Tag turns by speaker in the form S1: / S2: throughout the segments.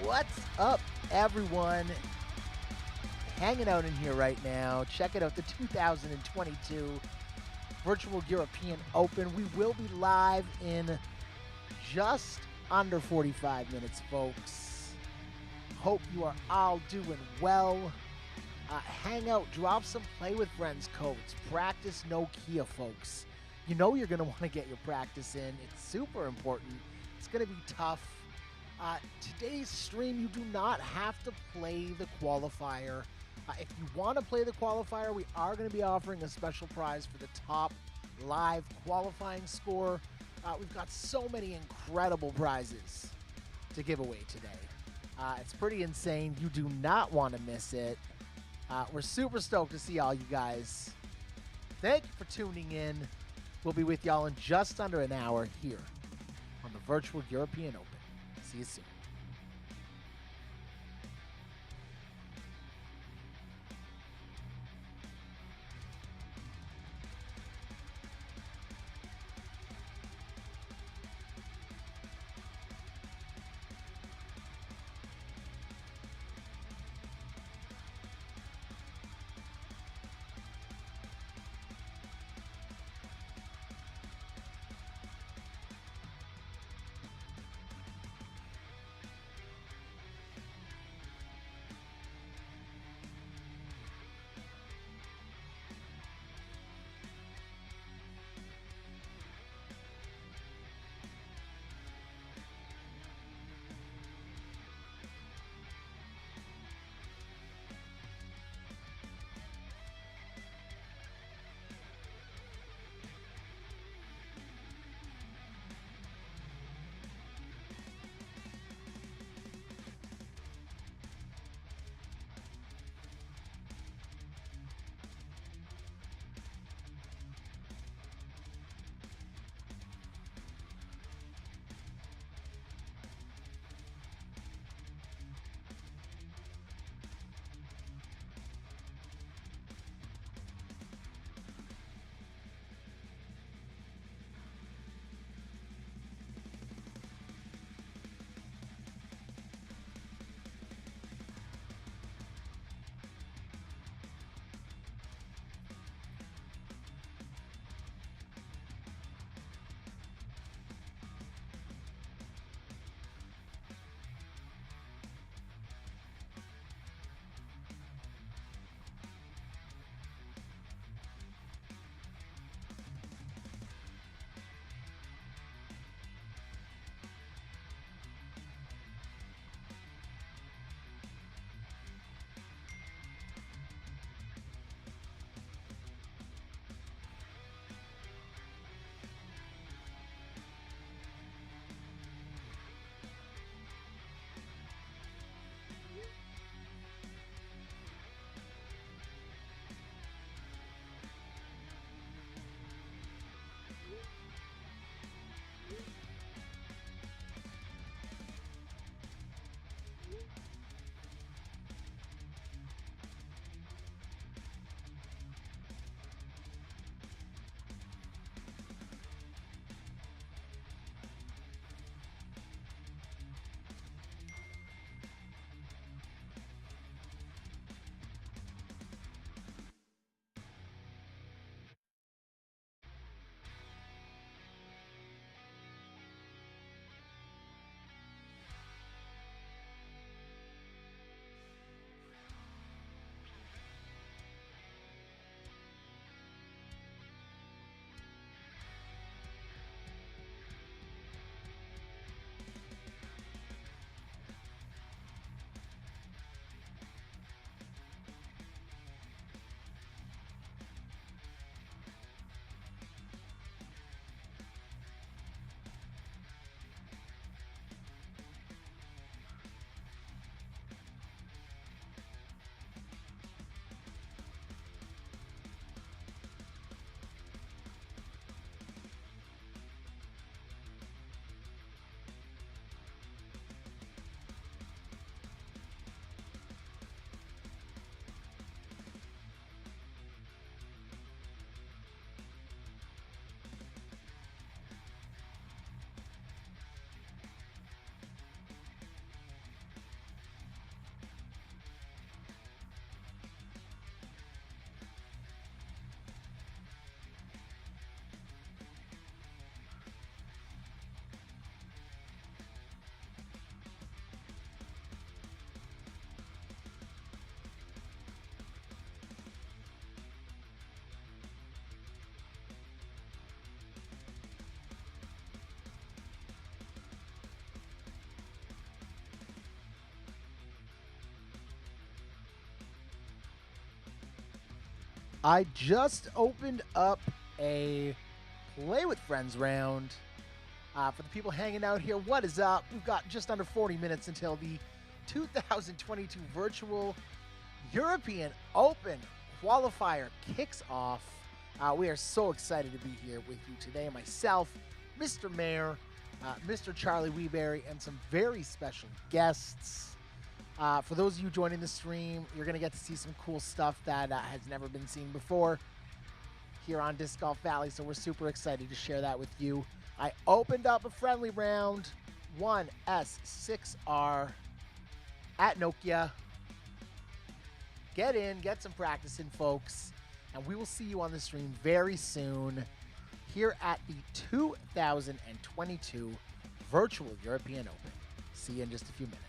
S1: What's up, everyone? Hanging out in here right now. Checking out the 2022 Virtual European Open. We will be live in just under 45 minutes, folks. Hope you are all doing well. Hang out, drop some play with friends codes. Practice Nokia, folks. You know you're going to want to get your practice in. It's super important. It's going to be tough. Today's stream, you do not have to play the qualifier. If you want to play the qualifier, we are going to be offering a special prize for the top live qualifying score. We've got so many incredible prizes to give away today. It's pretty insane. You do not want to miss it. We're super stoked to see all you guys. Thank you for tuning in. We'll be with y'all in just under an hour here on the Virtual European Open. See you soon. I just opened up a Play with Friends round. For the people hanging out here, what is up? We've got just under 40 minutes until the 2022 Virtual European Open Qualifier kicks off. We are so excited to be here with you today. Myself, Mr. Mayor, Mr. Charlie Weeberry, and some very special guests. For those of you joining the stream, you're going to get to see some cool stuff that has never been seen before here on Disc Golf Valley, so we're super excited to share that with you. I opened up a friendly round, 1S6R at Nokia. Get in, get some practice in, folks, and we will see you on the stream very soon here at the 2022 Virtual European Open. See you in just a few minutes.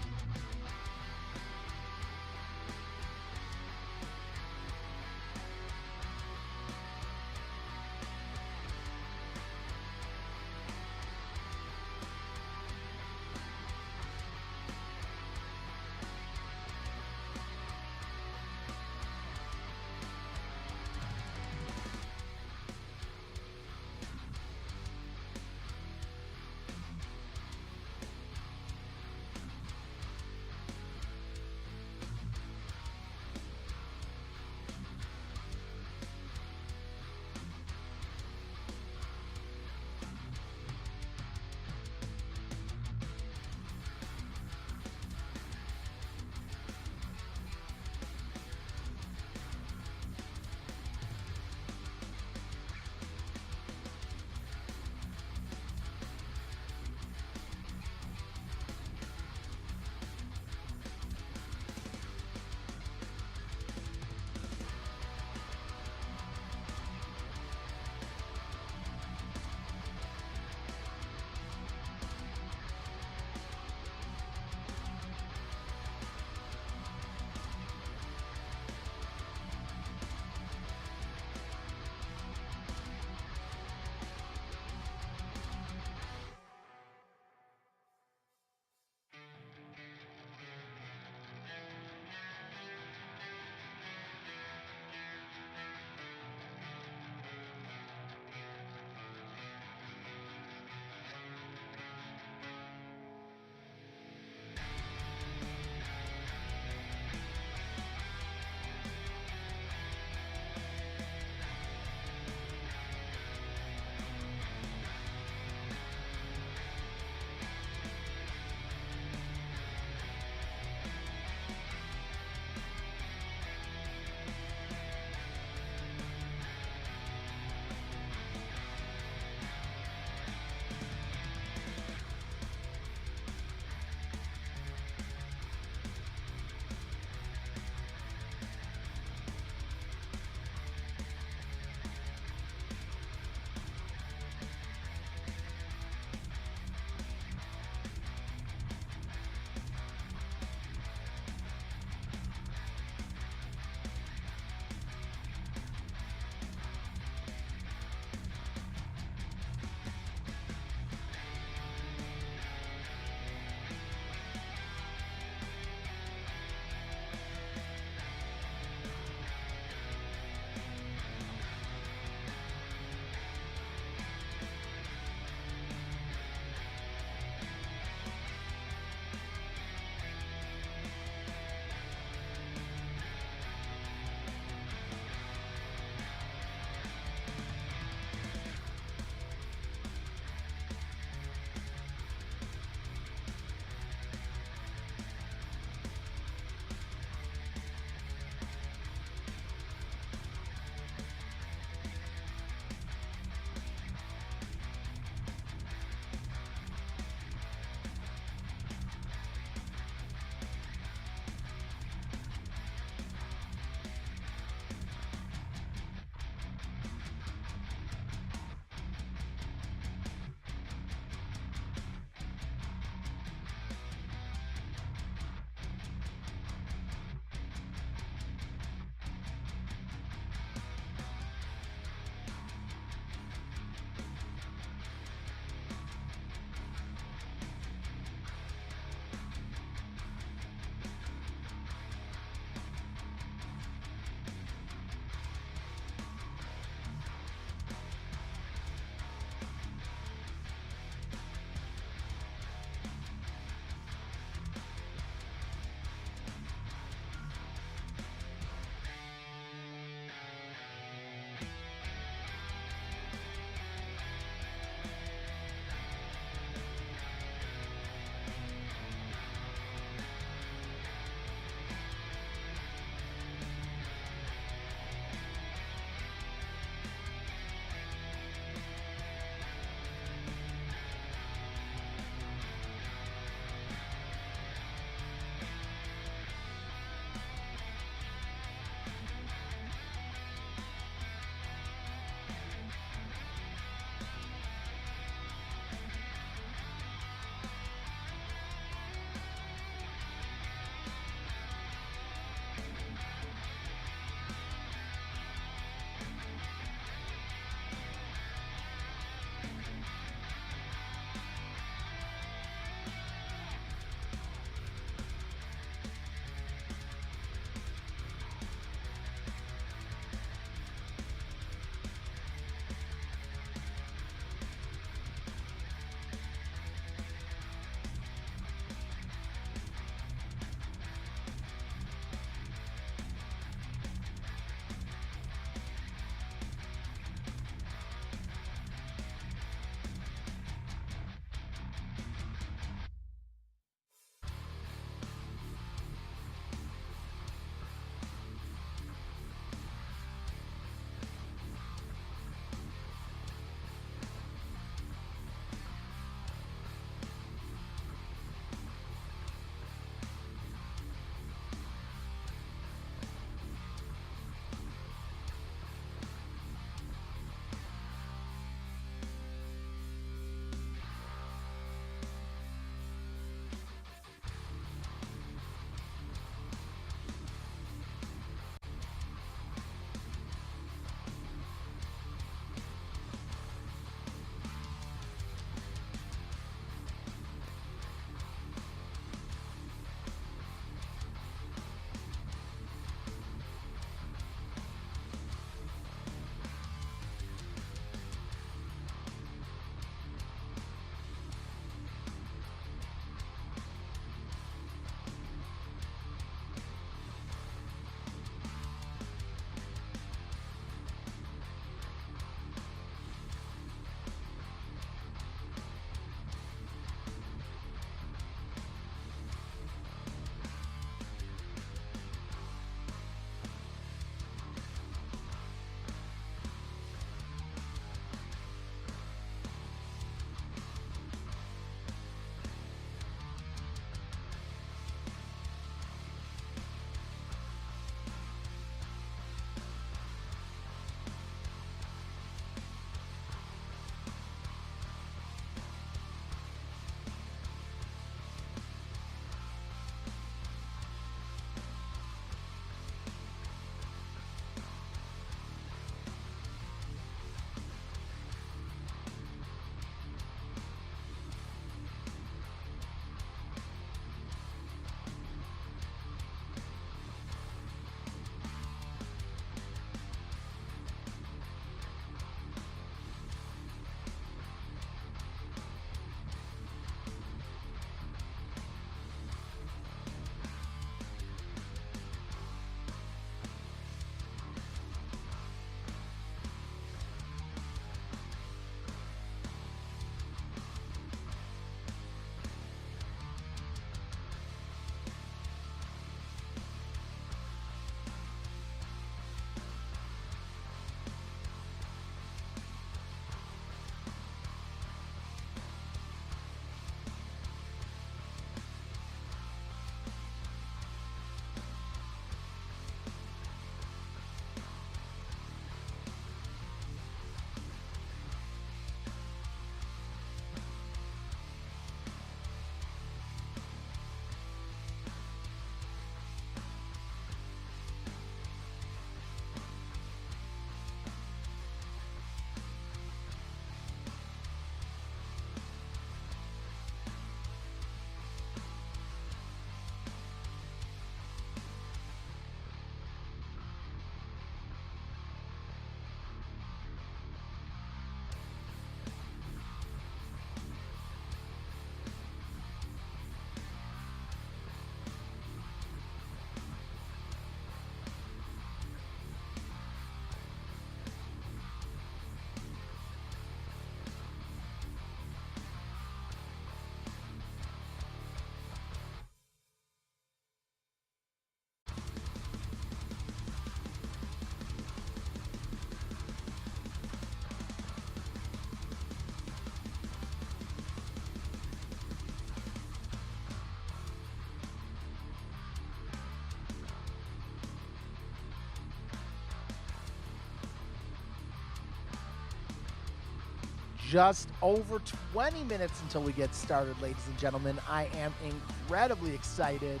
S1: just over 20 minutes until we get started, ladies and gentlemen. I am incredibly excited.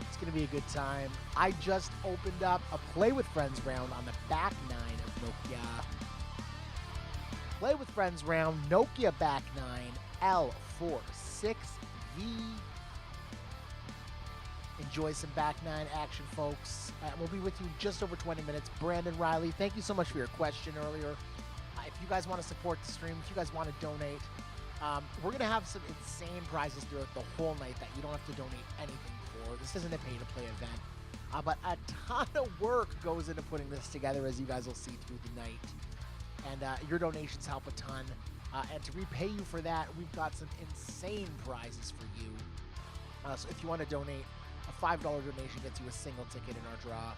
S1: It's going to be a good time. I just opened up a Play with Friends round on the back 9 of Nokia. Play with Friends round, Nokia back 9, L46V. Enjoy some back 9 action, folks. We'll be with you just over 20 minutes. Brandon Riley, thank you so much for your question earlier. If you guys want to support the stream, if you guys want to donate, we're going to have some insane prizes throughout the whole night that you don't have to donate anything for. This isn't a pay-to-play event, but a ton of work goes into putting this together, as you guys will see through the night. And your donations help a ton. And to repay you for that, we've got some insane prizes for you. So if you want to donate, a $5 donation gets you a single ticket in our draw.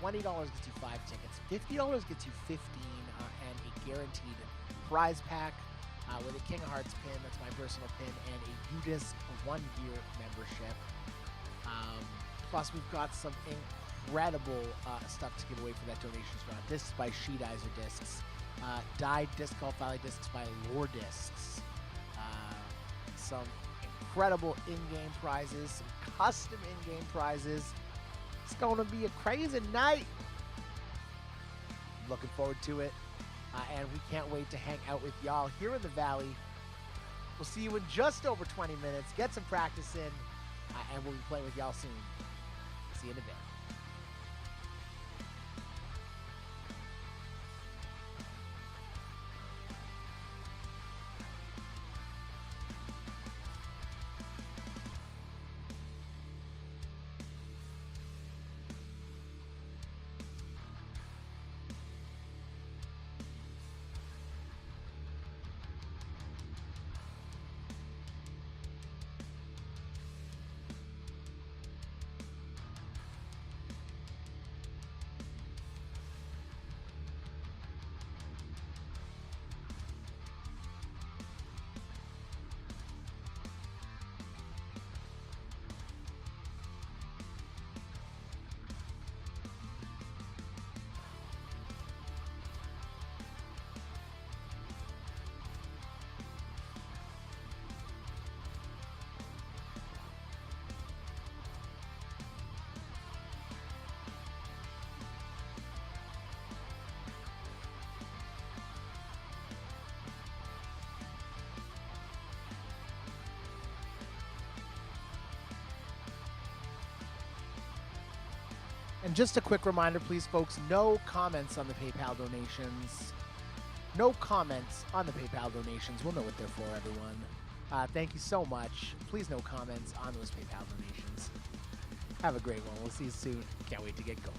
S1: $20 gets you 5 tickets. $50 gets you 15 and a guaranteed prize pack with a King of Hearts pin. That's my personal pin, and a UDisc 1-year membership. Plus, we've got some incredible stuff to give away for that donations draw. Discs by Hyzer discs. Dyed disc golf valley discs by Lore discs. Some incredible in-game prizes, some custom in-game prizes. It's going to be a crazy night. Looking forward to it. And we can't wait to hang out with y'all here in the Valley. We'll see you in just over 20 minutes. Get some practice in, and we'll be playing with y'all soon. See you in a bit. And just a quick reminder, please, folks, no comments on the PayPal donations. No comments on the PayPal donations. We'll know what they're for, everyone. Thank you so much. Please, no comments on those PayPal donations. Have a great one. We'll see you soon. Can't wait to get going.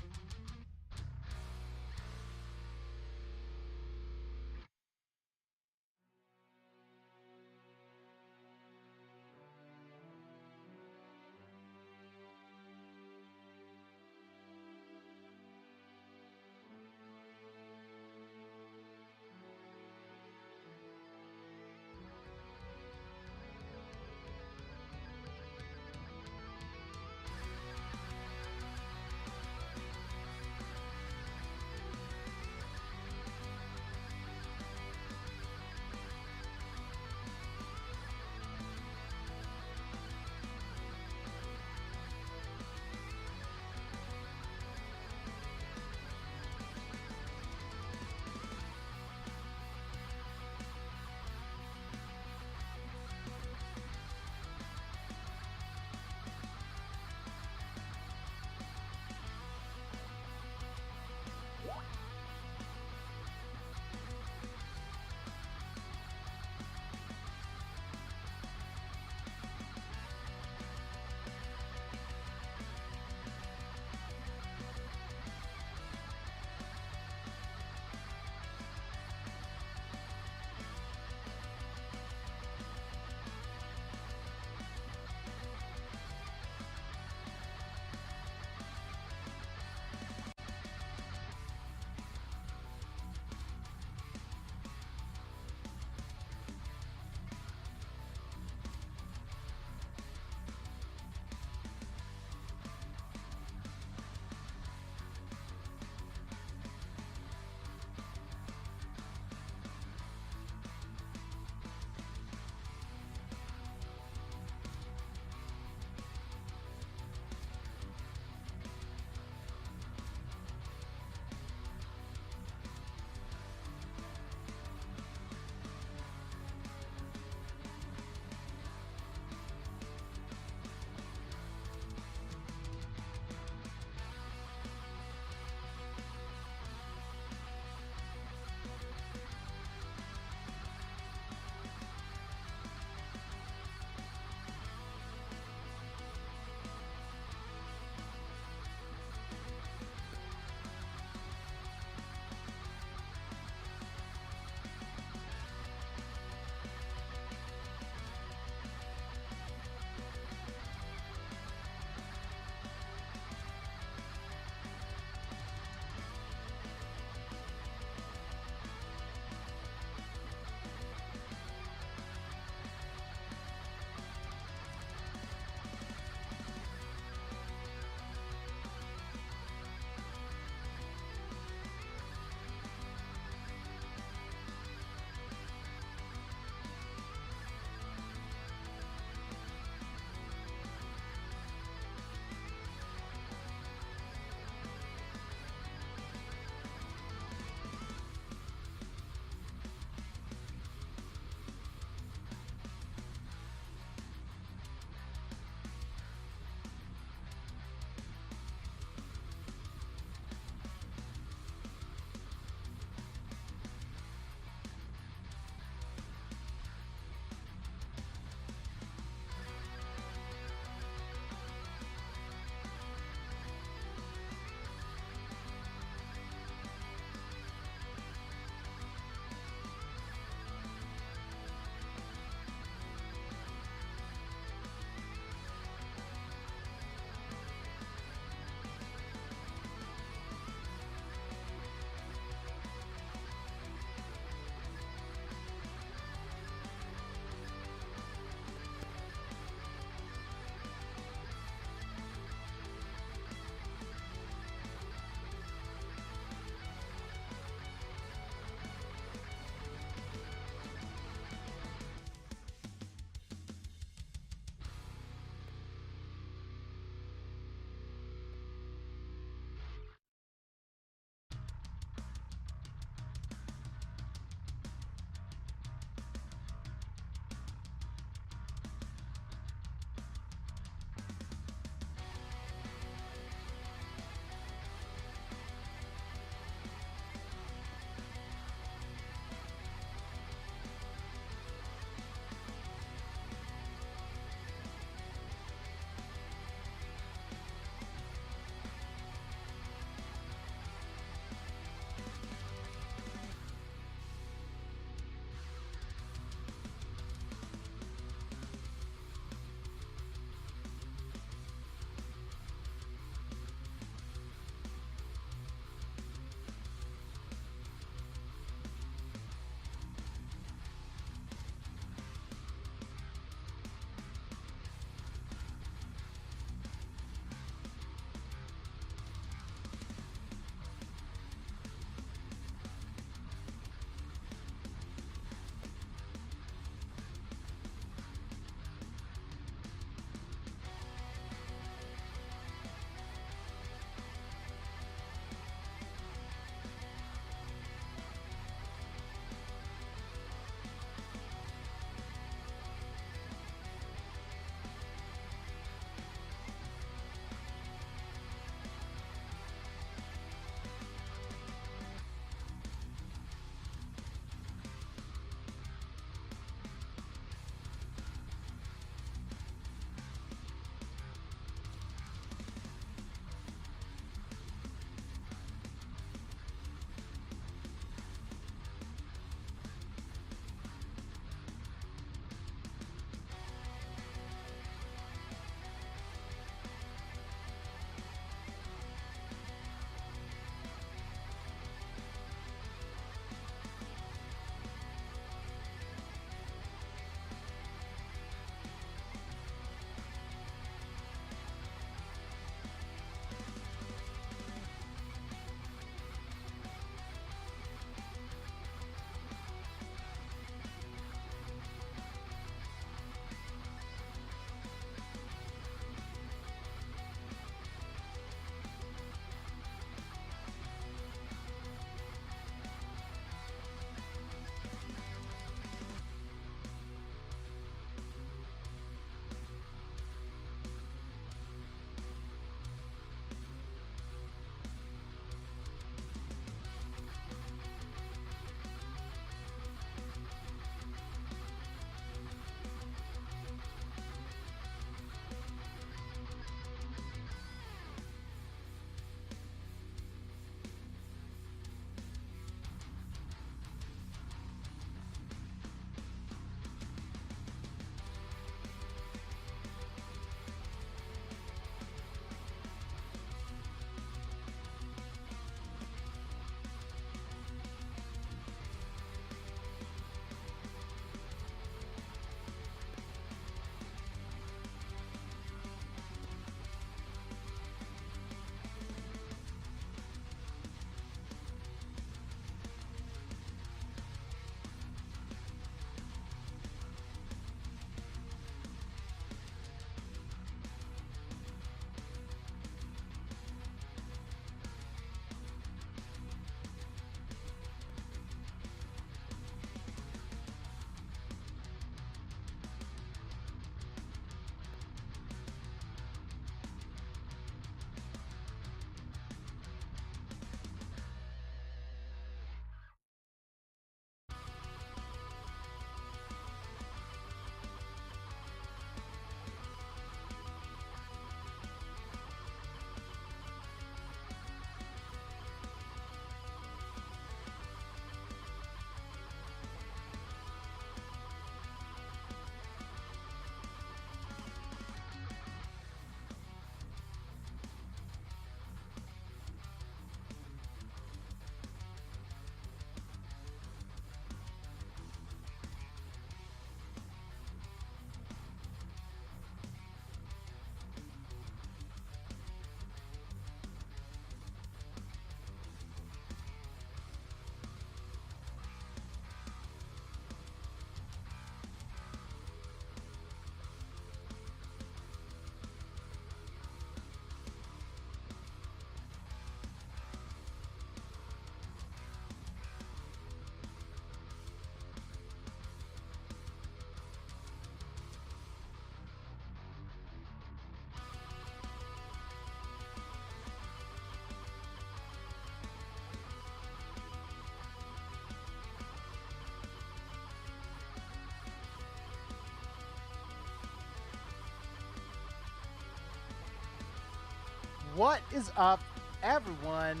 S1: What is up, everyone?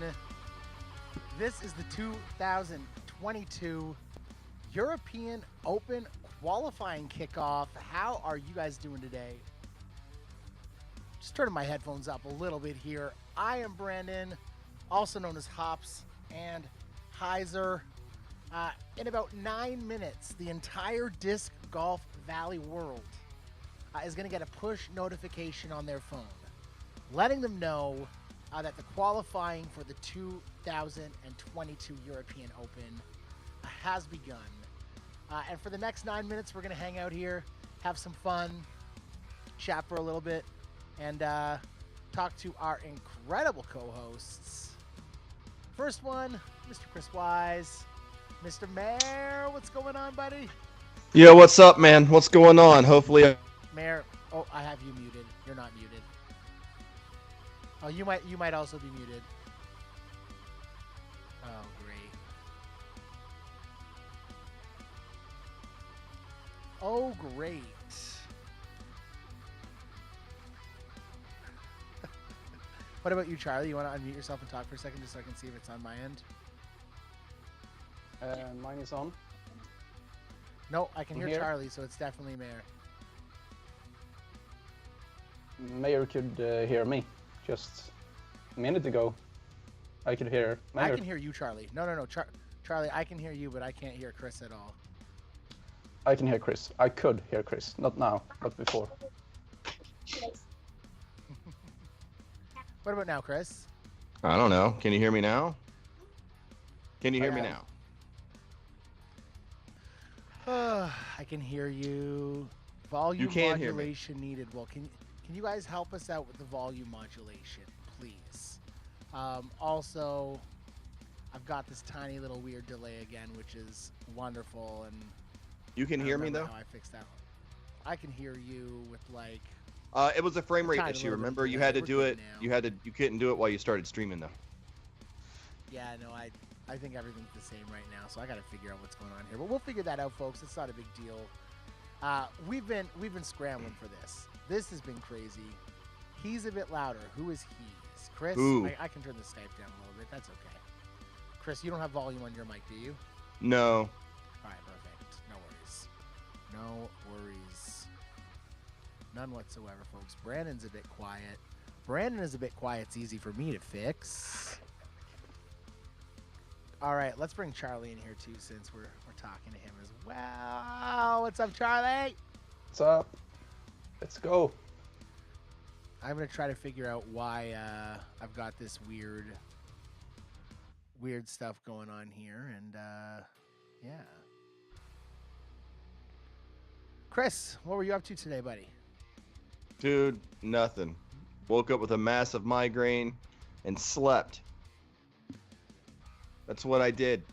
S1: This is the 2022 European Open qualifying kickoff. How are you guys doing today? Just turning my headphones up a little bit here. I am Brandon, also known as Hops and Hyzer. In about 9 minutes, the entire Disc Golf Valley world is going to get a push notification on their phone, letting them know that the qualifying for the 2022 European Open has begun. And for the next 9 minutes, we're going to hang out here, have some fun, chat for a little bit, and talk to our incredible co-hosts. First one, Mr. Chris Wise. Mr. Mayor, what's going on, buddy?
S2: Yo, what's up, man? What's going on? Hopefully,
S1: Mayor, oh, I have you muted. You're not muted. Oh, you might also be muted. Oh, great. Oh, great. What about you, Charlie? You want to unmute yourself and talk for a second just so I can see if it's on my end?
S3: Mine is on.
S1: No, I can hear Charlie, so it's definitely Mayor.
S3: Mayor could hear me just a minute ago. I could hear Mayor.
S1: I can hear you, Charlie. No. Charlie, I can hear you, but I can't hear Chris at all.
S3: I can hear Chris. I could hear Chris. Not now, but before.
S1: What about now, Chris?
S2: I don't know. Can you hear me now? Can you hear me now?
S1: I can hear you. Volume modulation needed. Well, can you guys help us out with the volume modulation, please? Also, I've got this tiny little weird delay again, which is wonderful. And
S2: you can hear me though?
S1: How I fixed that. I can hear you with like.
S2: It was a frame rate issue. Remember, you had to do it. You couldn't do it while you started streaming though.
S1: Yeah, no, I think everything's the same right now, so I got to figure out what's going on here. But we'll figure that out, folks. It's not a big deal. We've been scrambling for this. This has been crazy. He's a bit louder. Who is he's? Chris? I can turn the Skype down a little bit. That's okay. Chris, you don't have volume on your mic, do you?
S2: No.
S1: All right, perfect. No worries. No worries. None whatsoever, folks. Brandon's a bit quiet. Brandon is a bit quiet. It's easy for me to fix. All right, let's bring Charlie in here too, since we're talking to him as well. What's up, Charlie?
S3: What's up? Let's go.
S1: I'm gonna try to figure out why I've got this weird stuff going on here, and yeah. Chris, what were you up to today, buddy?
S2: Dude, nothing. Woke up with a massive migraine and slept. That's what I did.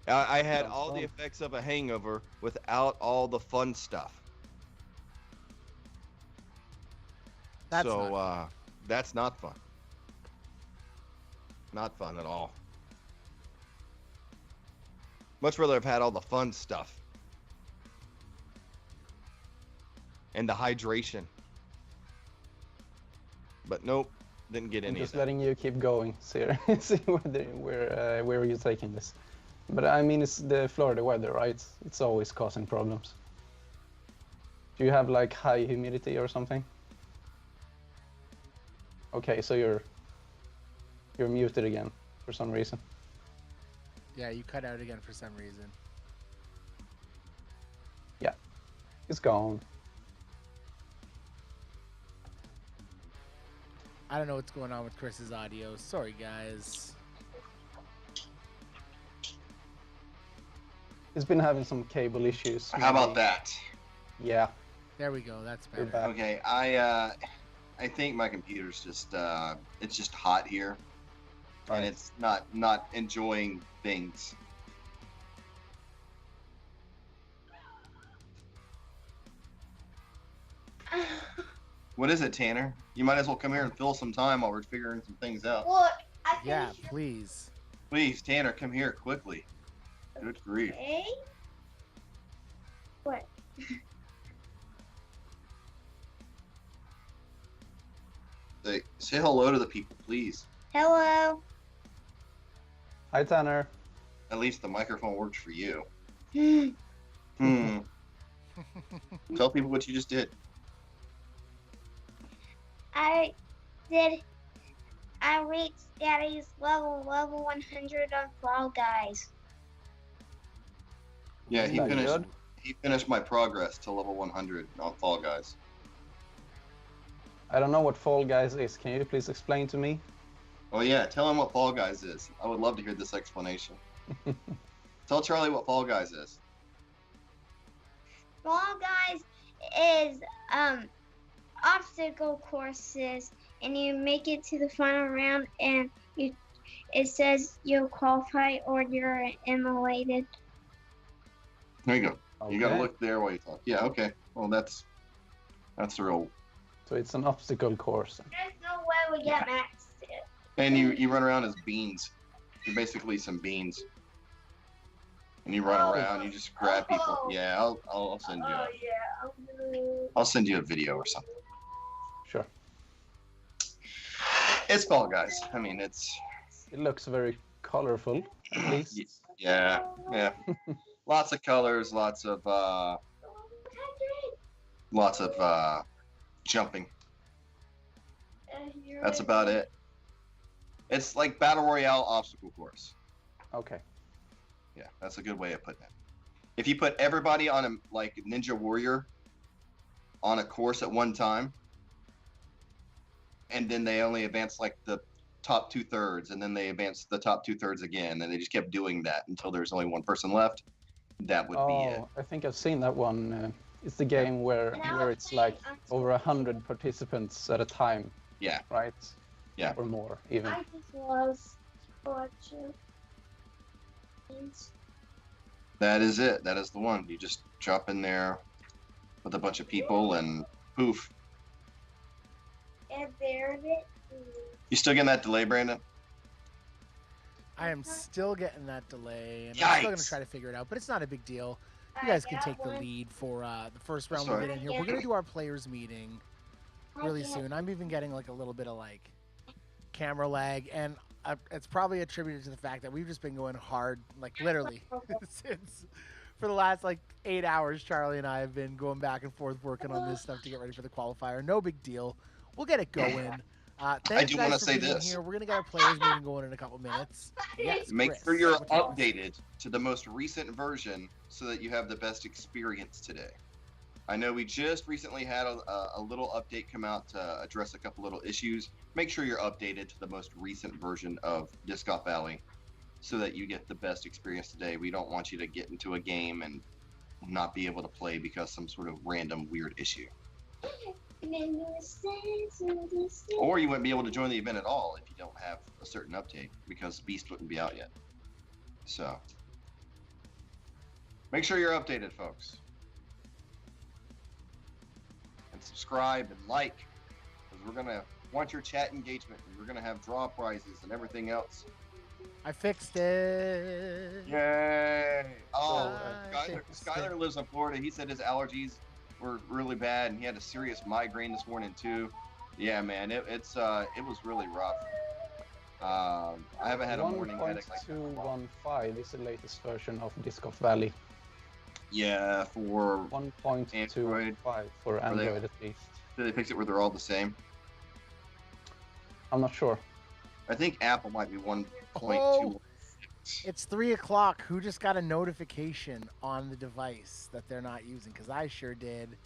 S2: I had all the effects of a hangover without all the fun stuff. That's not fun. Not fun at all. Much rather have had all the fun stuff. And the hydration. But nope, didn't get any.
S3: I'm just letting you keep going. See where are you taking this? But I mean, it's the Florida weather, right? It's always causing problems. Do you have like high humidity or something? Okay, so you're muted again for some reason.
S1: Yeah, you cut out again for some reason.
S3: Yeah, it's gone.
S1: I don't know what's going on with Chris's audio. Sorry, guys.
S3: He's been having some cable issues.
S4: How about that?
S3: Yeah.
S1: There we go. That's better.
S4: Okay, I think my computer's just it's just hot here, and it's not enjoying things. What is it, Tanner? You might as well come here and fill some time while we're figuring some things out.
S5: Well,
S1: yeah, please.
S4: Please, Tanner, come here quickly. Good grief.
S5: Okay. What?
S4: Say hello to the people, please.
S5: Hello.
S3: Hi, Tanner.
S4: At least the microphone works for you.
S5: I
S4: Tell people what you just did.
S5: did. I reached Daddy's level 100 on Fall Guys.
S4: Yeah, he
S3: Is that
S4: finished.
S3: good?
S4: He finished my progress to level 100 on Fall Guys.
S3: I don't know what Fall Guys is. Can you please explain to me?
S4: Oh yeah, tell him what Fall Guys is. I would love to hear this explanation. Tell Charlie what Fall Guys is.
S5: Fall Guys is obstacle courses, and you make it to the final round, and it says you'll qualify or you're eliminated.
S4: There you go.
S3: Okay.
S4: You gotta look there while you talk. Yeah, okay. Well, that's the real.
S3: So it's an obstacle course.
S5: There's no way we get maxed.
S4: And you run around as beans. You're basically some beans. And you run around. You just grab people. Yeah, I'll send you. I'll send you a video or something.
S3: Sure.
S4: It's Fall Guys. I mean,
S3: It looks very colorful, at least.
S4: yeah. Lots of colors, lots of jumping. That's about it. It's like Battle Royale obstacle course.
S3: Okay.
S4: Yeah, that's a good way of putting it. If you put everybody on a like Ninja Warrior on a course at one time, and then they only advance like the top 2/3, and then they advance the top 2/3 again, and they just kept doing that until there's only one person left, that would be it.
S3: I think I've seen that one. It's the game where it's like over 100 participants at a time.
S4: Yeah.
S3: Right?
S4: Yeah.
S3: Or more, even.
S5: I just was watching.
S4: That is it. That is the one. You just drop in there with a bunch of people and poof.
S5: And there it is.
S4: You still getting that delay, Brandon?
S1: I am still getting that delay, and I'm still going to
S4: Yikes.
S1: try to figure it out, but it's not a big deal. You guys can take the lead for the first round we
S4: Sorry.
S1: get in here. We're going to do our players meeting really soon. I'm even getting like a little bit of like camera lag, and it's probably attributed to the fact that we've just been going hard, like literally, since for the last like 8 hours. Charlie and I have been going back and forth working on this stuff to get ready for the qualifier. No big deal. We'll get it going. Thanks
S4: do
S1: guys
S4: wanna
S1: for
S4: say
S1: being
S4: this.
S1: Here. We're going to get our players meeting going in a couple minutes. Yes,
S4: Make
S1: Chris,
S4: sure you're
S1: what you got?
S4: updated to the most recent version so that you have the best experience today. I know we just recently had a little update come out to address a couple little issues. Make sure you're updated to the most recent version of Disc Golf Valley so that you get the best experience today. We don't want you to get into a game and not be able to play because some sort of random weird issue. Or you wouldn't be able to join the event at all if you don't have a certain update because Beast wouldn't be out yet. So make sure you're updated, folks. And subscribe and like, because we're gonna want your chat engagement, and we're gonna have draw prizes and everything else.
S1: I fixed it.
S4: Yay! Oh,
S1: I fixed
S4: Skyler
S1: it.
S4: lives in Florida. He said his allergies were really bad, and he had a serious migraine this morning too. Yeah, man, it was really rough. I haven't had a morning headache like that.
S3: 1.215 is the latest version of Disc Golf Valley.
S4: Yeah, for
S3: 1.25 for Android at least.
S4: did they fix it where they're all the same?
S3: I'm not sure.
S4: I think Apple might be 1.2.
S1: Oh, it's 3 o'clock. Who just got a notification on the device that they're not using? Because I sure did. It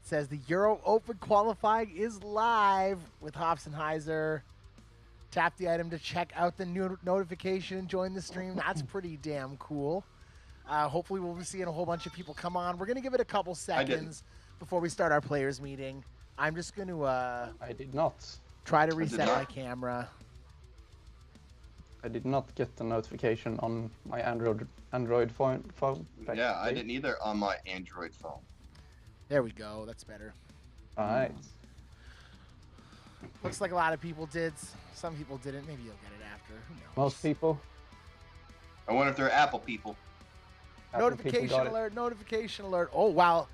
S1: says the Euro Open qualifying is live with Hops and Hyzer. Tap the item to check out the new notification and join the stream. That's pretty damn cool. Hopefully we'll be seeing a whole bunch of people come on. We're going to give it a couple seconds before we start our players meeting. I'm just going to
S3: I did not.
S1: try to reset my camera.
S3: I did not get the notification on my Android phone.
S4: Yeah, I didn't either on my Android phone.
S1: There we go. That's better.
S3: Right.
S1: Looks like a lot of people did. Some people didn't. Maybe you'll get it after. Who knows?
S3: Most people.
S4: I wonder if they're Apple people.
S3: Apple people
S1: Notification
S3: got it.
S1: alert, notification alert. Oh, wow.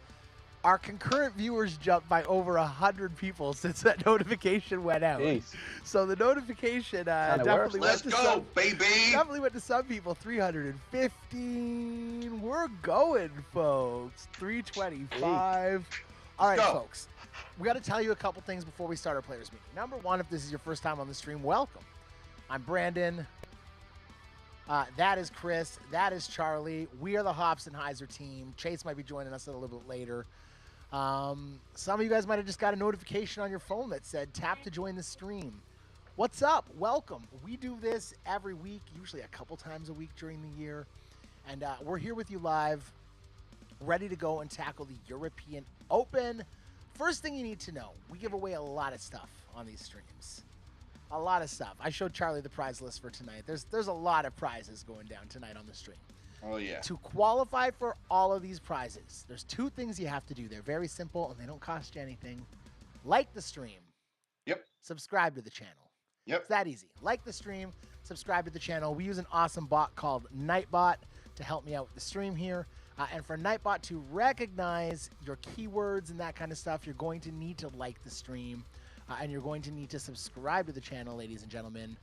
S1: Our concurrent viewers jumped by over 100 people since that notification went out.
S3: Jeez.
S1: So the notification
S3: Kinda
S1: definitely
S3: works.
S1: went
S4: Let's
S1: to
S4: go,
S1: some,
S4: baby.
S1: definitely went to some people. 315. We're going, folks. 325. All right,
S4: go.
S1: folks. We got to tell you a couple things before we start our players meeting. Number one, if this is your first time on the stream, welcome. I'm Brandon. That is Chris. That is Charlie. We are the Hops and Hyzer team. Chase might be joining us a little bit later. Some of you guys might have just got a notification on your phone that said tap to join the stream. What's up? Welcome. We do this every week, usually a couple times a week during the year. And we're here with you live, ready to go and tackle the European Open. First thing you need to know, we give away a lot of stuff on these streams. A lot of stuff. I showed Charlie the prize list for tonight. There's a lot of prizes going down tonight on the stream.
S4: Oh, yeah.
S1: To qualify for all of these prizes, there's two things you have to do. They're very simple and they don't cost you anything. Like the stream.
S4: Yep.
S1: Subscribe to the channel.
S4: Yep.
S1: It's that easy. Like the stream, subscribe to the channel. We use an awesome bot called Nightbot to help me out with the stream here. And for Nightbot to recognize your keywords and that kind of stuff, you're going to need to like the stream. And you're going to need to subscribe to the channel, ladies and gentlemen.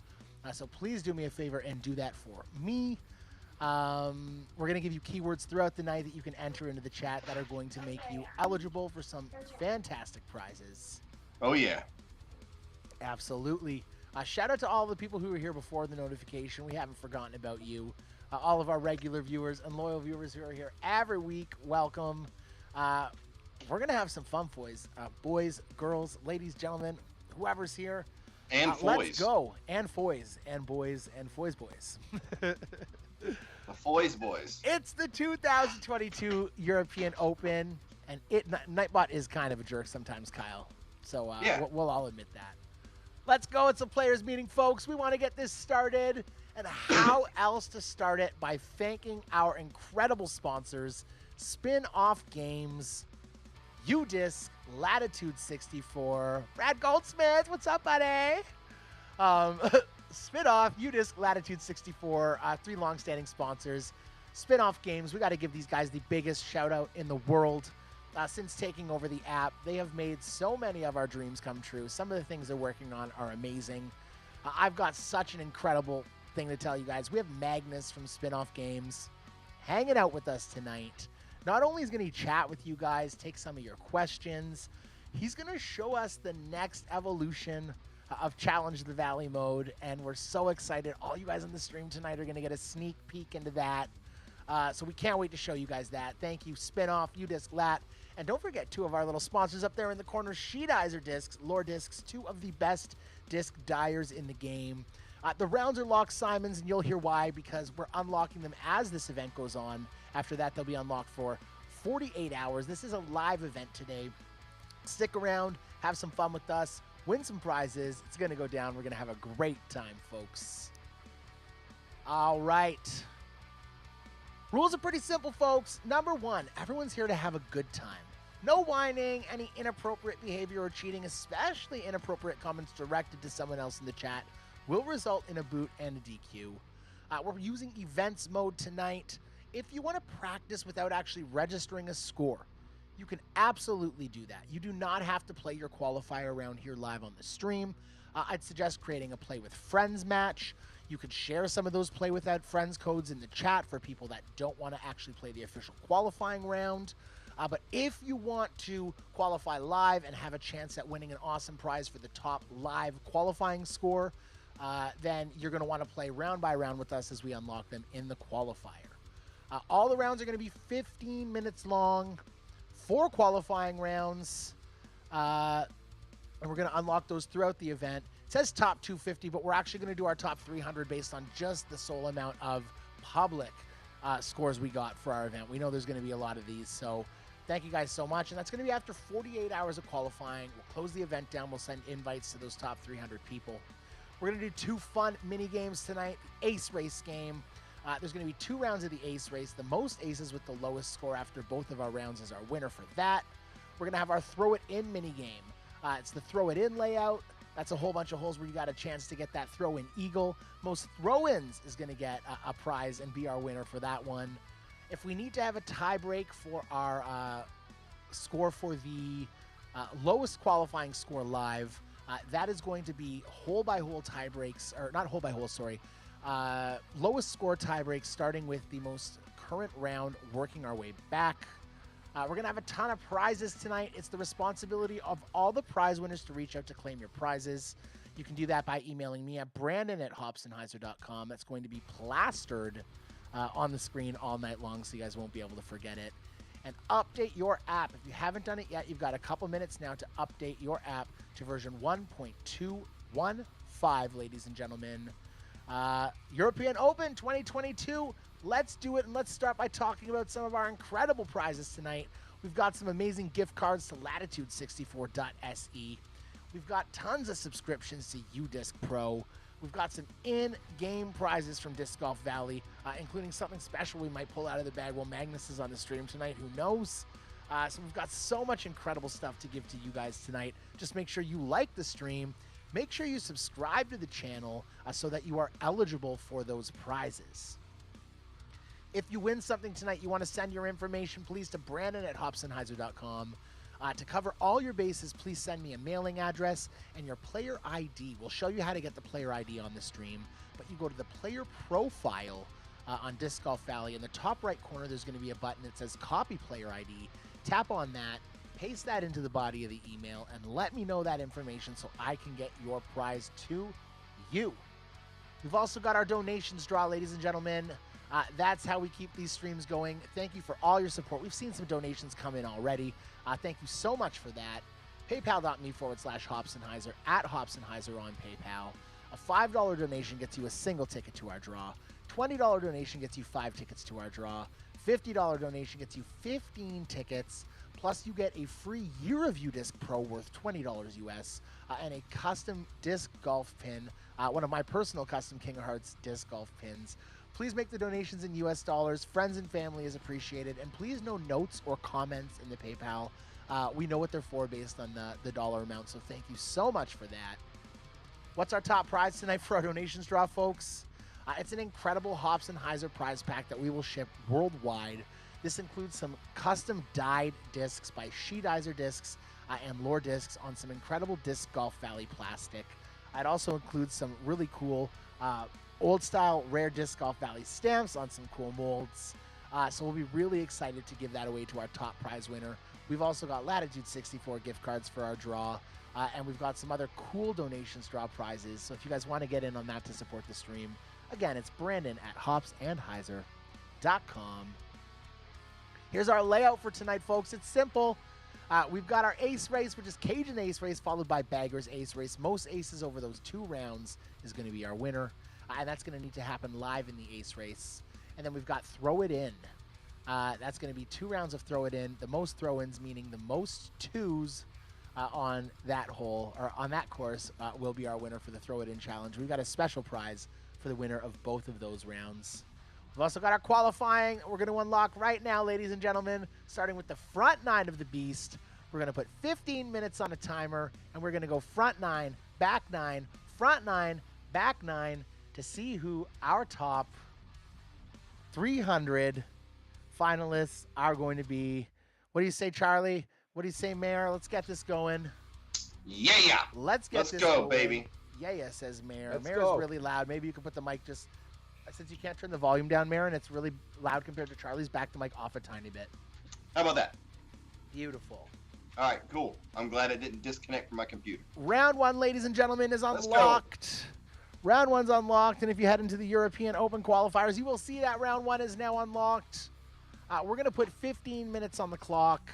S1: So please do me a favor and do that for me. We're going to give you keywords throughout the night that you can enter into the chat that are going to make you eligible for some fantastic prizes.
S4: Oh, yeah.
S1: Absolutely. Shout out to all the people who were here before the notification. We haven't forgotten about you. All of our regular viewers and loyal viewers who are here every week, welcome. We're going to have some fun, boys, girls, ladies, gentlemen, whoever's here.
S4: And
S1: Let's
S4: foys.
S1: go. And foys. And boys. And foys boys.
S4: The foys boys.
S1: It's the 2022 European Open, and Nightbot is kind of a jerk sometimes, Kyle. So
S4: Yeah.
S1: we'll all admit that. Let's go. It's a players meeting, folks. We want to get this started, and how else to start it by thanking our incredible sponsors, Spin-Off Games, UDisc, Latitude 64, Brad Goldsmith. What's up, buddy? Spin-Off, UDisc, Latitude 64, three long-standing sponsors. Spin-Off Games, we got to give these guys the biggest shout-out in the world. Since taking over the app, they have made so many of our dreams come true. Some of the things they're working on are amazing. I've got such an incredible thing to tell you guys. We have Magnus from Spin-Off Games hanging out with us tonight. Not only is going to chat with you guys, take some of your questions, he's going to show us the next evolution of Challenge the Valley mode, and we're so excited. All you guys on the stream tonight are going to get a sneak peek into that. So we can't wait to show you guys that. Thank you, Spin-Off, UDisc, Lat, and don't forget two of our little sponsors up there in the corner, Sheetizer Discs, Lore Discs, two of the best disc dyers in the game. The rounds are locked, Simons, and you'll hear why, because we're unlocking them as this event goes on. After that, they'll be unlocked for 48 hours. This is a live event today. Stick around, have some fun with us, win some prizes. It's going to go down. We're going to have a great time, folks. All right. Rules are pretty simple, folks. Number one, everyone's here to have a good time. No whining, any inappropriate behavior or cheating, especially inappropriate comments directed to someone else in the chat, will result in a boot and a DQ. We're using events mode tonight. If you want to practice without actually registering a score, you can absolutely do that. You do not have to play your qualifier around here live on the stream. I'd suggest creating a Play with Friends match. You could share some of those Play Without Friends codes in the chat for people that don't want to actually play the official qualifying round. But if you want to qualify live and have a chance at winning an awesome prize for the top live qualifying score, then you're going to want to play round by round with us as we unlock them in the qualifier. All the rounds are going to be 15 minutes long, 4 qualifying rounds, and we're going to unlock those throughout the event. It says top 250, but we're actually going to do our top 300 based on just the sole amount of public scores we got for our event. We know there's going to be a lot of these, so thank you guys so much. And that's going to be after 48 hours of qualifying. We'll close the event down. We'll send invites to those top 300 people. We're going to do 2 fun mini games tonight. The Ace Race game. There's going to be 2 rounds of the Ace Race. The most aces with the lowest score after both of our rounds is our winner for that. We're going to have our Throw It In mini game. It's the Throw It In layout. That's a whole bunch of holes where you got a chance to get that throw-in eagle. Most throw-ins is going to get a prize and be our winner for that one. If we need to have a tie break for our score for the lowest qualifying score live. That is going to be hole-by-hole tie breaks, or not hole-by-hole, sorry. Lowest score tie breaks starting with the most current round, working our way back. We're going to have a ton of prizes tonight. It's the responsibility of all the prize winners to reach out to claim your prizes. You can do that by emailing me at brandon@hobsonhyzer.com. That's going to be plastered on the screen all night long, so you guys won't be able to forget it. And update your app. If you haven't done it yet, you've got a couple minutes now to update your app to version 1.215, ladies and gentlemen. European Open 2022. Let's do it, and let's start by talking about some of our incredible prizes tonight. We've got some amazing gift cards to Latitude64.se. We've got tons of subscriptions to UDisc Pro. We've got some in-game prizes from Disc Golf Valley, including something special we might pull out of the bag while Magnus is on the stream tonight. Who knows? So we've got so much incredible stuff to give to you guys tonight. Just make sure you like the stream. Make sure you subscribe to the channel so that you are eligible for those prizes. If you win something tonight, you want to send your information, please, to brandon@hobsonhyzer.com. To cover all your bases, please send me a mailing address and your player ID. We'll show you how to get the player ID on the stream, but you go to the player profile on Disc Golf Valley. In the top right corner, there's going to be a button that says Copy Player ID. Tap on that, paste that into the body of the email, and let me know that information so I can get your prize to you. We've also got our donations draw, ladies and gentlemen. That's how we keep these streams going. Thank you for all your support. We've seen some donations come in already. Thank you so much for that. PayPal.me/Hobsonhyzer, @Hobsonhyzer on PayPal. A $5 donation gets you a single ticket to our draw. $20 donation gets you 5 tickets to our draw. $50 donation gets you 15 tickets. Plus, you get a free year of UDisc Pro worth $20 US and a custom disc golf pin, one of my personal custom King of Hearts disc golf pins. Please make the donations in US dollars. Friends and family is appreciated. And please no notes or comments in the PayPal. We know what they're for based on the dollar amount, so thank you so much for that. What's our top prize tonight for our donations draw, folks? It's an incredible Hobson Hyzer prize pack that we will ship worldwide. This includes some custom dyed discs by Hyzer Discs and Lore Discs on some incredible Disc Golf Valley plastic. It also includes some really cool old-style rare Disc Golf Valley stamps on some cool molds. So we'll be really excited to give that away to our top prize winner. We've also got Latitude 64 gift cards for our draw, and we've got some other cool donations draw prizes. So if you guys want to get in on that to support the stream, again, it's Brandon@hobsandhyzer.com. Here's our layout for tonight, folks. It's simple. We've got our ace race, which is Cajun ace race, followed by Bagger's ace race. Most aces over those 2 rounds is going to be our winner. And that's going to need to happen live in the ace race. And then we've got throw it in. That's going to be 2 rounds of throw it in. The most throw-ins, meaning the most 2s on that hole, or on that course, will be our winner for the throw it in challenge. We've got a special prize for the winner of both of those rounds. We've also got our qualifying. We're going to unlock right now, ladies and gentlemen, starting with the front 9 of the beast. We're going to put 15 minutes on a timer, and we're going to go front 9, back 9, front 9, back 9, to see who our top 300 finalists are going to be. What do you say, Charlie? What do you say, Mayor? Let's get this going.
S4: Yeah.
S1: Let's
S4: go,
S1: going.
S4: baby.
S1: Yeah, says Mayor.
S3: Let's
S1: Mayor's
S3: go.
S1: really loud. Maybe you can put the mic just, since you can't turn the volume down, Mayor, and it's really loud compared to Charlie's, back the mic off a tiny bit.
S4: How about that?
S1: Beautiful.
S4: All right, cool. I'm glad it didn't disconnect from my computer.
S1: Round 1, ladies and gentlemen, is
S4: Let's go.
S1: unlocked. Round 1's unlocked, and if you head into the European Open qualifiers, you will see that round 1 is now unlocked. We're going to put 15 minutes on the clock.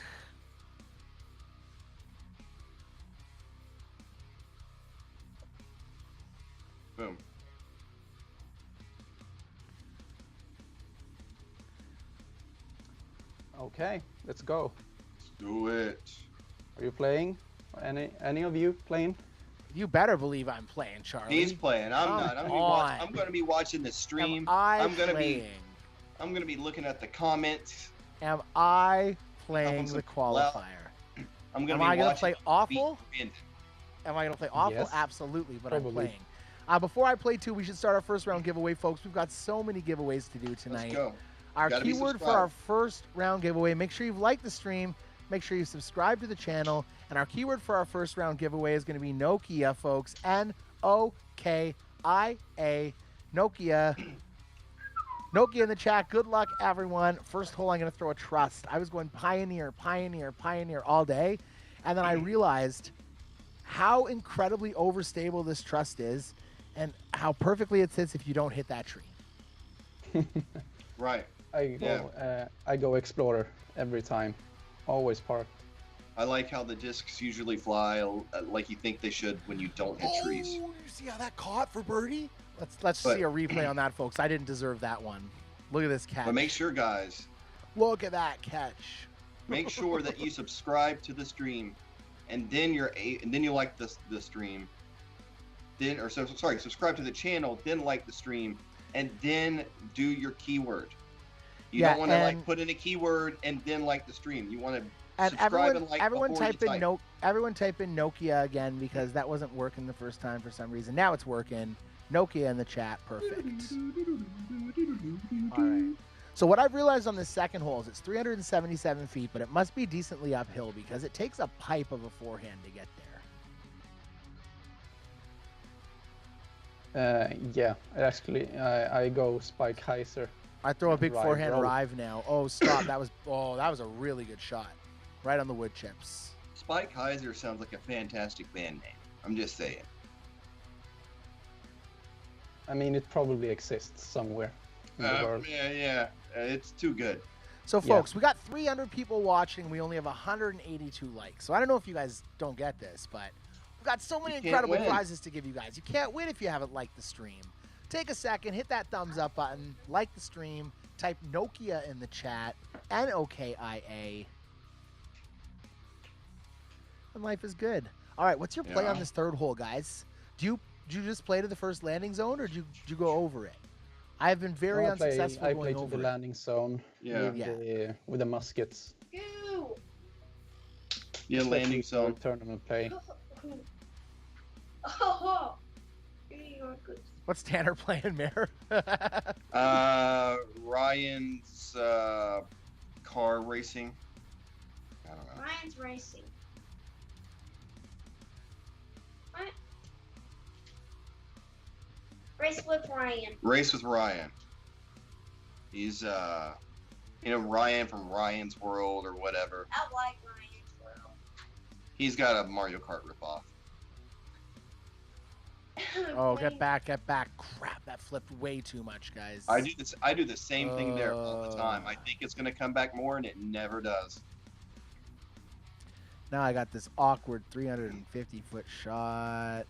S4: Boom.
S3: Okay, let's go.
S4: Let's do it.
S3: Are you playing? Any of you playing?
S1: You better believe I'm playing, Charlie.
S4: He's playing. I'm
S1: Come
S4: not.
S1: on.
S4: I'm going to be watching the stream.
S1: I'm
S4: going to
S1: playing?
S4: be. I'm going to be looking at the comments.
S1: Am I playing
S4: Having
S1: the
S4: some
S1: qualifier?
S4: I'm going
S1: Am
S4: to be
S1: I going to
S4: watching
S1: play awful?
S4: win.
S1: Am I going to play awful?
S3: Yes.
S1: Absolutely, but
S3: Probably.
S1: I'm playing. Before I play 2, we should start our first round giveaway, folks. We've got so many giveaways to do tonight.
S4: Let's go.
S1: Our
S4: Gotta be
S1: keyword for
S4: subscribed.
S1: our first round giveaway, make sure you've liked the stream, Make sure you subscribe to the channel. And our keyword for our first round giveaway is going to be Nokia, folks. N-O-K-I-A. Nokia. Nokia in the chat. Good luck, everyone. First hole, I'm going to throw a trust. I was going Pioneer, Pioneer, Pioneer all day. And then I realized how incredibly overstable this trust is and how perfectly it sits if you don't hit that tree.
S4: Right.
S3: I go Explorer every time. Always park.
S4: I like how the discs usually fly like you think they should when you don't hit trees.
S1: Oh, you see how that caught for birdie? Let's see a replay on that, folks. I didn't deserve that one. Look at this catch.
S4: But make sure, guys,
S1: Look at that catch.
S4: make sure that you subscribe to the stream, and then you like the stream. Subscribe to the channel, then like the stream, and then do your keyword. You don't want to like put in a keyword and then like the stream. You want to subscribe and like
S1: everyone
S4: before
S1: type
S4: you
S1: in
S4: type.
S1: everyone type in Nokia again because that wasn't working the first time for some reason. Now it's working. Nokia in the chat, perfect. All right. So what I've realized on this second hole is it's 377 feet, but it must be decently uphill because it takes a pipe of a forehand to get there.
S3: Yeah, actually, I go Spike Hyzer.
S1: I throw a big forehand
S3: roll.
S1: rive now. Oh, stop! that was a really good shot, right on the wood chips.
S4: Spike Hyzer sounds like a fantastic band name. I'm just saying.
S3: I mean, it probably exists somewhere in the world.
S4: Yeah, it's too good.
S1: So, folks, we got 300 people watching. We only have 182 likes. So I don't know if you guys don't get this, but we've got so many incredible prizes to give you guys. You can't win if you haven't liked the stream. Take a second, hit that thumbs up button, like the stream, type Nokia in the chat, N-O-K-I-A. And life is good. All right, what's your play on this third hole, guys? Did you just play to the first landing zone, or did you go over it? I've been very unsuccessful
S3: I
S1: going
S3: play to
S1: over
S3: the landing zone with the muskets.
S5: Ew.
S4: Yeah, landing zone.
S3: Tournament play.
S5: Oh, you're good.
S1: What's Tanner playing, Mayor?
S4: Ryan's car racing. I don't know.
S5: Ryan's racing. What? Race with Ryan.
S4: Race with Ryan. He's Ryan from Ryan's World or whatever.
S5: I like Ryan's World.
S4: He's got a Mario Kart ripoff.
S1: Oh, get back. Crap, that flipped way too much, guys.
S4: I do the same thing there all the time. I think it's gonna come back more, and it never does.
S1: Now I got this awkward 350-foot shot.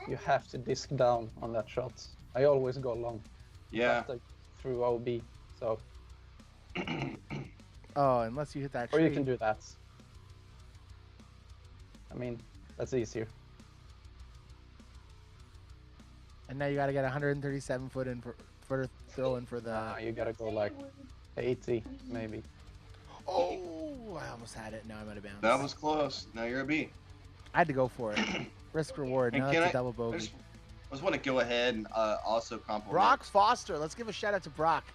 S3: You have to disc down on that shot. I always go long.
S4: Yeah.
S3: Through OB, so.
S1: Oh, unless you hit that tree.
S3: Or you can do that. I mean, that's easier.
S1: And now you got to get 137 foot in for throw in for the.
S3: You gotta go like 80 maybe.
S1: Oh, I almost had it. Now I'm out of bounds.
S4: That was close. Now you're a B.
S1: I had to go for it. Risk reward.
S4: And
S1: Now it's a double bogey.
S4: I just want to go ahead and also compliment
S1: Brock Foster. Let's give a shout out to Brock.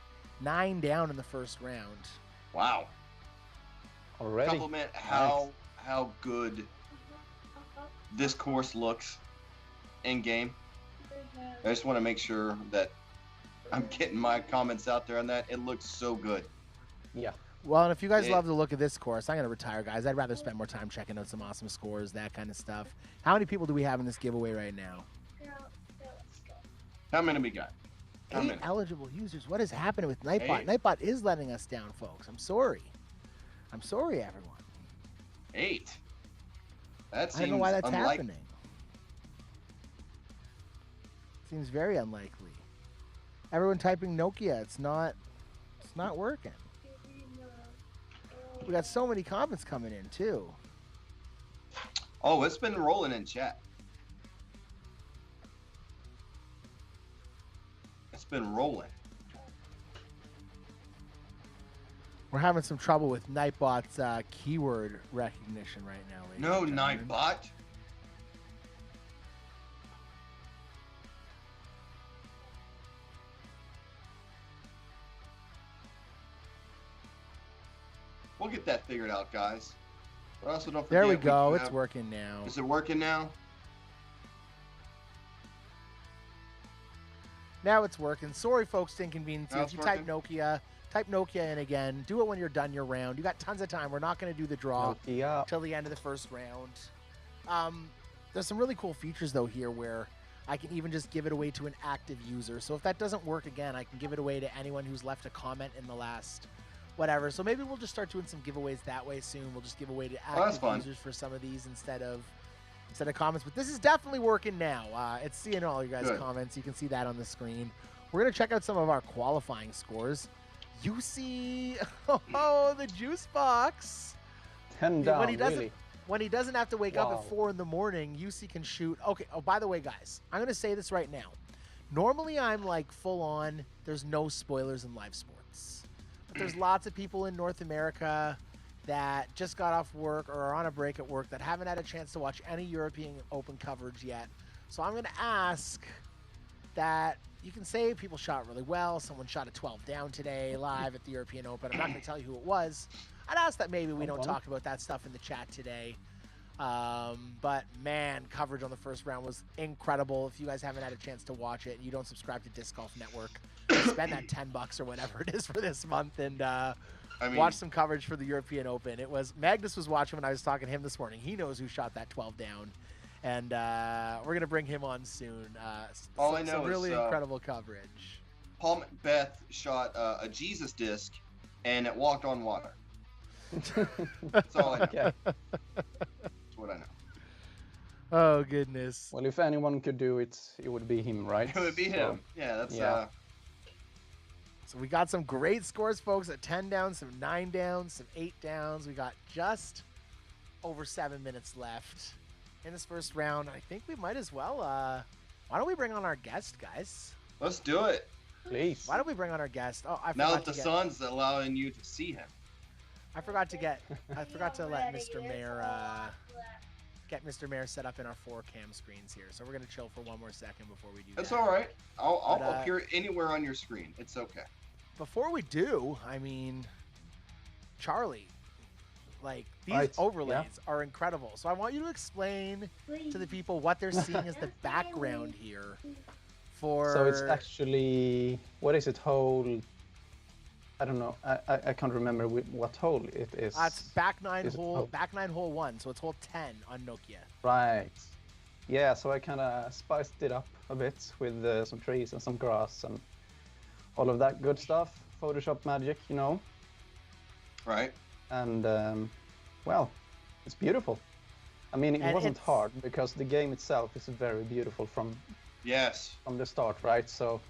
S1: 9 down in the first round.
S4: Wow.
S3: Already.
S4: Compliment how good this course looks in game. I just want to make sure that I'm getting my comments out there on that. It looks so good.
S3: Yeah.
S1: Well, and if you guys love the look of this course, I'm going to retire, guys. I'd rather spend more time checking out some awesome scores, that kind of stuff. How many people do we have in this giveaway right now?
S4: How many we got?
S1: 8 eligible users. What is happening with Nightbot?
S4: 8?
S1: Nightbot is letting us down, folks. I'm sorry. I'm sorry, everyone.
S4: 8. That seems
S1: I don't know why that's
S4: unlikely.
S1: happening. Seems very unlikely. Everyone typing Nokia. It's not working. We got so many comments coming in too.
S4: Oh, it's been rolling in chat. It's been rolling.
S1: We're having some trouble with Nightbot's keyword recognition right now.
S4: No, Nightbot. We'll get that figured out, guys. But also don't forget.
S1: There we go.
S4: do
S1: It's
S4: have-
S1: working now.
S4: Is it working now?
S1: Now it's working. Sorry, folks, to inconvenience you.
S4: Now
S1: If
S4: it's
S1: you type
S4: working?
S1: Nokia, type Nokia in again. Do it when you're done your round. You got tons of time. We're not going to do the draw
S3: Nokia.
S1: till the end of the first round. There's some really cool features, though, here where I can even just give it away to an active user. So if that doesn't work again, I can give it away to anyone who's left a comment in the last whatever. So maybe we'll just start doing some giveaways that way soon. We'll just give away to
S4: Oh, that's
S1: active
S4: fun.
S1: users for some of these instead of comments. But this is definitely working now. It's seeing all you guys'
S4: Good.
S1: comments. You can see that on the screen. We're going to check out some of our qualifying scores. You see, oh, the juice box.
S3: 10 down,
S1: When he doesn't,
S3: really.
S1: when he doesn't have to wake up
S3: Wow.
S1: at 4 in the morning, UC can shoot. Okay. Oh, by the way, guys, I'm going to say this right now. Normally, I'm like full on. There's no spoilers in live sports. But there's lots of people in North America that just got off work or are on a break at work that haven't had a chance to watch any European Open coverage yet. So I'm going to ask that you can say people shot really well. Someone shot a 12 down today live at the European Open. I'm not going to tell you who it was. I'd ask that maybe we don't
S3: Okay.
S1: talk about that stuff in the chat today. But man, coverage on the first round was incredible. If you guys haven't had a chance to watch it and you don't subscribe to Disc Golf Network, spend that $10 or whatever it is for this month and
S4: I mean,
S1: watch some coverage for the European Open. It was Magnus was watching when I was talking to him this morning. He knows who shot that 12 down. And we're gonna bring him on soon.
S4: All I know
S1: some
S4: is,
S1: really incredible coverage.
S4: Paul Macbeth shot a Jesus disc, and it walked on water. That's all I know.
S3: Okay.
S4: That's what I know.
S1: Oh goodness.
S3: Well, if anyone could do it, it would be him, right?
S4: It would be
S3: So,
S4: him. Yeah, that's
S3: yeah.
S1: So we got some great scores, folks. At 10 downs, some 9 downs, some 8 downs. We got just over 7 minutes left in this first round. I think we might as well. Why don't we bring on our guest, guys?
S4: Let's do it.
S3: Please.
S1: Why don't we bring on our guest? Oh, I
S4: Now
S1: forgot
S4: that the
S1: to get.
S4: sun's allowing you to see him.
S1: I forgot to get. I forgot to let Mr. Mayor get Mr. Mayor set up in our 4 cam screens here. So we're gonna chill for one more second before we do
S4: That's
S1: that.
S4: all right. I'll
S1: But,
S4: appear anywhere on your screen. It's okay.
S1: Before we do, I mean, Charlie, like these
S3: Right,
S1: overlays are incredible. So I want you to explain to the people what they're seeing as the background here. For
S3: So it's actually, what is it, hole? I don't know. I can't remember what hole it is.
S1: it's back nine
S3: Is it-
S1: hole,
S3: oh.
S1: back 9 hole 1. So it's hole 10 on Nokia.
S3: Right. Yeah, so I kind of spiced it up a bit with some trees and some grass and all of that good stuff. Photoshop magic, you know.
S4: Right?
S3: And, well, it's beautiful. I mean, it
S1: And
S3: wasn't
S1: it's-
S3: hard because the game itself is very beautiful from
S4: Yes.
S3: the start, right? So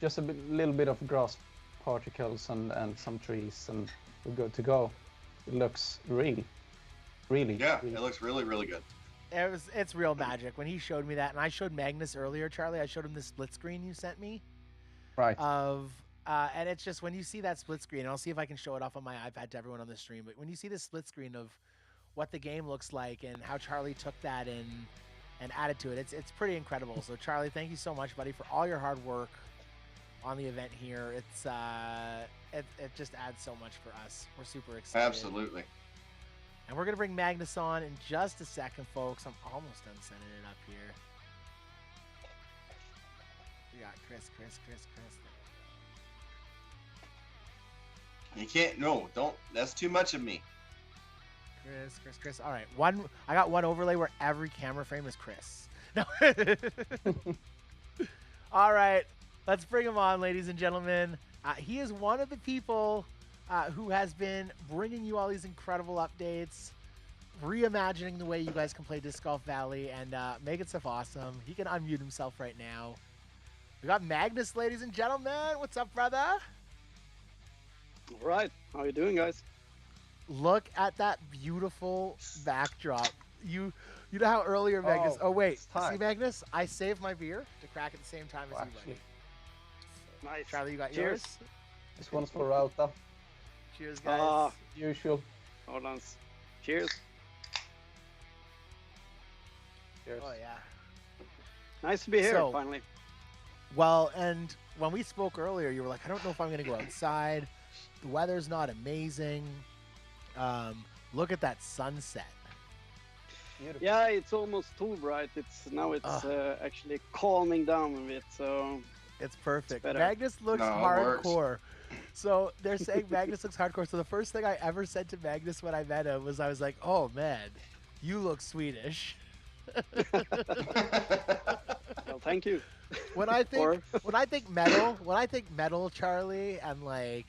S3: just a little bit of grass particles and some trees and we're good to go. It looks really
S4: Yeah,
S3: really
S4: it looks really, really good.
S1: It's real magic. When he showed me that, and I showed Magnus earlier, Charlie, I showed him the split screen you sent me
S3: right.
S1: of, and it's just when you see that split screen, and I'll see if I can show it off on my iPad to everyone on the stream. But when you see the split screen of what the game looks like and how Charlie took that and added to it, it's pretty incredible. So Charlie, thank you so much, buddy, for all your hard work on the event here. It's it just adds so much for us. We're super excited.
S4: Absolutely.
S1: And we're going to bring Magnus on in just a second, folks. I'm almost done sending it up here. We got Chris.
S4: You can't. No, don't. That's too much of me.
S1: Chris. All right. I got one overlay where every camera frame is Chris. No. All right. Let's bring him on, ladies and gentlemen. He is one of the people who has been bringing you all these incredible updates, reimagining the way you guys can play Disc Golf Valley, and making stuff awesome. He can unmute himself right now. We got Magnus, ladies and gentlemen. What's up, brother?
S6: All right, how you doing, guys?
S1: Look at that beautiful backdrop. You know how earlier Magnus... Oh, wait.
S3: it's time.
S1: See, Magnus? I saved my beer to crack at the same time as you, buddy.
S6: Nice.
S1: Charlie, you got
S6: Cheers.
S1: yours?
S3: This one's for Rauta,
S1: Cheers, guys.
S6: Ah,
S3: usual.
S6: hold on. Cheers.
S3: Cheers.
S1: Oh, yeah.
S6: Nice to be here,
S1: So-
S6: finally.
S1: Well, and when we spoke earlier, you were like, I don't know if I'm going to go outside. The weather's not amazing. Look at that sunset.
S3: Beautiful.
S6: Yeah, it's almost too bright. It's actually calming down a bit. So
S1: It's perfect.
S6: better.
S1: Magnus looks
S4: No, it works.
S1: hardcore. So they're saying Magnus looks hardcore. So the first thing I ever said to Magnus when I met him was, I was like, "Oh man, you look Swedish."
S6: Well, thank you.
S1: When I think
S6: Or-
S1: when I think metal, Charlie, and like,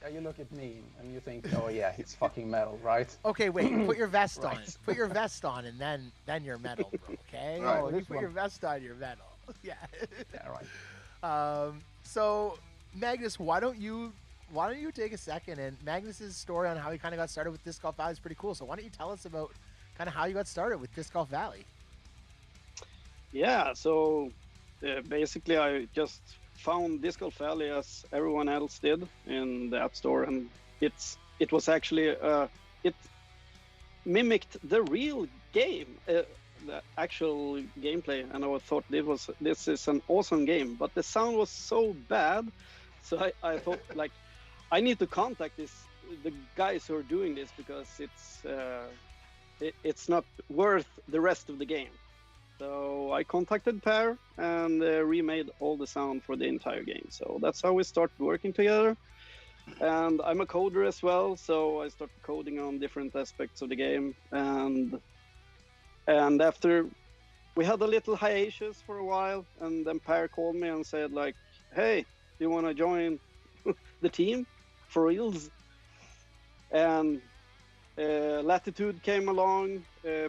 S3: Yeah, you look at me and you think, oh yeah, he's fucking metal, right?
S1: okay, wait, put your vest on.
S3: Right.
S1: Put your vest on, and then you're metal, bro. Okay?
S4: Right.
S1: When you
S3: This
S1: put your
S3: one.
S1: vest on, you're metal. Yeah.
S3: Yeah, right.
S1: So Magnus, why don't you take a second? And Magnus's story on how he kind of got started with Disc Golf Valley is pretty cool. So why don't you tell us about kind of how you got started with Disc Golf Valley?
S6: Yeah, so basically I just found Disc Golf Valley as everyone else did in the App Store, and it was actually it mimicked the real game, the actual gameplay, and I thought this is an awesome game, but the sound was so bad, so I thought like I need to contact the guys who are doing this, because it's not worth the rest of the game. So I contacted Per and remade all the sound for the entire game. So that's how we started working together. And I'm a coder as well, so I started coding on different aspects of the game. And after we had a little hiatus for a while, and then Per called me and said like, "Hey, do you want to join the team for reals?" And Latitude came along,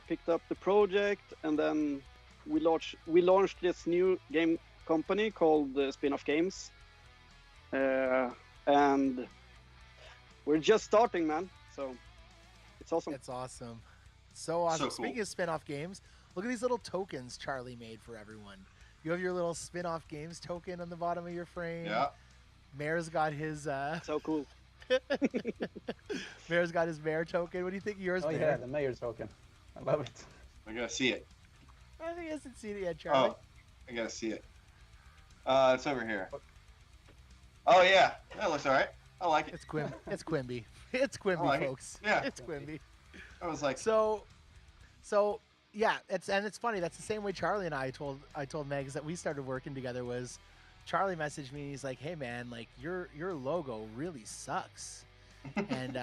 S6: picked up the project, and then we launched this new game company called Spin-off Games, and we're just starting, man. So it's awesome.
S1: It's awesome. So awesome.
S4: So cool.
S1: Speaking of spin-off games, look at these little tokens Charlie made for everyone. You have your little spin-off games token on the bottom of your frame.
S4: Yeah.
S1: Mayor's got his
S6: So cool.
S1: Mayor's got his mayor token. What do you think of yours,
S3: Oh
S1: Mayor?
S3: yeah, the mayor's token. I love it.
S4: I gotta see it.
S1: I think he hasn't seen it yet, Charlie.
S4: Oh, I gotta see it. It's over here. Oh yeah, that looks all right. I like it.
S1: It's Quimby. It's Quimby. It's Quimby,
S4: like it.
S1: folks.
S4: Yeah.
S1: It's Quimby.
S4: I was like,
S1: So yeah, it's funny. That's the same way Charlie and I told Megs that we started working together. Was Charlie messaged me and he's like, "Hey man, like your logo really sucks, and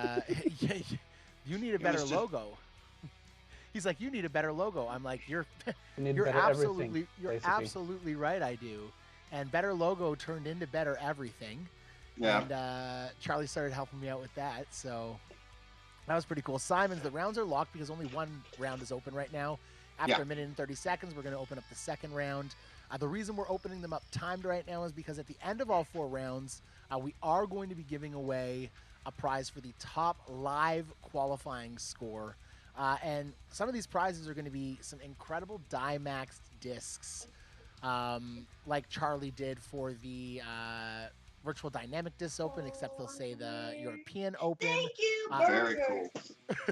S1: you need a better
S4: just-
S1: logo." He's like, "You need a better logo." I'm like, "You're
S3: You need
S1: you're
S3: better
S1: absolutely
S3: everything,
S1: you're
S3: basically.
S1: absolutely right. I do." And better logo turned into better everything.
S4: yeah.
S1: And Charlie started helping me out with that, so that was pretty cool. Simons, the rounds are locked because only one round is open right now. After
S4: Yeah.
S1: a minute and 30 seconds, we're going to open up the second round. The reason we're opening them up timed right now is because at the end of all 4 rounds, we are going to be giving away a prize for the top live qualifying score. And some of these prizes are going to be some incredible die-maxed discs, like Charlie did for the Virtual Dynamic Disc Open, except they'll say the European Open.
S5: Thank you,
S4: Very
S5: burger.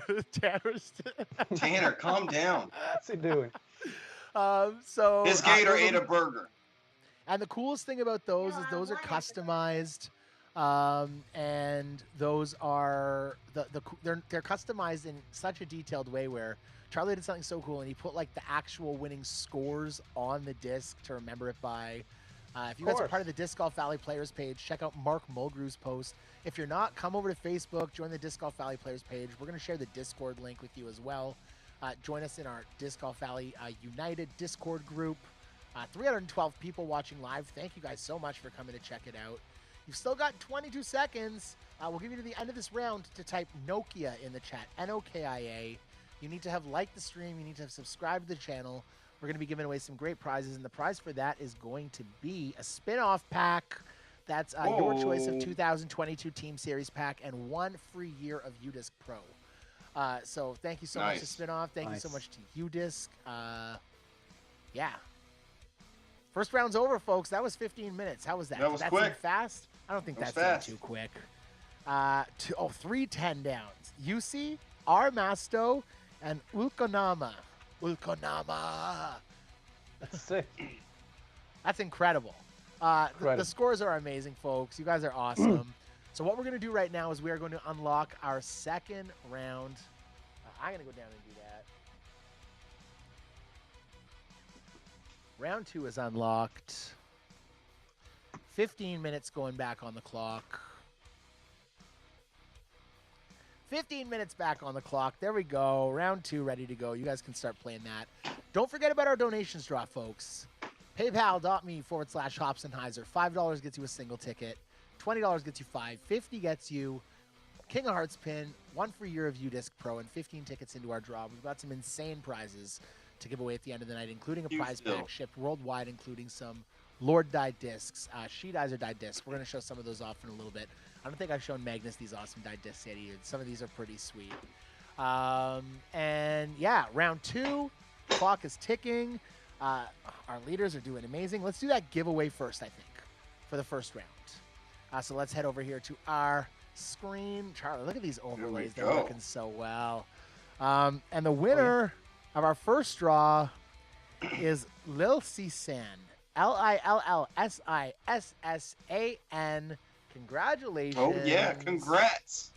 S4: cool.
S1: Tanner's-
S4: Tanner, calm down.
S3: What's he doing?
S1: so
S4: His gator
S1: those
S4: ate
S1: will
S4: a burger.
S1: And the coolest thing about those is those are customized, and those are they're customized in such a detailed way where Charlie did something so cool and he put like the actual winning scores on the disc to remember it by. If you guys are part of the Disc Golf Valley Players page, check out Mark Mulgrew's post. If you're not, come over to Facebook, join the Disc Golf Valley Players page. We're going to share the Discord link with you as well. Join us in our Disc Golf Valley United Discord group. 312 people watching live. Thank you guys so much for coming to check it out. You've still got 22 seconds. We'll give you to the end of this round to type Nokia in the chat, Nokia. You need to have liked the stream. You need to have subscribed to the channel. We're going to be giving away some great prizes, and the prize for that is going to be a spin-off pack. That's your choice of 2022 Team Series pack and 1 free year of UDisc Pro. So thank you so much to
S4: Nice.
S1: Spin-off. Thank you so
S3: Nice.
S1: much to UDisc. Yeah. First round's over, folks. That was 15 minutes. How was that?
S4: That
S1: Did
S4: was
S1: that
S4: quick.
S1: seem fast? I don't think
S4: That was
S1: that
S4: fast.
S1: seemed too quick. 3 10 downs. Yusi, Armasto, and Ulkonama. Ulkonama.
S3: That's sick.
S1: That's incredible. The
S3: Incredible.
S1: scores are amazing, folks. You guys are awesome. So what we're going to do right now is we are going to unlock our second round. I'm going to go down and do that. Round 2 is unlocked. 15 minutes going back on the clock. 15 minutes back on the clock. There we go. Round 2 ready to go. You guys can start playing that. Don't forget about our donations draw, folks. PayPal.me/Hops and Hyzer. $5 gets you a single ticket. $20 gets you 5. $50 gets you King of Hearts pin, 1 free year of UDisc Pro, and 15 tickets into our draw. We've got some insane prizes to give away at the end of the night, including a prize pack shipped worldwide, including some Lord dyed discs, Sheet Hyzer dyed discs. We're going to show some of those off in a little bit. I don't think I've shown Magnus these awesome dyed discs yet either. Some of these are pretty sweet. And yeah, round 2, clock is ticking. Our leaders are doing amazing. Let's do that giveaway first, I think, for the first round. So let's head over here to our screen. Charlie, look at these overlays. They're looking so well. And the winner of our first draw is Lil Sisan. LILLSISSAN. Congratulations.
S4: Oh, yeah. Congrats.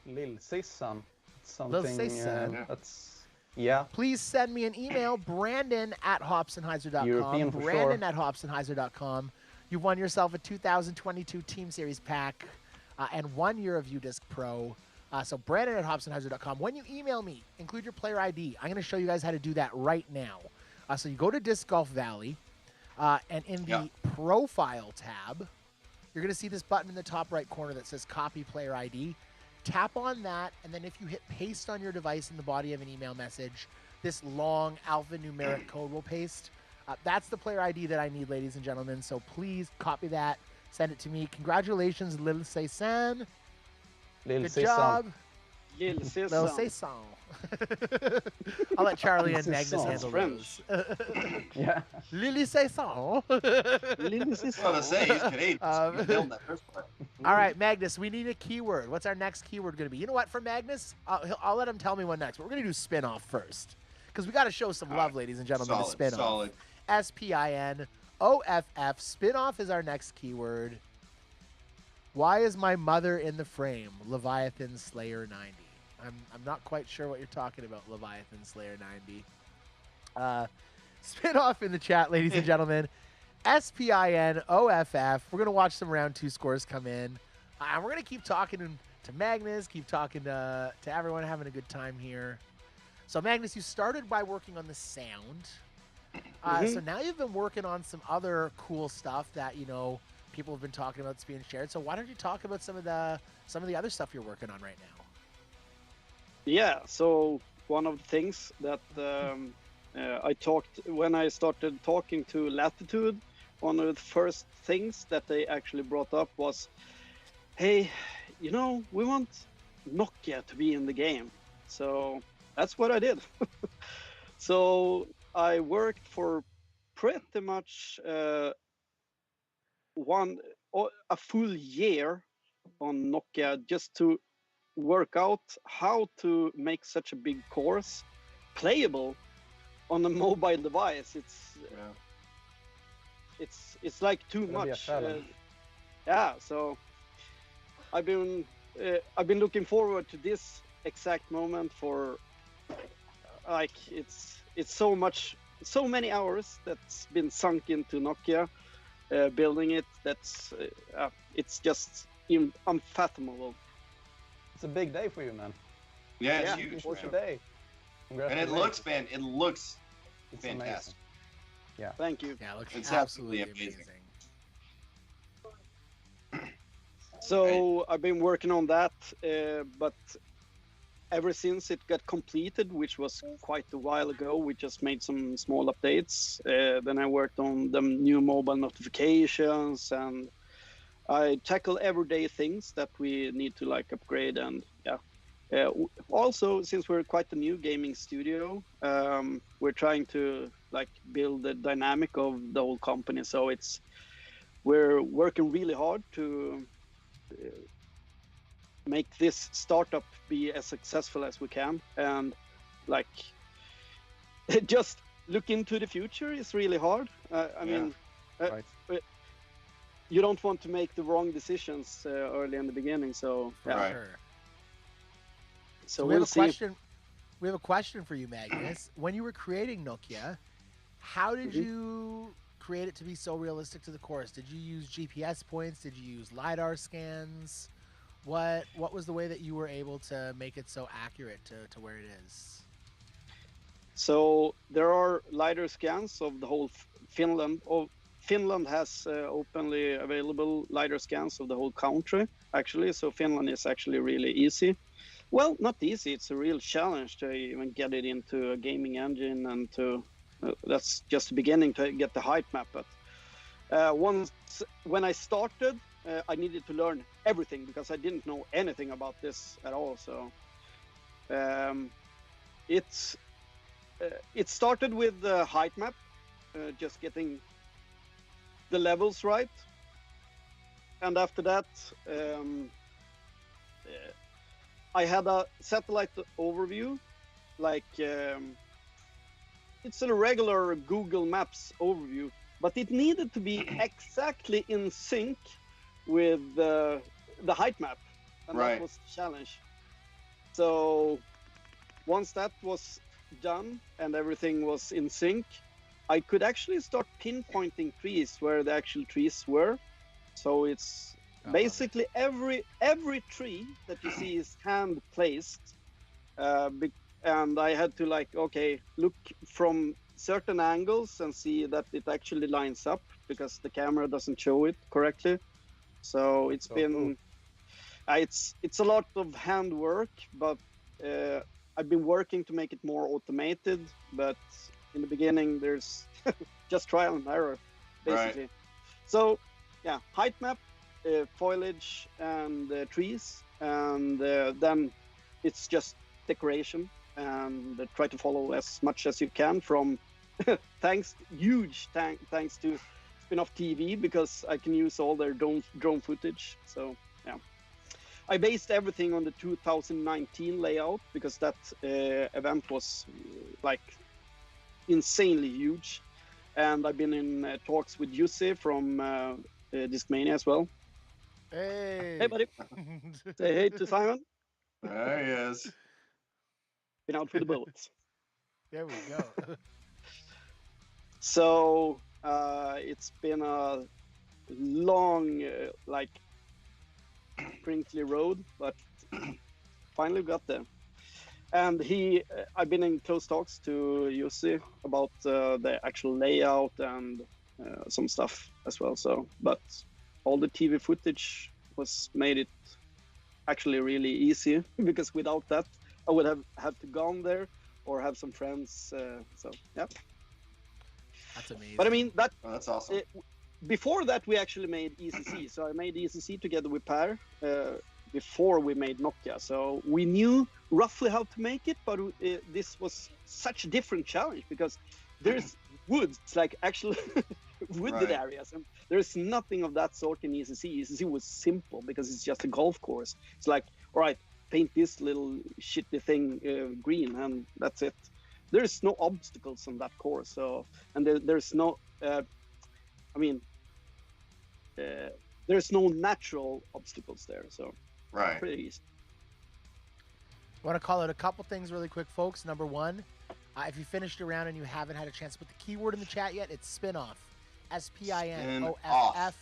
S3: Lil Sissan.
S1: Lil
S3: Something
S1: Sissan.
S3: that's, yeah.
S1: Please send me an email, Brandon@hopsandhyzer.com.
S3: European for
S1: Brandon@hopsandhyzer.com. You've won yourself a 2022 Team Series pack and 1 year of UDisc Pro. So Brandon@hopsandhyzer.com. When you email me, include your player ID. I'm going to show you guys how to do that right now. So you go to Disc Golf Valley, and in the Profile tab, you're going to see this button in the top right corner that says Copy Player ID. Tap on that, and then if you hit paste on your device in the body of an email message, this long alphanumeric code will paste. That's the player ID that I need, ladies and gentlemen. So please copy that, send it to me. Congratulations, Lil Sissan. Good job.
S6: Lil
S1: Lil
S6: Sissan.
S1: Sissan. I'll let Charlie and Magnus
S3: Sissan.
S1: handle
S6: French.
S1: those.
S3: Yeah.
S1: Lily Sissan.
S6: Lil
S4: I was going to
S6: Sissan.
S4: say, he's Canadian. So you nailed that first part.
S1: All right, Magnus, we need a keyword. What's our next keyword going to be? You know what, for Magnus, I'll let him tell me one next, but we're going to do spin-off first because we got to show some love, ladies and gentlemen, to spin-off.
S4: Solid.
S1: SPINOFF. Spin-off is our next keyword. Why is my mother in the frame? Leviathan Slayer 90. I'm not quite sure what you're talking about, Leviathan Slayer 90. Spin-off in the chat, ladies and gentlemen. SPINOFF. We're going to watch some round 2 scores come in. And we're going to keep talking to Magnus, keep talking to everyone, having a good time here. So, Magnus, you started by working on the sound. So now you've been working on some other cool stuff that, you know, people have been talking about that's being shared. So why don't you talk about some of the other stuff you're working on right now?
S6: Yeah, so one of the things that I talked when I started talking to Latitude, one of the first things that they actually brought up was, hey, you know, we want Nokia to be in the game. So that's what I did. So I worked for pretty much a full year on Nokia just to work out how to make such a big course playable on a mobile device. It's like too much. Yeah, so I've been looking forward to this exact moment for like it's so many hours that's been sunk into Nokia building it. That's it's just unfathomable.
S3: It's a big day for you, man.
S4: Yeah, it's huge.
S3: What's
S4: Man.
S3: your day?
S4: And it looks, man, it looks
S3: It's
S4: fantastic.
S3: amazing. Yeah.
S6: Thank you.
S1: Yeah, it looks
S4: It's
S1: absolutely
S4: absolutely
S1: amazing.
S6: So I've been working on that, but ever since it got completed, which was quite a while ago, we just made some small updates. Then I worked on the new mobile notifications, and I tackle everyday things that we need to like upgrade. And also, since we're quite a new gaming studio, we're trying to like build the dynamic of the whole company. So we're working really hard to make this startup be as successful as we can, and like just look into the future is really hard. I mean,
S3: Right.
S6: you don't want to make the wrong decisions early in the beginning. So yeah.
S4: Right.
S1: Sure.
S6: So
S1: we have
S6: we'll
S1: a
S6: see.
S1: question. We have a question for you, Magnus. When you were creating Nokia, how did you create it to be so realistic to the course? Did you use GPS points? Did you use LiDAR scans? What was the way that you were able to make it so accurate to where it is?
S6: So there are LiDAR scans of the whole Finland. Finland has openly available LiDAR scans of the whole country, actually. So Finland is actually really easy. Well, not easy. It's a real challenge to even get it into a gaming engine, and to that's just the beginning to get the height map. But once when I started, I needed to learn everything because I didn't know anything about this at all. So it started with the height map, just getting the levels right, and after that I had a satellite overview, like it's a regular Google Maps overview, but it needed to be exactly in sync with the height map, and
S4: Right.
S6: that was the challenge. So once that was done and everything was in sync, I could actually start pinpointing trees where the actual trees were. So it's basically every tree that you see is hand placed, and I had to look from certain angles and see that it actually lines up, because the camera doesn't show it correctly. So it's been it's a lot of handwork, but I've been working to make it more automated. But in the beginning, there's just trial and error, basically.
S4: Right.
S6: So yeah, height map, foliage, and trees, and then it's just decoration, and try to follow as much as you can from thanks to Spin-off TV, because I can use all their drone footage. So yeah, I based everything on the 2019 layout, because that event was like insanely huge, and I've been in talks with Jussi from Discmania as well.
S1: Hey.
S6: Hey, buddy. Say hey to Simon.
S4: There he is.
S6: Been out with the bullets.
S1: There we go.
S6: So it's been a long, crinkly road, but finally got there. And I've been in close talks to Jussi about the actual layout and some stuff as well. So, but all the TV footage made it actually really easy, because without that, I would have had to gone there or have some friends. So yeah.
S1: That's amazing.
S6: But I mean that.
S4: Oh, that's awesome.
S6: Before that, we actually made ECC. So I made ECC together with Per before we made Nokia. So we knew roughly how to make it, but this was such a different challenge, because there's woods, like actual wooded
S4: Right.
S6: areas, and there's nothing of that sort in ECC. ECC was simple because it's just a golf course. It's like, all right, paint this little shitty thing green, and that's it. There's no obstacles on that course. So, and there's no, there's no natural obstacles there. So
S4: Right.
S6: pretty easy.
S1: I want to call out a couple things really quick, folks. Number one, if you finished your round and you haven't had a chance to put the keyword in the chat yet, it's spin-off. SPINOFF.
S4: Spin-off.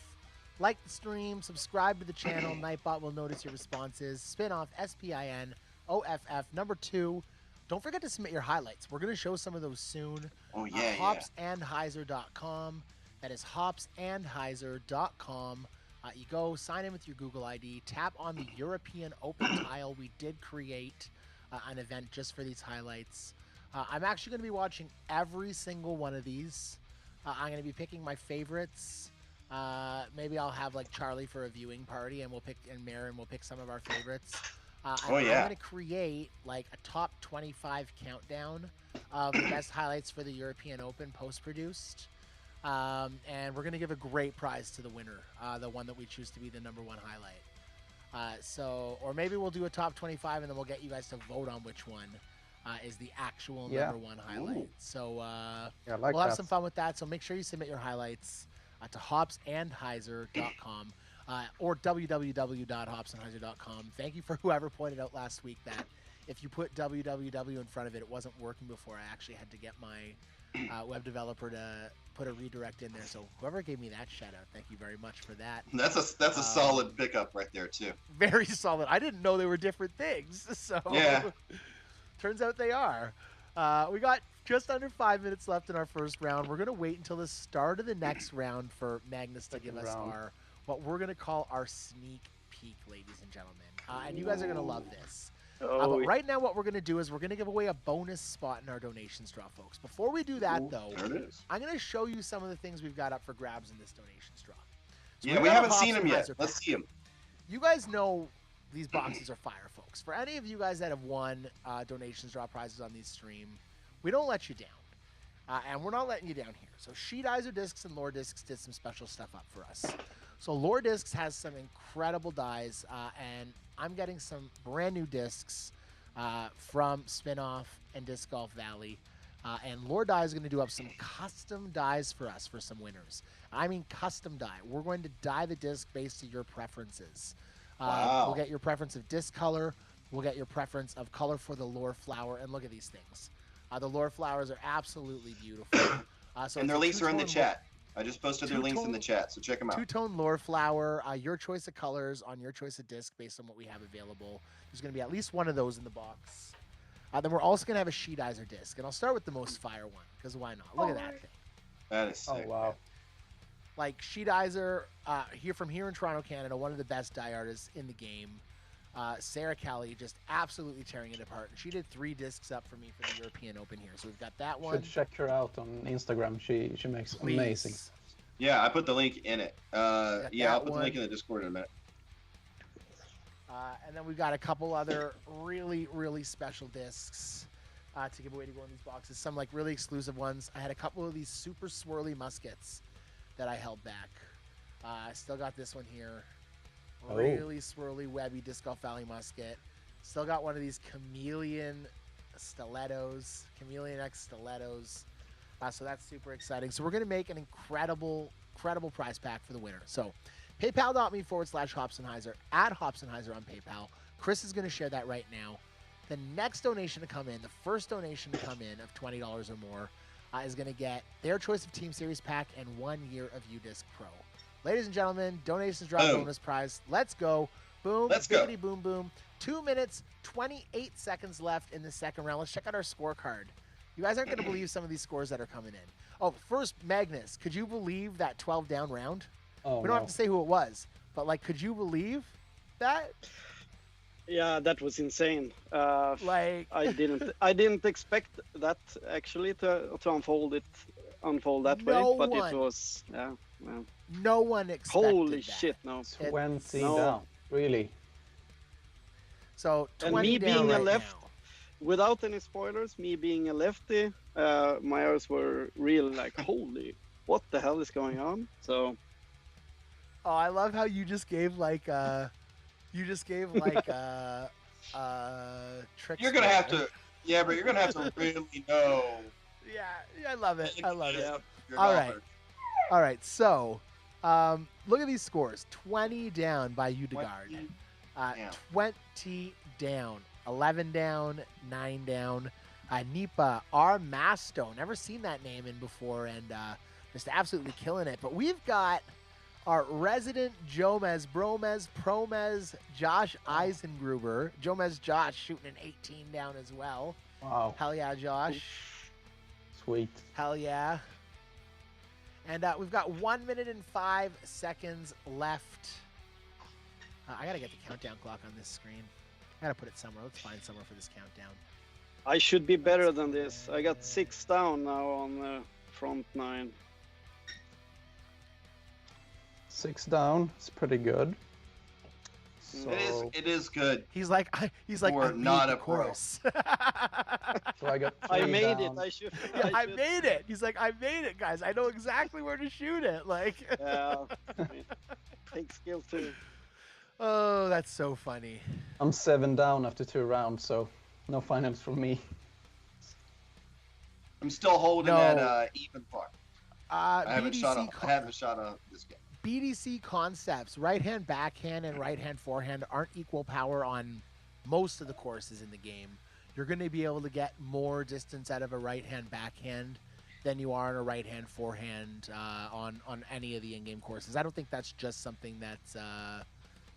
S1: Like the stream, subscribe to the channel. Nightbot will notice your responses. Spin-off, SPINOFF. Number two, don't forget to submit your highlights. We're going to show some of those soon.
S4: Oh yeah,
S1: Hopsandhyzer.com. That is hopsandhyzer.com. You go, sign in with your Google ID, tap on the European Open tile. We did create an event just for these highlights. I'm actually going to be watching every single one of these. I'm going to be picking my favorites. Maybe I'll have like Charlie for a viewing party, and Marin will pick some of our favorites. I'm going to create like a top 25 countdown of the best highlights for the European Open post-produced. And we're going to give a great prize to the winner, the one that we choose to be the number one highlight. Or maybe we'll do a top 25, and then we'll get you guys to vote on which one is the actual number one highlight.
S3: Ooh.
S1: So
S3: Yeah, I like
S1: we'll have
S3: that.
S1: some fun with that. So make sure you submit your highlights. to hopsandhyzer.com or www.hopsandhyzer.com. Thank you for whoever pointed out last week that if you put www in front of it, it wasn't working before. I actually had to get my web developer to put a redirect in there. So whoever gave me that shout out, thank you very much for that.
S4: That's a solid pickup right there too.
S1: Very solid. I didn't know they were different things. So
S4: Yeah.
S1: turns out they are. We got just under 5 minutes left in our first round. We're going to wait until the start of the next round for Magnus to give us what we're going to call our sneak peek, ladies and gentlemen. And you guys are going to love this. But right now what we're going to do is we're going to give away a bonus spot in our donations draw, folks. Before we do that, though,
S4: There it is.
S1: I'm going to show you some of the things we've got up for grabs in this donations draw. So
S4: Yeah, we haven't seen them yet. Let's see them.
S1: You guys know these boxes are fire, folks. For any of you guys that have won donations draw prizes on these stream, we don't let you down. And we're not letting you down here. So Sheet Hyzer Discs and Lore Discs did some special stuff up for us. So Lore Discs has some incredible dies, and I'm getting some brand new discs from Spinoff and Disc Golf Valley. And Lore Die is going to do up some custom dies for us for some winners. I mean custom die. We're going to dye the disc based on your preferences.
S4: Wow.
S1: We'll get your preference of disc color. We'll get your preference of color for the Lore flower. And look at these things. The Lore flowers are absolutely beautiful.
S4: And their links are in the chat. I just posted their links in the chat, so check them out.
S1: Two-tone Lore flower, your choice of colors on your choice of disc based on what we have available. There's going to be at least one of those in the box. Then we're also going to have a Sheet Hyzer disc. And I'll start with the most fire one, because why not? Look at that thing.
S4: That is sick.
S3: Oh, wow.
S1: Like, Sheet Hyzer, from here in Toronto, Canada, one of the best die artists in the game. Sarah Kelly just absolutely tearing it apart. She did 3 discs up for me for the European Open here. So we've got that one.
S3: Should check her out on Instagram. She makes amazing.
S4: Yeah, I put the link in it. Yeah, I'll put the link in the Discord in a minute.
S1: And then we've got a couple other really, really special discs to give away to go in these boxes. Some like really exclusive ones. I had a couple of these super swirly muskets that I held back. I still got this one here. Really swirly, webby Disc Golf Valley musket. Still got one of these Chameleon stilettos, Chameleon X stilettos. So that's super exciting. So we're going to make an incredible prize pack for the winner. So paypal.me/Hopsandhyzer, @Hopsandhyzer on PayPal. Chris is going to share that right now. The next donation to come in, the first donation to come in of $20 or more, is going to get their choice of Team Series pack and 1 year of UDisc Pro. Ladies and gentlemen, donations drop bonus prize. Let's go. Boom.
S4: Let's go.
S1: Boom, boom. 2 minutes, 28 seconds left in the second round. Let's check out our scorecard. You guys aren't going to believe some of these scores that are coming in. Oh, first, Magnus, could you believe that 12 down round?
S3: Oh,
S1: we don't have to say who it was, but like, could you believe that?
S6: Yeah, that was insane.
S1: Like,
S6: I didn't expect that actually to unfold that way, but it was
S1: no one expected
S6: holy
S1: that.
S6: shit, no.
S3: 20 down, really.
S1: So 20
S6: and me
S1: down
S6: being
S1: right
S6: a left,
S1: now.
S6: without any spoilers, me being a lefty, my eyes were really like, holy, what the hell is going on? So.
S1: Oh, I love how you just gave like trick.
S4: You're gonna have to, yeah, but you're gonna have to really know.
S1: Yeah, I love it. I love it.
S4: Your
S1: All
S4: knowledge.
S1: right. So, look at these scores: 20 down by Udegard, 20 down, 11 down, 9 down. Nipa R Masto, never seen that name in before, and just absolutely killing it. But we've got our resident Jomez, Bromez, Promez, Josh Eisengruber. Jomez Josh shooting an 18 down as well.
S3: Wow.
S1: Hell yeah, Josh.
S3: Sweet.
S1: Hell yeah. And we've got 1 minute and 5 seconds left. I got to get the countdown clock on this screen. I got to put it somewhere. Let's find somewhere for this countdown.
S6: I should be better than this. I got 6 down now on front 9.
S3: 6 down. It's pretty good. So,
S4: It is good.
S1: He's like,
S4: Or
S1: I
S4: not
S1: made
S4: a
S1: the
S4: pro.
S1: course.
S3: so I got 3
S6: I made
S3: down.
S6: it. I should.
S1: Yeah, I made it. He's like, I made it, guys. I know exactly where to shoot it. Like,
S6: Yeah. I mean, takes skill too.
S1: oh, that's so funny.
S3: I'm 7 down after 2 rounds, so no finals from me.
S4: I'm still holding
S1: No.
S4: that even part. I haven't shot
S1: BDC
S4: a this game.
S1: BDC concepts, right hand backhand and right hand forehand aren't equal power on most of the courses in the game. You're going to be able to get more distance out of a right hand backhand than you are on a right hand forehand on any of the in-game courses. I don't think that's just something that's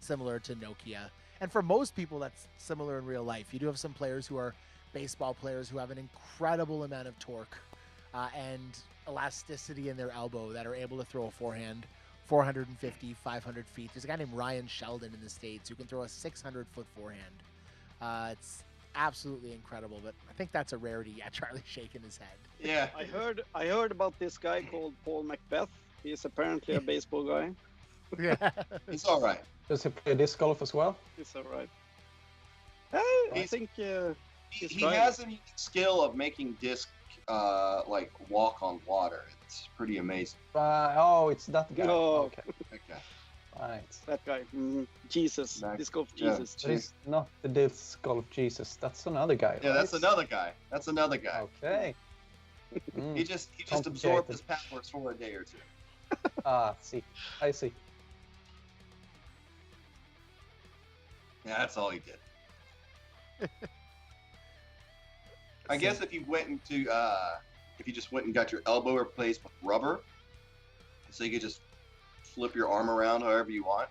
S1: similar to Nokia. And for most people, that's similar in real life. You do have some players who are baseball players who have an incredible amount of torque and elasticity in their elbow that are able to throw a forehand 450, 500 feet. There's a guy named Ryan Sheldon in the States who can throw a 600-foot forehand. It's absolutely incredible, but I think that's a rarity. Yeah, Charlie's shaking his head.
S4: Yeah.
S6: I heard about this guy called Paul Macbeth. He's apparently a baseball guy.
S1: Yeah.
S4: It's all right.
S3: Does he play disc golf as well?
S6: It's all right. I think
S4: He has a unique skill of making disc like walk on water. It's pretty amazing.
S3: It's that guy.
S6: No.
S3: Okay.
S4: Okay.
S3: Right.
S6: that guy. Jesus. Disc golf
S4: Yeah.
S6: Jesus.
S3: But it's not the disc golf Jesus. That's another guy.
S4: Yeah,
S3: right?
S4: that's another guy. That's another guy.
S3: Okay. Mm.
S4: He just absorbed
S3: Complicated.
S4: his powers for a day or two.
S3: See. I see.
S4: Yeah, that's all he did. I guess if you went into if you just went and got your elbow replaced with rubber, so you could just flip your arm around however you want.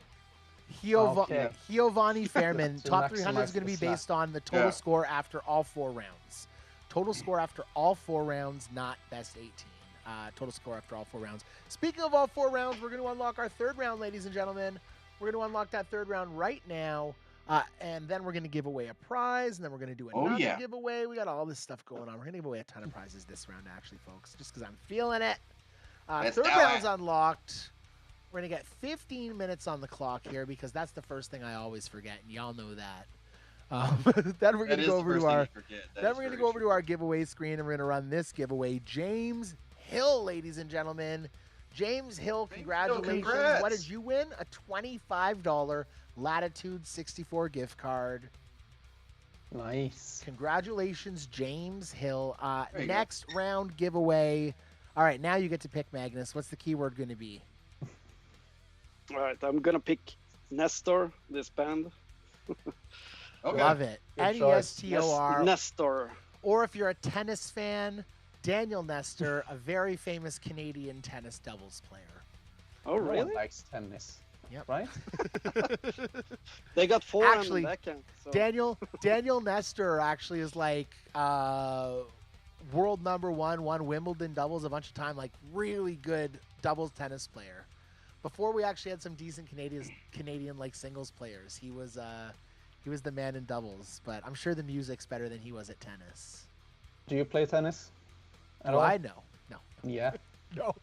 S3: Okay.
S1: Giovanni Fairman,
S3: To
S1: top 300 is
S3: maximize
S1: going to be
S3: the snap.
S1: based on the total
S4: Yeah.
S1: score after all 4 rounds. Total score after all 4 rounds, not best 18. Total score after all 4 rounds. Speaking of all 4 rounds, we're going to unlock our 3rd round, ladies and gentlemen. We're going to unlock that 3rd round right now. And then we're going to give away a prize, and then we're going to do another giveaway. We got all this stuff going on. We're going to give away a ton of prizes this round, actually, folks, just because I'm feeling it.
S4: Let's
S1: 3rd
S4: do
S1: round's
S4: it.
S1: unlocked. We're going to get 15 minutes on the clock here because that's the first thing I always forget, and y'all know that. Then we're going to go over to our our giveaway screen, and we're going to run this giveaway. James Hill, ladies and gentlemen. James Hill, congratulations.
S4: congrats.
S1: What did you win? A $25 Latitude 64 gift card.
S3: Nice.
S1: Congratulations, James Hill.
S4: There you go.
S1: Next round giveaway. All right, now you get to pick, Magnus. What's the keyword going to be?
S6: All right, I'm gonna pick Nestor, this band.
S4: Okay.
S1: Love it.
S3: Good choice.
S1: Nestor.
S6: Nestor.
S1: Or if you're a tennis fan, Daniel Nestor, a very famous Canadian tennis doubles player.
S6: Oh,
S3: No
S6: really?
S3: one likes tennis.
S1: Yep.
S3: Right?
S6: They got forehand
S1: Actually,
S6: and backhand. So.
S1: Daniel Nestor actually is like world number 1, won Wimbledon doubles a bunch of time, like really good doubles tennis player. Before we actually had some decent Canadian like singles players, he was the man in doubles. But I'm sure the music's better than he was at tennis.
S3: Do you play tennis? At
S1: Oh,
S3: all?
S1: I know. No.
S3: Yeah.
S1: No.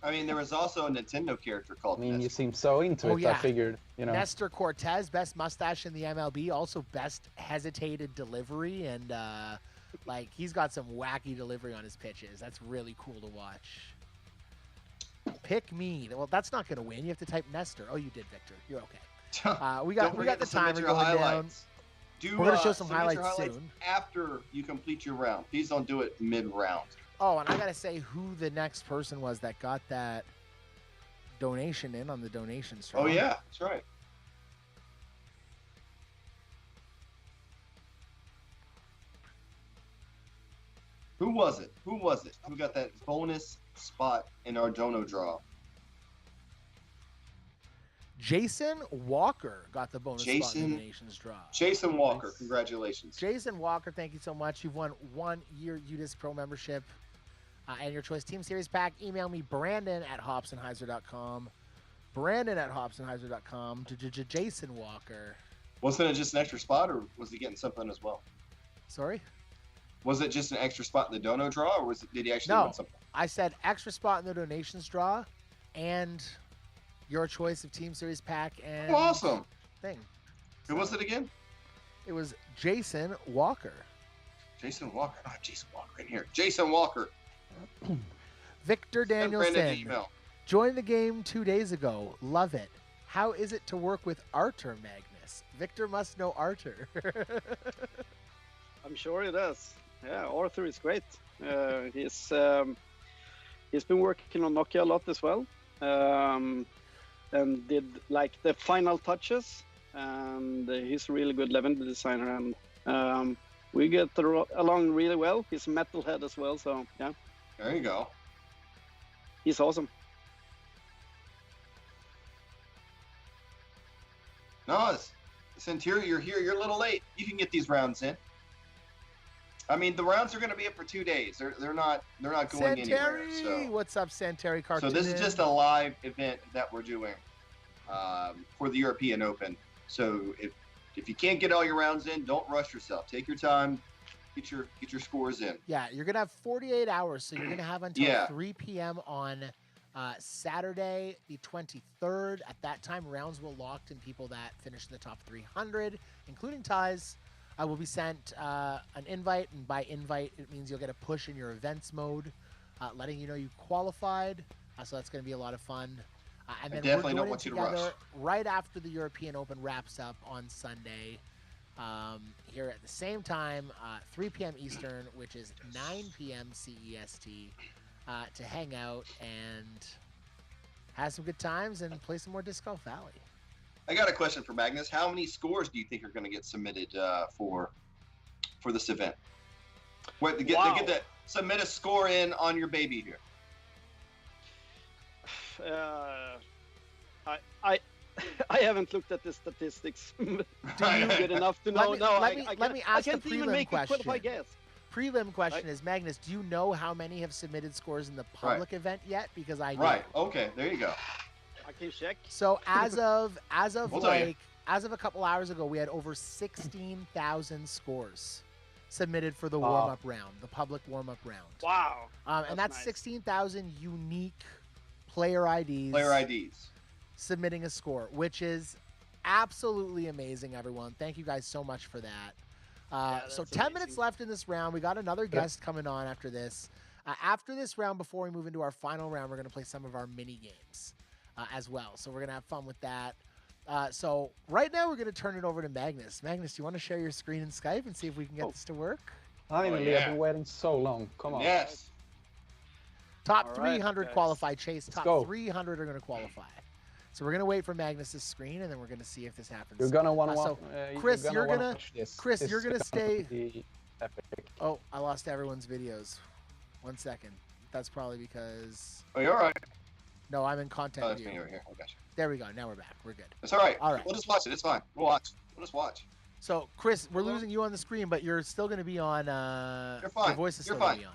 S4: I mean, there was also a Nintendo character
S3: I
S4: called
S3: mean, you
S4: Nestor.
S3: seem so into
S1: Oh,
S3: it.
S1: yeah.
S3: I figured, you know.
S1: Nestor Cortez, best mustache in the MLB, also best hesitated delivery, and like he's got some wacky delivery on his pitches. That's really cool to watch. Pick me. Well, that's not going to win. You have to type Nestor. Oh, you did, Victor. You're okay. We
S4: Don't
S1: got
S4: forget
S1: the
S4: to submit
S1: timer
S4: your
S1: going down.
S4: highlights.
S1: We're gonna show some
S4: submit your
S1: highlights soon.
S4: after you complete your round. Please don't do it mid-round.
S1: Oh, and I got to say who the next person was that got that donation in on the donation stream.
S4: Oh yeah, that's right. Who was it? Who got that bonus spot in our dono draw?
S1: Jason Walker got the bonus spot in the donations draw.
S4: Jason Walker, congratulations.
S1: Jason Walker, thank you so much. You've won 1 year UDisc Pro membership and your choice team series pack. Email me Brandon@hobsonheiser.com. Brandon@hobsonheiser.com. Jason Walker.
S4: Wasn't it just an extra spot, or was he getting something as well?
S1: Sorry?
S4: Was it just an extra spot in the dono draw, or did he actually
S1: No.
S4: win something?
S1: I said extra spot in the donations draw and your choice of team series pack and
S4: Oh, awesome.
S1: thing.
S4: Who was it again?
S1: It was Jason Walker.
S4: Jason Walker. Oh, Jason Walker in here. Jason Walker.
S1: Victor
S4: Send Brandon an
S1: Danielson.
S4: email.
S1: Joined the game 2 days ago. Love it. How is it to work with Arthur, Magnus? Victor must know Arthur.
S6: I'm sure it is. Yeah, Arthur is great. He's he's been working on Nokia a lot as well, and did like the final touches. And he's a really good level designer, and we get along really well. He's a metalhead as well, so yeah.
S4: There you go.
S6: He's awesome.
S4: No, Centurion, you're here. You're a little late. You can get these rounds in. I mean, the rounds are going to be up for 2 days. They're not going anywhere. So
S1: What's up, Santeri Cartoon?
S4: So this is just a live event that we're doing for the European Open. So if you can't get all your rounds in, don't rush yourself. Take your time. Get your scores in.
S1: Yeah, you're gonna have 48 hours, so you're gonna have until 3 p.m. on Saturday, the 23rd. At that time, rounds will locked, and people that finish in the top 300, including ties, will be sent an invite. And by invite, it means you'll get a push in your events mode, letting you know you qualified. So that's gonna be a lot of fun. And then
S4: I definitely
S1: we're
S4: don't
S1: doing
S4: want
S1: it
S4: you to rush.
S1: together right after the European Open wraps up on Sunday. Here at the same time, 3 p.m. Eastern, which is 9 p.m. CEST, to hang out and have some good times and play some more Disc Golf Valley.
S4: I got a question for Magnus. How many scores do you think are going to get submitted for this event? What to get that submit a score in on your baby here?
S6: I haven't looked at the statistics good enough to know.
S1: Let me ask
S6: I
S1: the
S6: can't even
S1: prelim
S6: make a
S1: question.
S6: qualified guess.
S1: Prelim question is, Magnus, do you know how many have submitted scores in the public event yet? Because I do.
S4: Right. Okay. There you go.
S6: I can check.
S1: So as of
S4: We'll tell you.
S1: as of a couple hours ago, we had over 16,000 scores submitted for the warm-up round, the public warm-up round.
S6: Wow.
S1: And that's
S6: nice.
S1: 16,000 unique player IDs.
S4: Player IDs.
S1: Submitting a score, which is absolutely amazing, everyone. Thank you guys so much for that. So 10 minutes left in this round. We got another guest coming on after this. After this round, before we move into our final round, we're going to play some of our mini games as well. So we're going to have fun with that. So right now, we're going to turn it over to Magnus. Magnus, do you want to share your screen in Skype and see if we can get this to work?
S3: Finally, I've been waiting so long. Come on.
S4: Yes.
S1: Top
S6: All right,
S1: 300
S6: guys.
S1: qualify. Chase,
S3: Let's
S1: top
S3: go.
S1: 300 are going to qualify. So we're going to wait for Magnus's screen, and then we're going to see if this happens.
S3: You're gonna want to
S1: so Chris, you're
S3: wanna
S1: gonna-
S3: watch this.
S1: Chris,
S3: This
S1: you're
S3: is
S1: gonna stay-
S3: be epic.
S1: Oh, I lost everyone's videos. 1 second. That's probably because...
S4: Oh, you're all right.
S1: No, I'm in content
S4: Oh, that's
S1: view.
S4: me over here. I got you.
S1: There we go. Now we're back. We're good.
S4: It's all right.
S1: All right.
S4: We'll just watch it. It's fine. We'll watch. We'll just watch.
S1: So, Chris, we're losing you on the screen, but you're still going to be on...
S4: You're fine.
S1: Your voice is
S4: You're
S1: still going to
S4: fine.
S1: be on.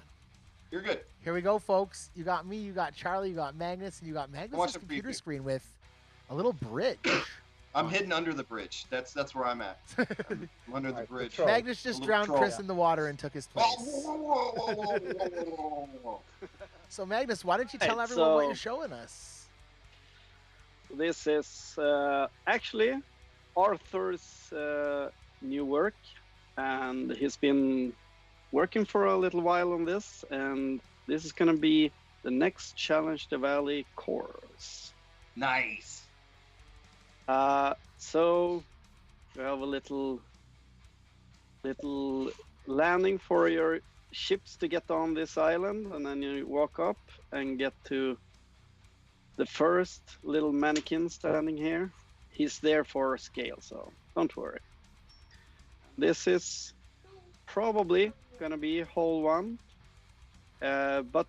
S4: You're good.
S1: Here we go, folks. You got me, you got Charlie, you got Magnus, and you got
S4: Watch
S1: Magnus'
S4: the
S1: computer
S4: preview.
S1: screen with a little bridge.
S4: I'm hidden under the bridge. That's where I'm at. I'm under the
S3: Alright,
S4: bridge.
S3: troll.
S1: Magnus just
S4: A little
S1: drowned
S4: troll.
S1: Chris in the water and took his place.
S4: Whoa, whoa, whoa, whoa, whoa.
S1: So, Magnus, why don't you tell
S6: Right,
S1: everyone what
S6: so-
S1: you're showing us?
S6: This is actually Arthur's new work, and he's been working for a little while on this, and this is going to be the next Challenge the Valley course.
S4: Nice.
S6: So you have a little landing for your ships to get on this island, and then you walk up and get to the first little mannequin standing here. He's there for scale, so don't worry. This is probably gonna be hole 1, but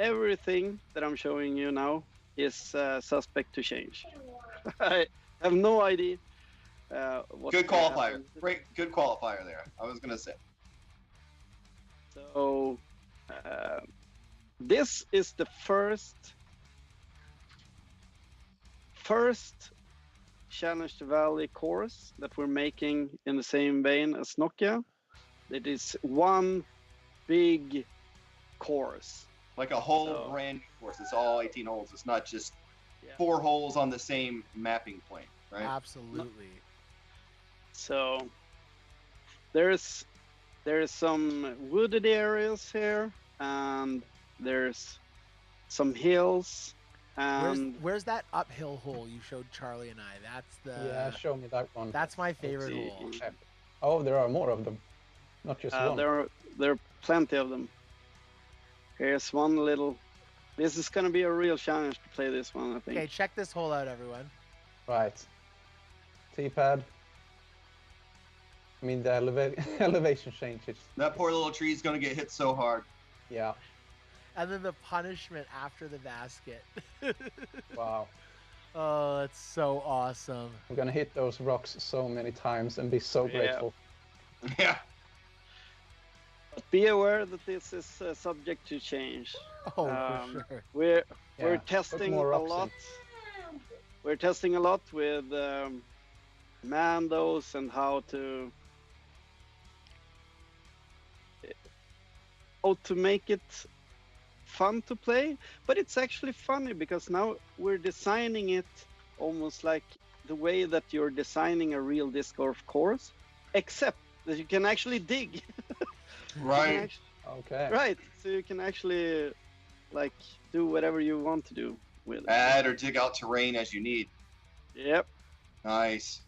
S6: everything that I'm showing you now is suspect to change. I have no idea. What's
S4: Good
S6: gonna
S4: qualifier.
S6: happen.
S4: Great. Good qualifier there. I was gonna say.
S6: So this is the first Challenge the Valley course that we're making in the same vein as Nokia. It is one big course.
S4: Like a whole
S6: So-
S4: brand new course. It's all 18 holes. It's not just
S6: Yeah.
S4: 4 holes on the same mapping plane, right?
S1: Absolutely.
S6: So there's some wooded areas here, and there's some hills, and
S1: Where's that uphill hole you showed Charlie and I? That's the...
S3: Yeah, show me that one.
S1: That's my favorite
S6: see.
S1: hole.
S3: Oh, there are more of them, not just one.
S6: there are plenty of them. Here's one little. This is gonna be a real challenge to play this one, I think.
S1: Okay, check this hole out, everyone.
S3: Right. T-pad. I mean, the elevation changes.
S4: That poor little tree's gonna get hit so hard.
S3: Yeah.
S1: And then the punishment after the basket.
S3: Wow.
S1: Oh, that's so awesome.
S3: I'm gonna hit those rocks so many times and be so
S6: Yeah.
S3: grateful.
S4: Yeah.
S6: But be aware that this is subject to change.
S1: Oh,
S6: Um,
S1: for sure.
S6: We're
S3: Yeah, put
S6: testing
S3: more
S6: a
S3: rocks in.
S6: lot. We're testing a lot with Mandos and how to make it fun to play. But it's actually funny because now we're designing it almost like the way that you're designing a real disc golf course, except that you can actually dig. You can
S4: Right.
S6: actu-
S3: Okay.
S6: Right. So you can actually like do whatever you want to do with it.
S4: Add or dig out terrain as you need.
S6: Yep.
S4: Nice.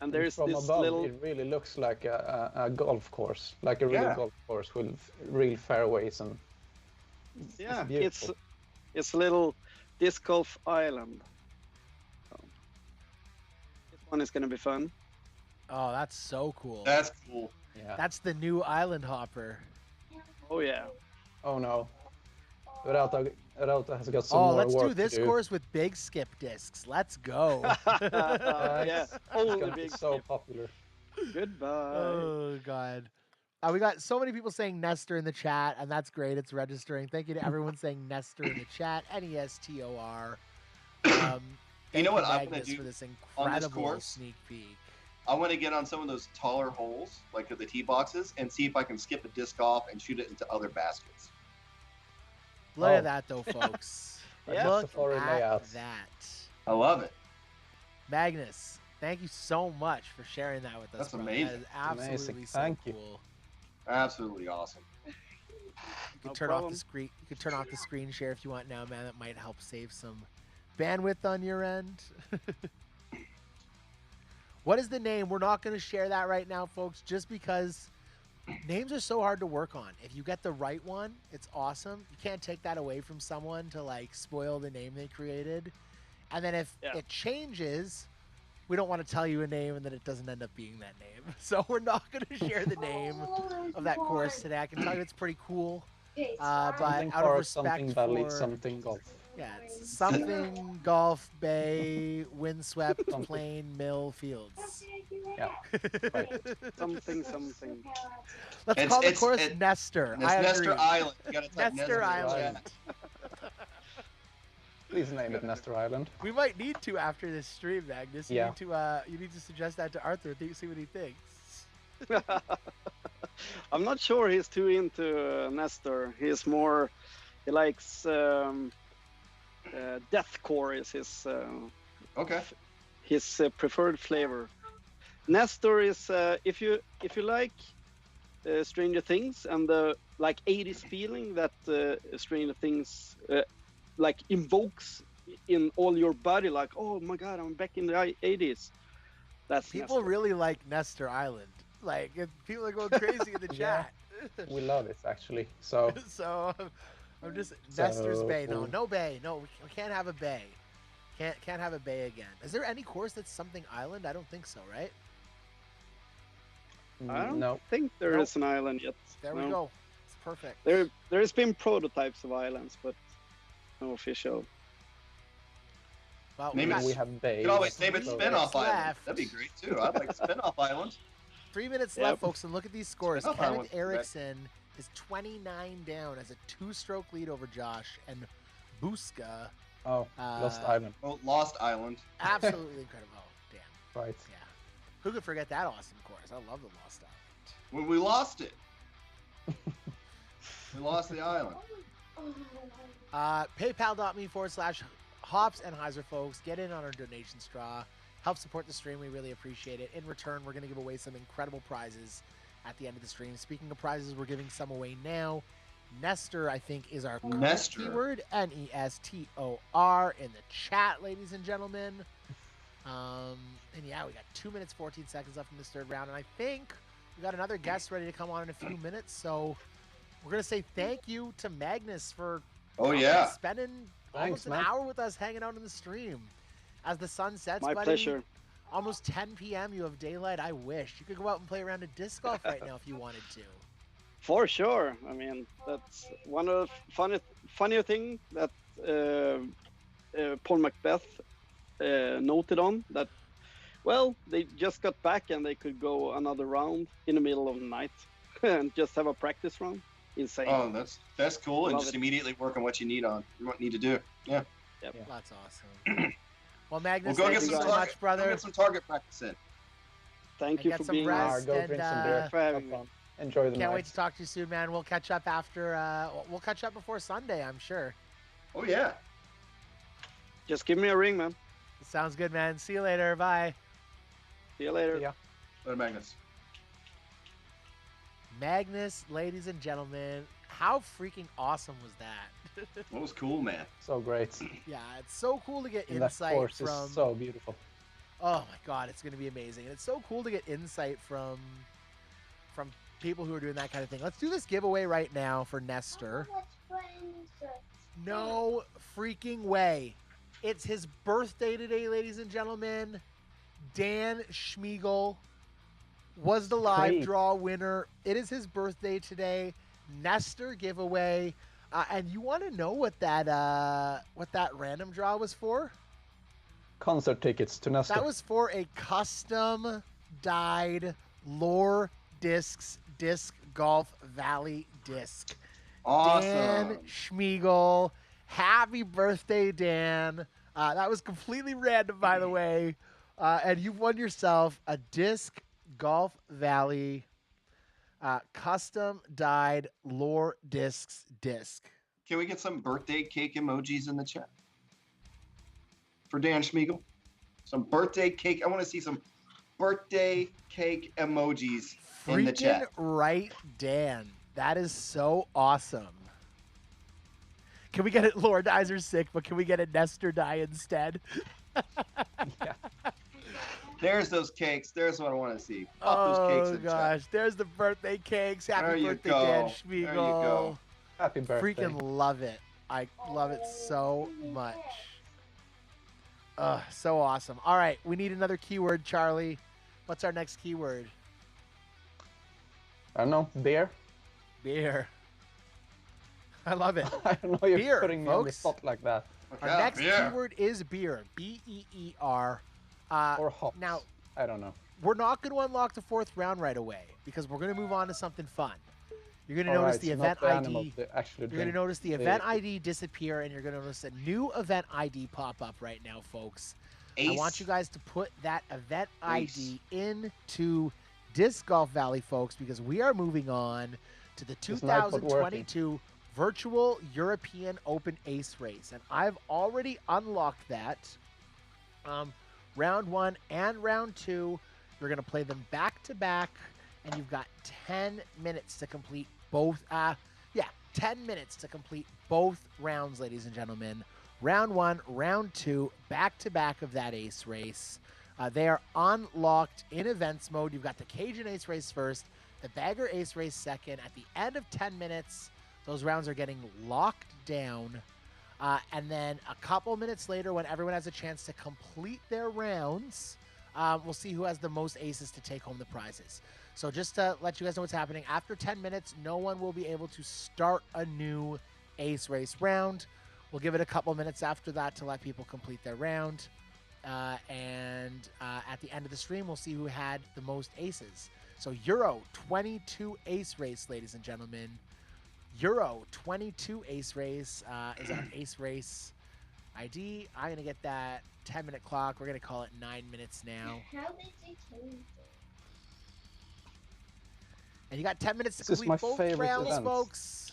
S6: And there's
S3: From
S6: this
S3: above,
S6: little.
S3: it really looks like a golf course, like a real
S4: Yeah.
S3: golf course with real fairways and.
S6: Yeah, it's
S3: beautiful.
S6: a little disc golf island. So, this one is gonna be fun.
S1: Oh, that's so cool.
S4: That's cool.
S3: Yeah.
S1: That's the new island hopper.
S6: Oh yeah.
S3: Oh no. Rauta has got some
S1: Oh,
S3: more
S1: let's
S3: work
S1: do this
S3: to do.
S1: course with big skip discs. Let's go.
S6: Yeah.
S3: It's
S6: Only
S3: gonna be
S6: big
S3: so
S6: skip.
S3: popular.
S6: Goodbye.
S1: Oh god. We got so many people saying Nestor in the chat, and that's great. It's registering. Thank you to everyone saying Nestor in the chat. Nestor. Thank
S4: know what I'm gonna
S1: Magnus,
S4: do
S1: for this
S4: on this
S1: incredible
S4: course?
S1: sneak peek.
S4: I want to get on some of those taller holes, like the tee boxes, and see if I can skip a disc off and shoot it into other baskets.
S1: Look
S3: Oh.
S1: at that, though, folks.
S6: Yeah.
S1: Look
S3: That's a foreign
S1: at
S3: layout.
S1: that.
S4: I love it.
S1: Magnus, thank you so much for sharing that with us.
S4: That's
S1: bro.
S4: amazing.
S1: That is absolutely
S3: Amazing.
S1: so
S3: Thank you.
S1: cool.
S4: Absolutely awesome.
S1: You can
S6: No
S1: turn off the
S6: problem.
S1: screen. You can turn off the screen share if you want now, man. That might help save some bandwidth on your end. What is the name? We're not going to share that right now, folks, just because names are so hard to work on. If you get the right one, it's awesome. You can't take that away from someone to like spoil the name they created. And then if
S6: Yeah.
S1: it changes, we don't want to tell you a name and then it doesn't end up being that name. So we're not going to share the name of that course today. I can tell you it's pretty cool. But
S3: Something
S1: out of
S3: for
S1: respect
S3: something valley,
S1: for
S3: something golf.
S1: yeah, it's something golf bay windswept
S3: Something.
S1: plain mill fields.
S3: Yeah. Right.
S6: Something.
S1: Let's
S4: It's-
S1: call the
S4: it's-
S1: course
S4: it-
S1: Nestor.
S4: It's
S1: I
S4: Nestor
S1: agree.
S4: Island. You gotta type
S1: Nestor
S4: in the
S1: Island.
S4: chat.
S3: Please name it Nestor Island.
S1: We might need to after this stream, Magnus.
S3: Yeah.
S1: You need to suggest that to Arthur. See what he thinks.
S6: I'm not sure he's too into Nestor. He's more. He likes deathcore is
S4: Okay.
S6: his preferred flavor. Nestor is if you like Stranger Things and the like 80s feeling that Stranger Things like invokes in all your body, like, oh my god, I'm back in the 80s. That's
S1: People
S6: Nestor.
S1: really like Nestor Island. Like people are going crazy in the
S3: Yeah.
S1: chat.
S3: We love it actually. So
S1: So I'm just Nestor's Bay.
S3: So-
S1: No bay. No, we can't have a bay. Can't have a bay again. Is there any course that's something island? I don't think so, right?
S6: I don't
S3: no.
S6: think there is
S1: Nope.
S6: an island yet.
S1: There
S6: No.
S1: we go. It's perfect.
S6: There's been prototypes of islands, but no official.
S1: Well,
S4: Name
S1: got
S4: it-
S3: We have bay.
S4: You could always name it
S1: Three
S4: Spinoff
S1: minutes
S4: Island.
S1: left.
S4: That'd be great too. I'd like Spinoff Island.
S1: 3 minutes
S6: Yep.
S1: left, folks, and look at these scores.
S4: Spinoff
S1: Kenneth
S4: Island.
S1: Erickson is 29 down as a 2-stroke lead over Josh, and Buska,
S3: Oh, Lost
S1: Uh,
S3: Island.
S4: Oh, Lost Island.
S1: absolutely incredible. Oh, damn.
S3: Right.
S1: Yeah. Who could forget that awesome course? I love the Lost Island.
S4: When we lost it. We lost the island.
S1: PayPal.me/Hops and Hyzer, folks. Get in on our donation straw. Help support the stream. We really appreciate it. In return, we're going to give away some incredible prizes at the end of the stream. Speaking of prizes, we're giving some away now. Nestor, I think, is our current
S4: Nestor.
S1: keyword. Nestor in the chat, ladies and gentlemen. And yeah, we got 2 minutes, 14 seconds left in this third round. And I think we got another guest ready to come on in a few minutes. So we're gonna say thank you to Magnus for
S4: Oh yeah.
S1: spending
S3: Thanks,
S1: almost an
S3: man.
S1: hour with us hanging out in the stream. As the sun sets,
S6: My
S1: buddy,
S6: pleasure.
S1: almost 10 p.m. You have daylight. I wish you could go out and play around a disc golf right now if you wanted to.
S6: For sure. I mean, that's one of the funnier thing that Paul Macbeth noted on that. Well, they just got back and they could go another round in the middle of the night and just have a practice round. Insane.
S4: Oh, that's cool. And
S6: Love
S4: just
S6: it.
S4: immediately work on what you need to do. Yeah.
S6: Yep.
S3: Yeah.
S1: That's awesome. Well, Magnus,
S4: We'll go
S1: thank
S4: get
S1: you
S4: some
S1: so
S4: target,
S1: much, brother.
S4: Go get some target practice in.
S6: Thank
S1: And
S6: you
S1: get
S6: for
S1: some
S6: being
S1: rest.
S3: Go
S1: and,
S3: drink some beer.
S6: for having
S3: Have
S6: me.
S3: fun. Enjoy the
S1: Can't
S3: night.
S1: wait to talk to you soon, man. We'll catch up after. We'll catch up before Sunday, I'm sure.
S4: Oh yeah.
S6: Just give me a ring, man.
S1: Sounds good, man. See you later. Bye.
S6: See you later.
S3: Yeah.
S4: Later, Magnus.
S1: Magnus, ladies and gentlemen, how freaking awesome was that?
S4: That was cool, man.
S3: So great.
S1: Yeah, it's so cool to get
S3: And that
S1: insight
S3: course
S1: from.
S3: is so beautiful.
S1: Oh my god, it's gonna be amazing. And it's so cool to get insight from people who are doing that kind of thing. Let's do this giveaway right now for Nestor. No freaking way. It's his birthday today, ladies and gentlemen. Dan Schmiegel was the live
S3: Great.
S1: draw winner. It is his birthday today. Nestor giveaway. And you want to know what that random draw was for?
S3: Concert tickets to Nestor.
S1: That was for a custom dyed Lore Discs Disc Golf Valley disc.
S4: Awesome.
S1: Dan Schmiegel. Happy birthday, Dan. That was completely random, by the way. And you've won yourself a Disc Golf Valley custom dyed Lore Discs disc.
S4: Can we get some birthday cake emojis in the chat for Dan Schmiegel? Some birthday cake. I want to see some birthday cake emojis in the
S1: Freaking
S4: chat.
S1: right, Dan. That is so awesome. Can we get it? Lord Hyzer's sick, but can we get a Nestor die instead?
S3: Yeah.
S4: There's those cakes. There's what I want to see. Pop those cakes
S1: Oh
S4: in the
S1: gosh,
S4: chat.
S1: there's the birthday cakes.
S4: There
S1: Happy
S4: you
S1: birthday,
S4: go.
S1: Dan
S4: There
S1: Schmiegel.
S4: you go.
S3: Happy birthday.
S1: Freaking love it. I love it so much. So awesome. All right, we need another keyword, Charlie. What's our next keyword?
S3: I don't know. Beer.
S1: Beer. I love it.
S3: I don't know you're
S1: Beer,
S3: putting me on the
S1: folks.
S3: spot like that.
S1: Our
S4: Yeah,
S1: next
S4: beer.
S1: keyword is beer. B-E-E-R.
S3: Or hops.
S1: Now,
S3: I don't know.
S1: we're not going to unlock the fourth round right away because we're going to move on to something fun. You're going to
S3: All
S1: notice
S3: right,
S1: the
S3: so
S1: event
S3: not the animal,
S1: ID.
S3: the actual
S1: You're going to
S3: drink.
S1: notice the event ID disappear, and you're going to notice a new event ID pop up right now, folks. I want you guys to put that event ID into Disc Golf Valley, folks, because we are moving on to the
S3: Is my foot
S1: 2022 Virtual European Open Ace Race. And I've already unlocked that. Round 1 and round 2, you're going to play them back to back, and you've got 10 minutes to complete both. 10 minutes to complete both rounds, ladies and gentlemen. Round 1, round 2, back to back of that ace race. They are unlocked in events mode. You've got the Cajun Ace Race first, the Bagger Ace Race second. At the end of 10 minutes, those rounds are getting locked down. And then a couple minutes later, when everyone has a chance to complete their rounds, we'll see who has the most aces to take home the prizes. So just to let you guys know what's happening, after 10 minutes, no one will be able to start a new ace race round. We'll give it a couple minutes after that to let people complete their round. And at the end of the stream, we'll see who had the most aces. So Euro 22 ace race, ladies and gentlemen. Euro 22 ace race is our ace race ID. I'm going to get that 10-minute clock. We're going to call it 9 minutes now.
S5: How did you change it?
S1: And you got 10 minutes to
S3: This is
S1: complete
S3: my
S1: both
S3: favorite
S1: rounds,
S3: event.
S1: folks.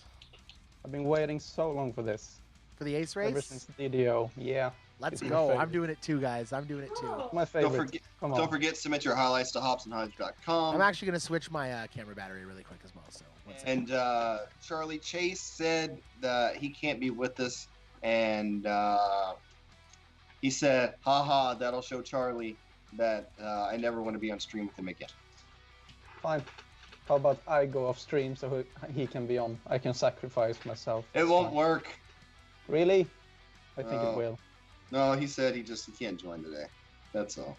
S3: I've been waiting so long for this.
S1: For the ace
S3: Ever
S1: race?
S3: since DDO. Yeah.
S1: Let's
S3: it's my
S1: go. I'm
S3: favorite.
S1: doing it too, guys. I'm doing it too.
S3: My favorite.
S4: forget-
S3: Come on.
S4: Don't forget to submit your highlights to hopsandhives.com.
S1: I'm actually going to switch my camera battery really quick as well. So one second.
S4: And Charlie Chase said that he can't be with us, and he said, "Haha, that'll show Charlie that I never want to be on stream with him again."
S3: Fine. How about I go off stream so he can be on? I can sacrifice myself.
S4: It won't work.
S3: Really? I think
S4: No.
S3: it will.
S4: No, he said he can't join today. That's all.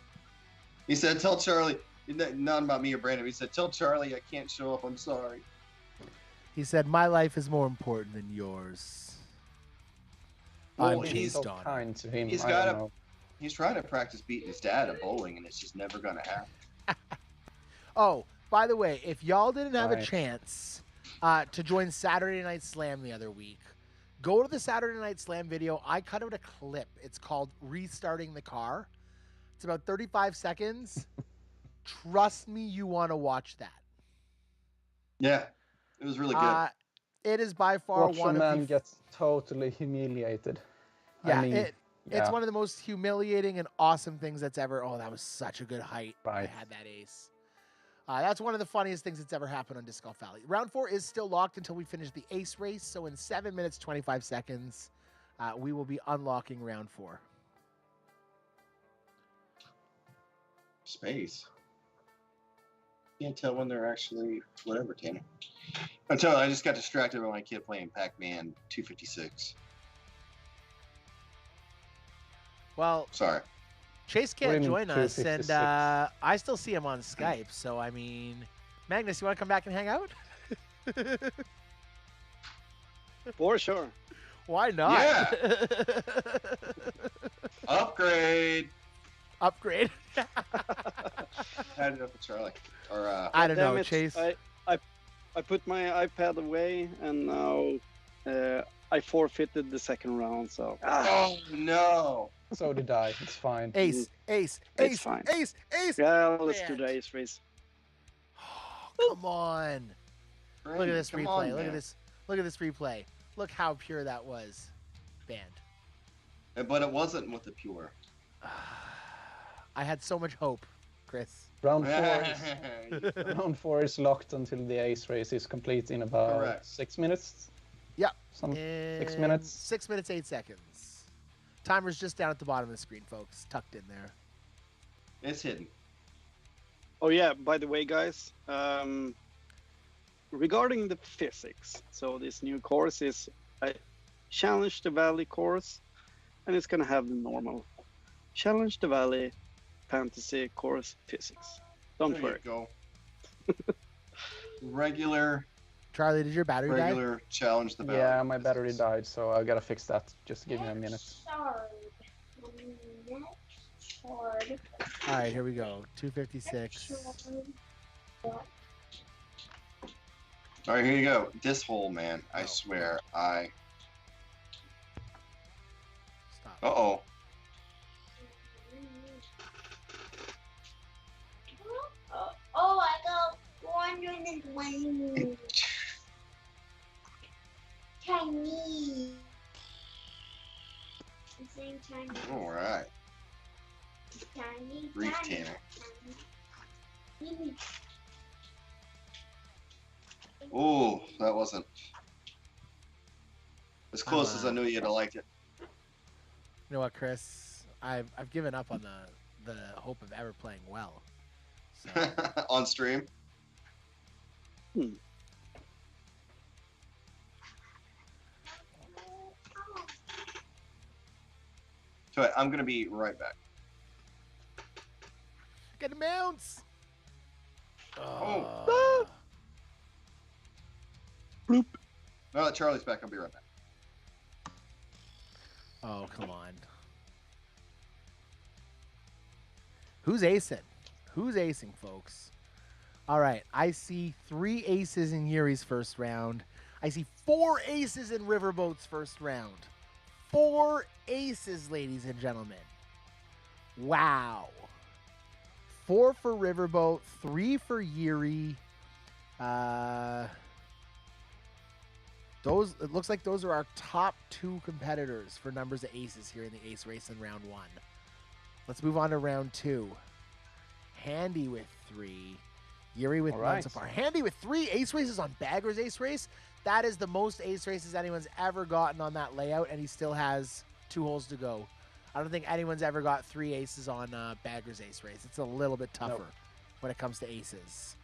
S4: He said, tell Charlie, not about me or Brandon. He said, tell Charlie I can't show up. I'm sorry.
S1: He said, my life is more important than yours.
S4: Well,
S1: I'm
S4: he's
S1: Chase
S3: so
S1: Donner.
S3: kind to him.
S4: He's
S3: I
S4: got
S3: don't
S4: to.
S3: know.
S4: He's trying to practice beating his dad at bowling, and it's just never going to happen.
S1: Oh, by the way, if y'all didn't have a
S3: Right.
S1: chance to join Saturday Night Slam the other week, go to the Saturday Night Slam video. I cut out a clip. It's called Restarting the Car. It's about 35 seconds. Trust me, you want to watch that.
S4: Yeah, it was really good.
S1: It is by far
S3: Watch a
S1: one of
S3: man
S1: the...
S3: gets totally humiliated.
S1: Yeah,
S3: I mean,
S1: it's
S3: yeah.
S1: one of the most humiliating and awesome things that's ever... Oh, that was such a good height. I
S3: Right.
S1: had that ace. That's one of the funniest things that's ever happened on Disc Golf Valley. Round 4 is still locked until we finish the ace race. So in 7 minutes, 25 seconds, we will be unlocking round 4.
S4: Space. Can't tell when they're actually whatever, Tanner. I'm telling you, I just got distracted by my kid playing Pac-Man 256.
S1: Well,
S4: Sorry.
S1: Chase
S3: What do you
S1: can't
S3: mean,
S1: join us, and
S3: 256?
S1: I still see him on Skype. So, I mean, Magnus, you want to come back and hang out?
S6: For sure.
S1: Why not?
S4: Yeah. Upgrade.
S1: Upgrade.
S4: Had it up with Charlie. Or
S1: I don't
S6: Damn
S1: know,
S6: it,
S1: Chase.
S6: I put my iPad away, and now I forfeited the second round. So
S4: oh no.
S3: So did I. It's fine.
S1: Ace, ace,
S6: It's
S1: ace,
S6: fine.
S1: ace, ace.
S6: yeah, let's do
S1: Man.
S6: the ace race.
S1: Come on. Look at this
S4: Come
S1: replay.
S4: on,
S1: Look at
S4: man.
S1: this. Look at this replay. Look how pure that was. Banned.
S4: But it wasn't with the pure.
S1: I had so much hope, Chris.
S3: Round 4 is locked until the ace race is complete in about
S4: Correct.
S3: 6 minutes.
S1: Yeah.
S3: Some 6
S1: In
S3: minutes.
S1: 6 minutes, 8 seconds. Timer's just down at the bottom of the screen, folks. Tucked in there.
S4: It's hidden.
S6: Oh yeah, by the way, guys, regarding the physics, so this new course is a Challenge the Valley course, and it's gonna have the normal Challenge the Valley fantasy course physics. Don't
S4: There
S6: worry.
S4: you go. Regular
S1: Charlie, did your battery die?
S4: challenge the battle.
S3: Yeah, my battery died, so I gotta fix that. Just give me a minute.
S1: All right, here we go. 256.
S4: All right, here you go. This hole, man. I swear.
S1: Stop.
S4: Uh-oh.
S5: Oh, I got 420. Chinese. The same Chinese.
S4: All right.
S5: Chinese.
S4: Brief
S5: Chinese.
S4: Tanner. Oh, that wasn't as close as I knew you'd have liked it.
S1: You know what, Chris? I've given up on the hope of ever playing well. So,
S4: On stream. So I'm gonna be right back.
S1: get the mounts.
S4: Oh.
S6: Bloop.
S4: No, Charlie's back. I'll be right back.
S1: Oh, come on. Who's acing? Who's acing, folks? All right, I see 3 aces in Yuri's first round. I see 4 aces in Riverboat's first round. 4 aces, ladies and gentlemen. Wow. 4 for Riverboat, 3 for Yuri. It looks like those are our top 2 competitors for numbers of aces here in the ace race in round 1. Let's move on to round 2. Handy with 3. Yuri with
S3: All
S1: none
S3: right.
S1: so far. Handy with 3 ace races on Bagger's ace race. That is the most ace races anyone's ever gotten on that layout, and he still has 2 holes to go. I don't think anyone's ever got 3 aces on Bagger's ace race. It's a little bit tougher when it comes to aces.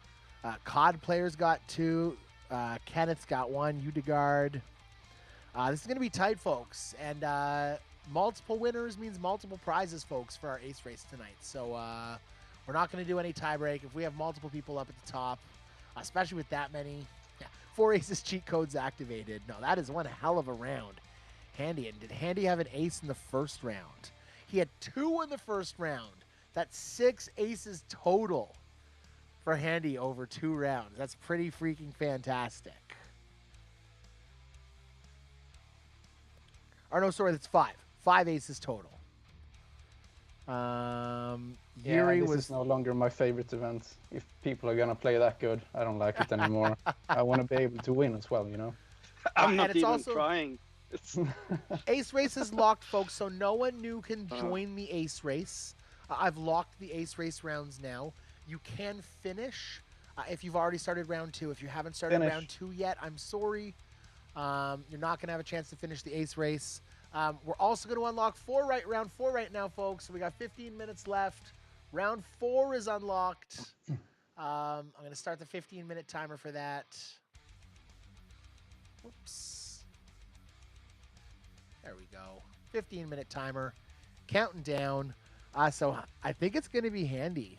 S1: COD players got 2. Kenneth's got 1. Udegaard. This is going to be tight, folks. And multiple winners means multiple prizes, folks, for our ace race tonight. So we're not going to do any tiebreak. If we have multiple people up at the top, especially with that many, 4 aces cheat codes activated. No, that is one hell of a round. Handy. And did Handy have an ace in the first round? He had 2 in the first round. That's 6 aces total for Handy over 2 rounds. That's pretty freaking fantastic. Or no, sorry, that's 5. 5 aces total. Yuri
S3: this
S1: was
S3: is no longer my favorite event. If people are gonna play that good, I don't like it anymore. I want to be able to win as well, you know.
S6: I'm
S1: and
S6: not
S1: it's
S6: even
S1: also-
S6: trying. It's
S1: Ace race is locked, folks, so no one new can join the ace race. I've locked the ace race rounds now. You can finish if you've already started round 2. If you haven't started round 2 yet, I'm sorry. You're not going to have a chance to finish the ace race. We're also going to unlock round 4 right now, folks. So we got 15 minutes left. Round 4 is unlocked. I'm going to start the 15-minute timer for that. Whoops. There we go. 15-minute timer. Counting down. So I think it's going to be Handy.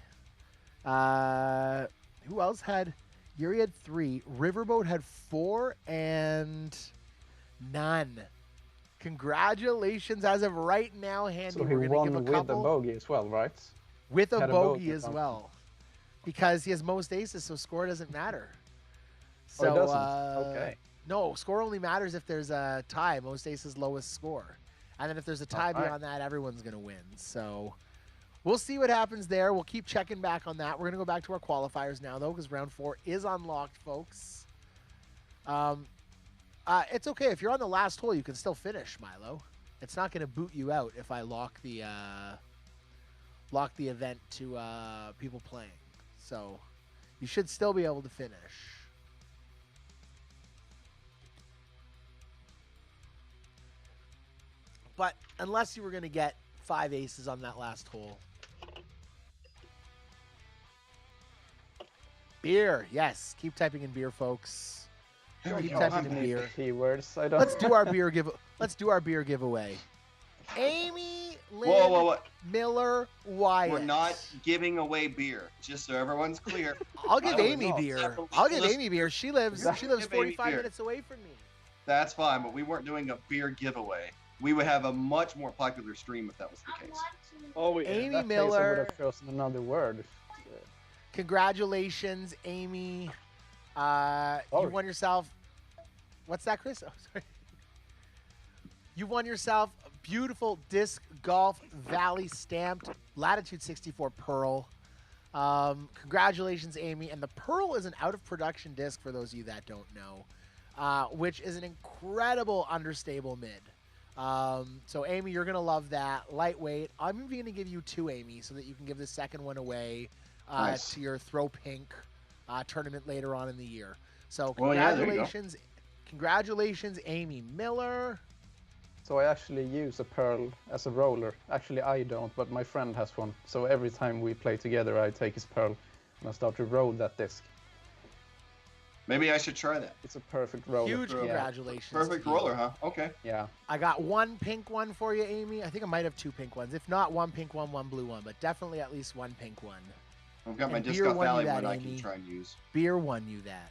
S1: Who else had? Yuri had 3. Riverboat had 4 and none. Congratulations as of right now, Handy.
S3: So he
S1: We're
S3: won
S1: give a
S3: with
S1: couple
S3: a bogey as well, right?
S1: with a
S3: had a
S1: bogey
S3: bogey
S1: as
S3: or
S1: well, because he has most aces, so score doesn't matter.
S3: Oh,
S1: So
S3: it doesn't? Okay.
S1: no, score only matters if there's a tie. Most aces lowest score, and then if there's a tie
S3: Alright.
S1: beyond that, everyone's gonna win. So we'll see what happens there. We'll keep checking back on that. We're going to go back to our qualifiers now, though, because round 4 is unlocked, folks. It's okay. If you're on the last hole, you can still finish, Milo. It's not going to boot you out if I lock the event to people playing. So you should still be able to finish. But unless you were going to get 5 aces on that last hole. Beer, yes. Keep typing in beer, folks. Keep typing in beer.
S3: Keywords. I don't.
S1: Let's do our beer give. Let's do our beer giveaway. Amy Lynn
S4: Whoa.
S1: Miller Wyatt.
S4: We're not giving away beer, just so everyone's clear.
S1: I'll give
S4: I
S1: Amy
S4: know.
S1: beer. I'll give
S4: Listen-
S1: Amy beer. She lives
S4: Give Amy
S1: 45
S4: beer.
S1: minutes away from me.
S4: That's fine, but we weren't doing a beer giveaway. We would have a much more popular stream if that was the case.
S6: oh yeah.
S1: Amy
S3: In that case, I would
S1: Miller.
S3: have chosen another word.
S1: Congratulations, Amy. You won yourself. What's that, Chris? Oh, sorry. You won yourself a beautiful Disc Golf Valley stamped Latitude 64 Pearl. Congratulations, Amy. And the Pearl is an out-of-production disc, for those of you that don't know, which is an incredible understable mid. So, Amy, you're going to love that. Lightweight. I'm even going to give you 2, Amy, so that you can give the second one away
S4: Nice.
S1: to your Throw Pink tournament later on in the year. So,
S4: Well, yeah, there you go.
S1: congratulations. Congratulations, Amy Miller.
S3: So I actually use a pearl as a roller. Actually, I don't, but my friend has one. So every time we play together, I take his pearl and I start to roll that disc.
S4: Maybe I should try that.
S3: It's a perfect roller.
S1: Huge
S3: Yeah.
S1: congratulations.
S4: Perfect
S1: to you.
S4: roller, huh? Okay.
S3: Yeah.
S1: I got 1 pink one for you, Amy. I think I might have 2 pink ones. If not, 1 pink one, 1 blue one, but definitely at least 1 pink one.
S4: I've got my
S1: And
S4: Disc
S1: beer
S4: Golf
S1: won you
S4: Valley
S1: that,
S4: one I
S1: Amy.
S4: can try and use.
S1: Beer won you that.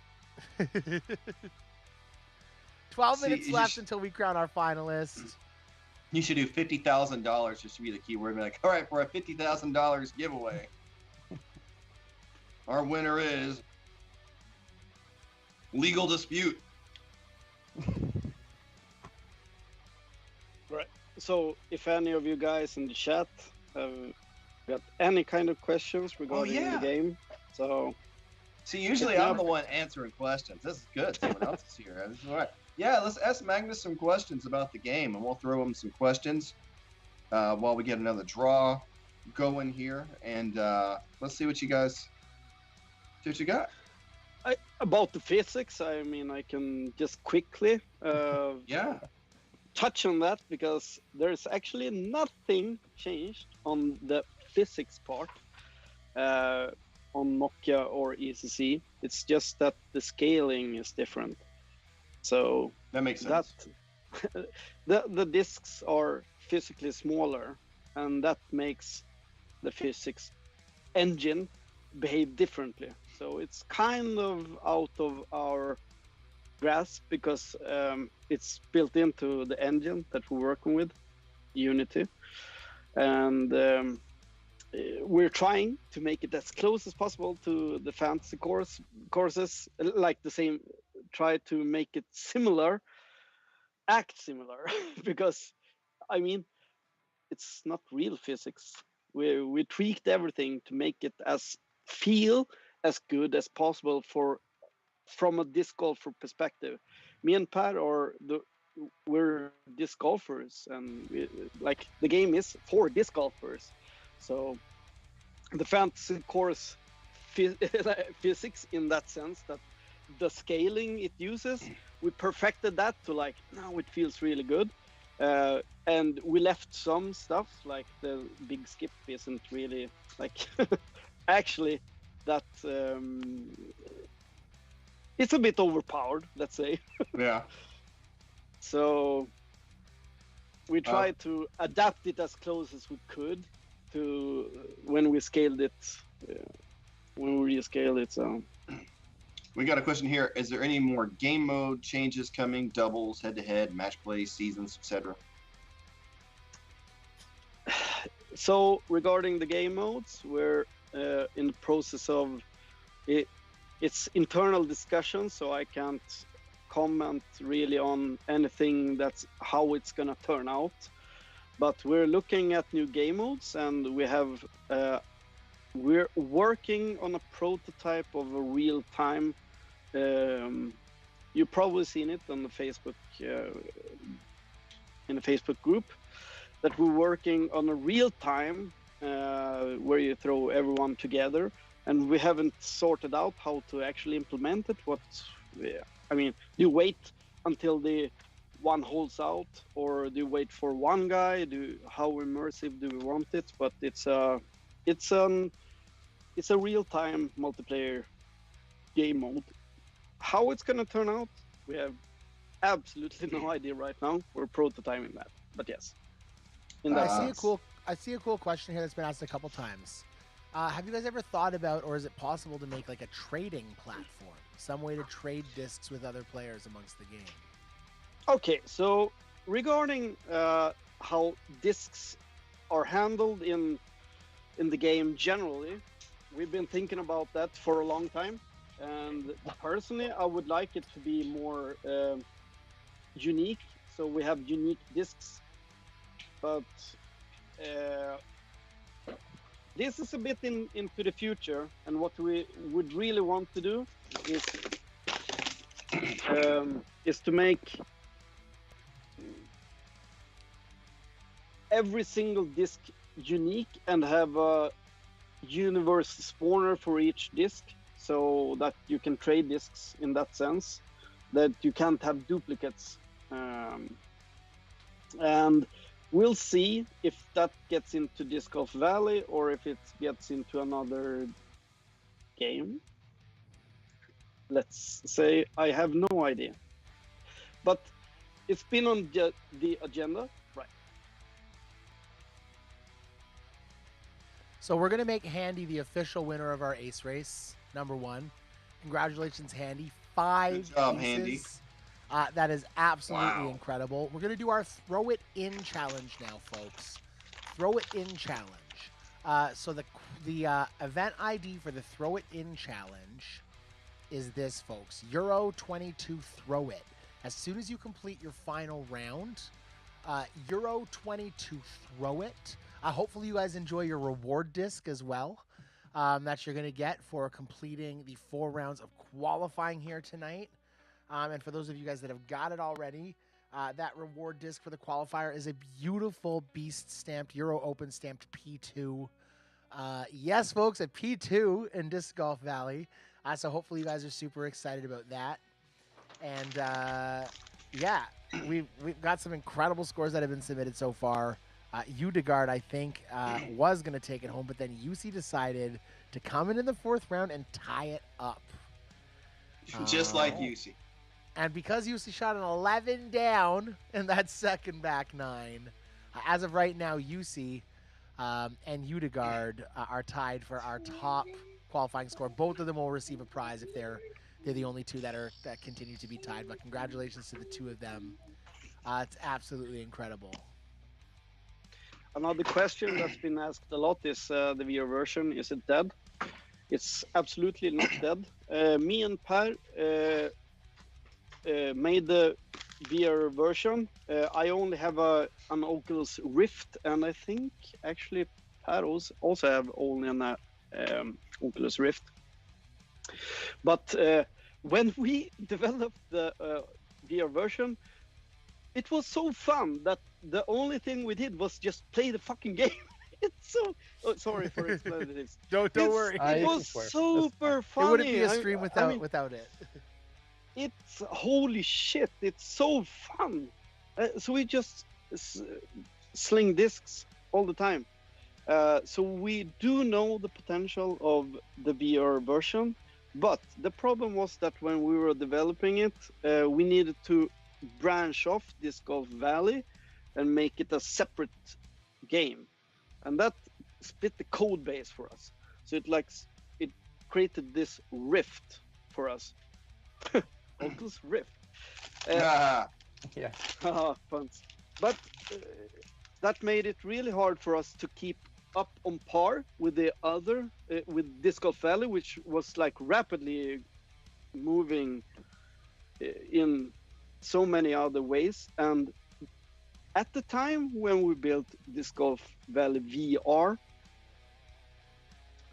S1: 12
S4: See,
S1: minutes
S4: you
S1: left
S4: sh-
S1: until we crown our finalist.
S4: You should do $50,000 just to be the keyword. Be like, all right, for a $50,000 giveaway, our winner is legal dispute.
S6: Right. So, if any of you guys in the chat have got any kind of questions regarding
S4: yeah.
S6: the game, so
S4: See, usually
S6: Yeah.
S4: I'm the one answering questions. This is good. Someone else is here. This is all right. Yeah, let's ask Magnus some questions about the game, and we'll throw him some questions while we get another draw going here. And let's see what you guys got.
S6: about the physics, I mean, I can just quickly
S4: Yeah.
S6: touch on that because there's actually nothing changed on the physics part. on Nokia or ECC. It's just that the scaling is different. So
S4: That makes sense.
S6: the discs are physically smaller, and that makes the physics engine behave differently. So it's kind of out of our grasp because it's built into the engine that we're working with, Unity, and we're trying to make it as close as possible to the fantasy courses, like the same. Try to make it similar, act similar, because I mean it's not real physics. We tweaked everything to make it feel as good as possible from a disc golfer perspective. Me and Per we're disc golfers, and like the game is for disc golfers. So the fantasy course physics in that sense, that the scaling it uses, we perfected that to like now it feels really good. And we left some stuff like the big skip isn't really like actually that it's a bit overpowered, let's say.
S4: Yeah.
S6: So we tried to adapt it as close as we could to when we scaled it, when we rescaled it. So
S4: We got a question here. Is there any more game mode changes coming? Doubles, head-to-head, match play, seasons, etc.?
S6: So regarding the game modes, we're in the process of it. It's internal discussion, so I can't comment really on anything that's how it's gonna turn out. But we're looking at new game modes, and we're working on a prototype of a real-time. You've probably seen it on the Facebook in the Facebook group that we're working on a real-time where you throw everyone together, and we haven't sorted out how to actually implement it. I mean, do you wait until the one holds out, or do you wait for one guy? How immersive do we want it? But it's a real-time multiplayer game mode. How it's gonna turn out, we have absolutely no idea right now. We're prototyping that, but yes.
S1: I see a cool question here that's been asked a couple times. Have you guys ever thought about, or is it possible to make like a trading platform, some way to trade discs with other players amongst the game?
S6: Okay, so regarding how discs are handled in the game generally, we've been thinking about that for a long time, and personally I would like it to be more unique, so we have unique discs, but this is a bit into the future, and what we would really want to do is to make every single disc unique and have a universe spawner for each disc, so that you can trade discs in that sense, that you can't have duplicates. And we'll see if that gets into Disc Golf Valley or if it gets into another game. Let's say I have no idea, but it's been on the agenda.
S1: So we're going to make Handy the official winner of our ace race, number one. Congratulations, Handy. 5
S4: Good job,
S1: aces.
S4: Handy.
S1: That is absolutely incredible. We're going to do our Throw It In challenge now, folks. Throw It In challenge. So the event ID for the Throw It In challenge is this, folks. Euro 22 Throw It. As soon as you complete your final round, Euro 22 Throw It. Hopefully you guys enjoy your reward disc as well that you're going to get for completing the 4 rounds of qualifying here tonight. And for those of you guys that have got it already, that reward disc for the qualifier is a beautiful beast stamped, Euro Open stamped P2. Yes, folks, a P2 in Disc Golf Valley. So hopefully you guys are super excited about that. And yeah, we've got some incredible scores that have been submitted so far. Udegaard, I think, was going to take it home, but then UC decided to come in the 4th round and tie it up.
S4: Just like UC.
S1: And because UC shot an 11 down in that second back 9, as of right now, UC and Udegaard are tied for our top qualifying score. Both of them will receive a prize if they're the only two that continue to be tied. But congratulations to the two of them. It's absolutely incredible.
S6: Another question that's been asked a lot is the VR version, is it dead? It's absolutely not dead. Me and Per made the VR version. I only have an Oculus Rift, and I think actually Per also have only an Oculus Rift. But when we developed the VR version, it was so fun that the only thing we did was just play the fucking game. It's so... Oh, sorry for explaining this.
S1: Don't worry.
S6: It was super funny.
S1: It wouldn't be a stream without it.
S6: It's holy shit. It's so fun. So we just sling discs all the time. So we do know the potential of the VR version, but the problem was that when we were developing it, we needed to branch off Disc Golf Valley and make it a separate game, and that split the code base for us. So it created this rift for us. Oculus Rift.
S3: Yeah.
S6: Fun. But that made it really hard for us to keep up on par with the other, with Disc Golf Valley, which was like rapidly moving in so many other ways. And at the time when we built Disc Golf Valley VR,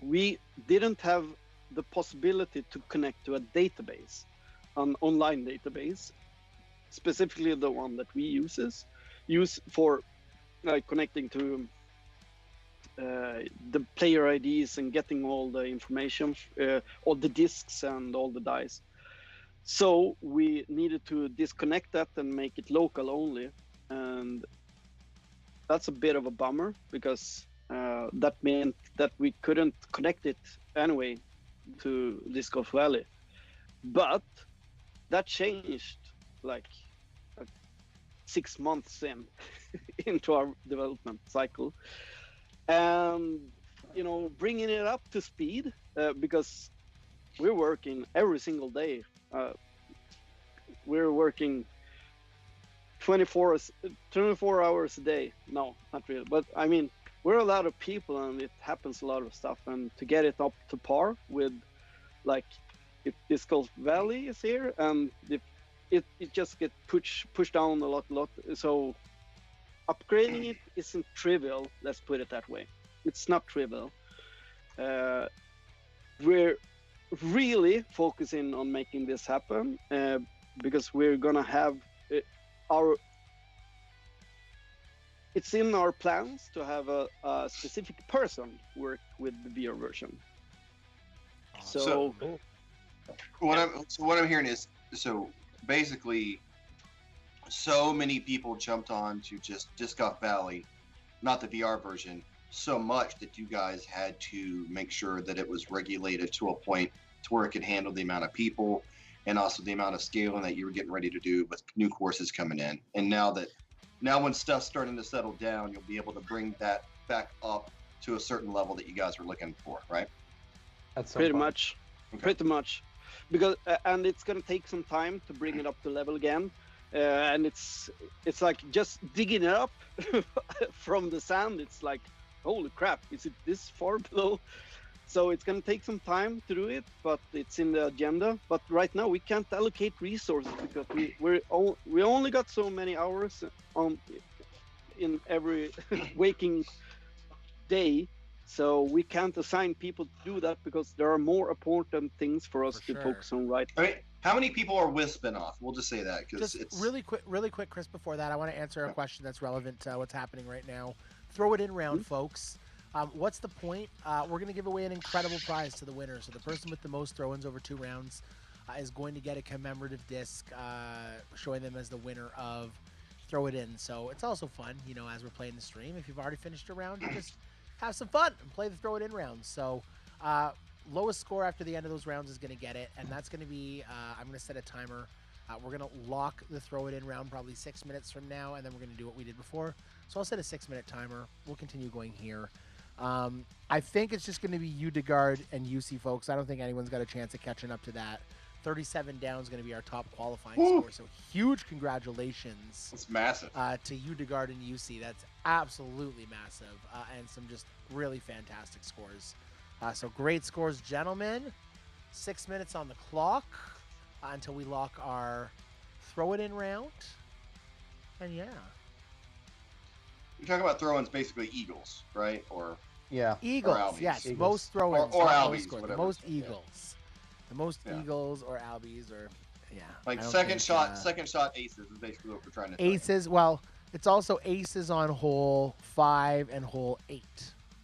S6: we didn't have the possibility to connect to a database, an online database, specifically the one that we use for connecting to the player IDs and getting all the information, all the discs and all the dice. So we needed to disconnect that and make it local only, and that's a bit of a bummer because that meant that we couldn't connect it anyway to Disc Golf Valley. But that changed like 6 months into our development cycle, and bringing it up to speed because we're working every single day. We're working 24 hours a day. No, not really, but I mean, we're a lot of people and it happens a lot of stuff, and to get it up to par with, like, if Disc Golf Valley is here and it just get pushed down a lot. So upgrading it isn't trivial, let's put it that way. It's not trivial. We're really focusing on making this happen because we're gonna have it's in our plans to have a specific person work with the VR version. So
S4: what I'm hearing is, so basically so many people jumped on to just Disc Golf Valley, not the VR version, so much that you guys had to make sure that it was regulated to a point to where it could handle the amount of people and also the amount of scaling that you were getting ready to do with new courses coming in. And now when stuff's starting to settle down, you'll be able to bring that back up to a certain level that you guys were looking for, right?
S3: That's
S6: pretty much. Because and it's gonna take some time to bring it up to level again, and it's like just digging it up from the sand. It's like, holy crap, is it this far below? So it's gonna take some time to do it, but it's in the agenda. But right now we can't allocate resources because we only got so many hours in every waking day. So we can't assign people to do that because there are more important things for us to focus on right now.
S4: All right. How many people are with Spinoff? We'll just say that because it's
S1: really quick, Chris. Before that, I want to answer a question that's relevant to what's happening right now. Throw it in round, folks. What's the point? We're going to give away an incredible prize to the winner. So the person with the most throw-ins over 2 rounds is going to get a commemorative disc showing them as the winner of throw it in. So it's also fun, you know, as we're playing the stream. If you've already finished a round, you just have some fun and play the throw it in rounds. So lowest score after the end of those rounds is going to get it, and that's going to be, I'm going to set a timer. We're going to lock the throw it in round probably 6 minutes from now, and then we're going to do what we did before. So I'll set a 6-minute timer. We'll continue going here. I think it's just going to be Udegard and UC, folks. I don't think anyone's got a chance of catching up to that. 37 down is going to be our top qualifying score. So huge congratulations.
S4: It's massive.
S1: To Udegard and UC. That's absolutely massive. And some just really fantastic scores. So great scores, gentlemen. 6 minutes on the clock until we lock our throw it in round. And yeah.
S4: You're talking about throw-ins, basically Eagles, right? Or
S3: Yeah.
S1: Eagles,
S4: Albies.
S1: yes.
S3: Eagles.
S1: Most throw-ins.
S4: Or
S1: not
S4: Albies,
S1: most scores,
S4: whatever.
S1: the most
S4: Yeah.
S1: Eagles. The most
S4: Yeah.
S1: Eagles or Albies or, yeah.
S4: like
S1: I don't
S4: second
S1: think,
S4: shot, second shot aces is basically what we're trying to.
S1: Aces, well, it's also aces on hole 5 and hole 8,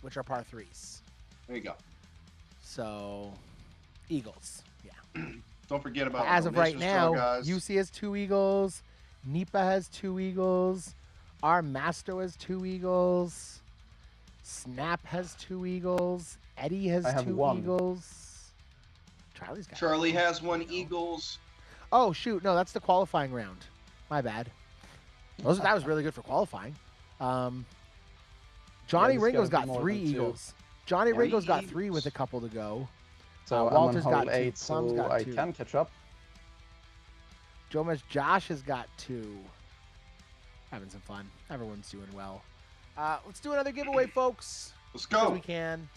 S1: which are par 3s.
S4: There you go.
S1: So, Eagles, yeah.
S4: Don't forget about
S1: As of right
S4: donations
S1: now,
S4: draw, guys.
S1: UC has 2 Eagles, Nipa has 2 Eagles, our Masto has 2 Eagles, Snap has 2 Eagles, Eddie has
S3: I have
S1: 2
S3: 1.
S1: Eagles. Charlie's got
S4: Charlie
S1: 1.
S4: has 1 Eagles.
S1: Oh shoot, no, that's the qualifying round. My bad. That was really good for qualifying. Johnny
S3: Yeah, this
S1: Ringo's
S3: gotta
S1: got
S3: be more
S1: 3
S3: than 2.
S1: Eagles. Johnny
S4: Three
S1: Ringo's got 3 with a
S4: Eagles.
S1: couple to go.
S3: So I'm
S1: Walter's
S3: on
S1: got
S3: hole
S1: 2.
S3: 8,
S1: Plum's
S3: so
S1: got
S3: I
S1: 2.
S3: can catch up.
S1: Josh has got 2. Having some fun. Everyone's doing well. Let's do another giveaway, folks.
S4: Let's
S1: Because
S4: go.
S1: we can.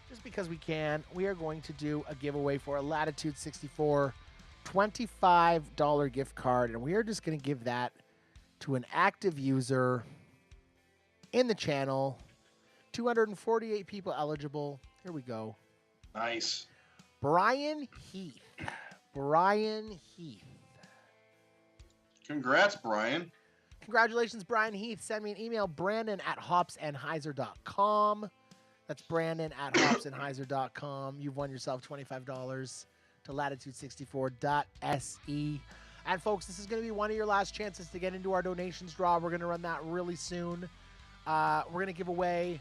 S1: Just because we can, we are going to do a giveaway for a Latitude 64 $25 gift card, and we are just going to give that to an active user in the channel. 248 people eligible. Here we go.
S4: Nice.
S1: Brian Heath. Brian Heath.
S4: Congrats, Brian.
S1: Congratulations, Brian Heath. Send me an email, brandon@hopsandhyzer.com. That's brandon@hopsandhyzer.com. You've won yourself $25 to latitude64.se. And folks, this is going to be one of your last chances to get into our donations draw. We're going to run that really soon. We're going to give away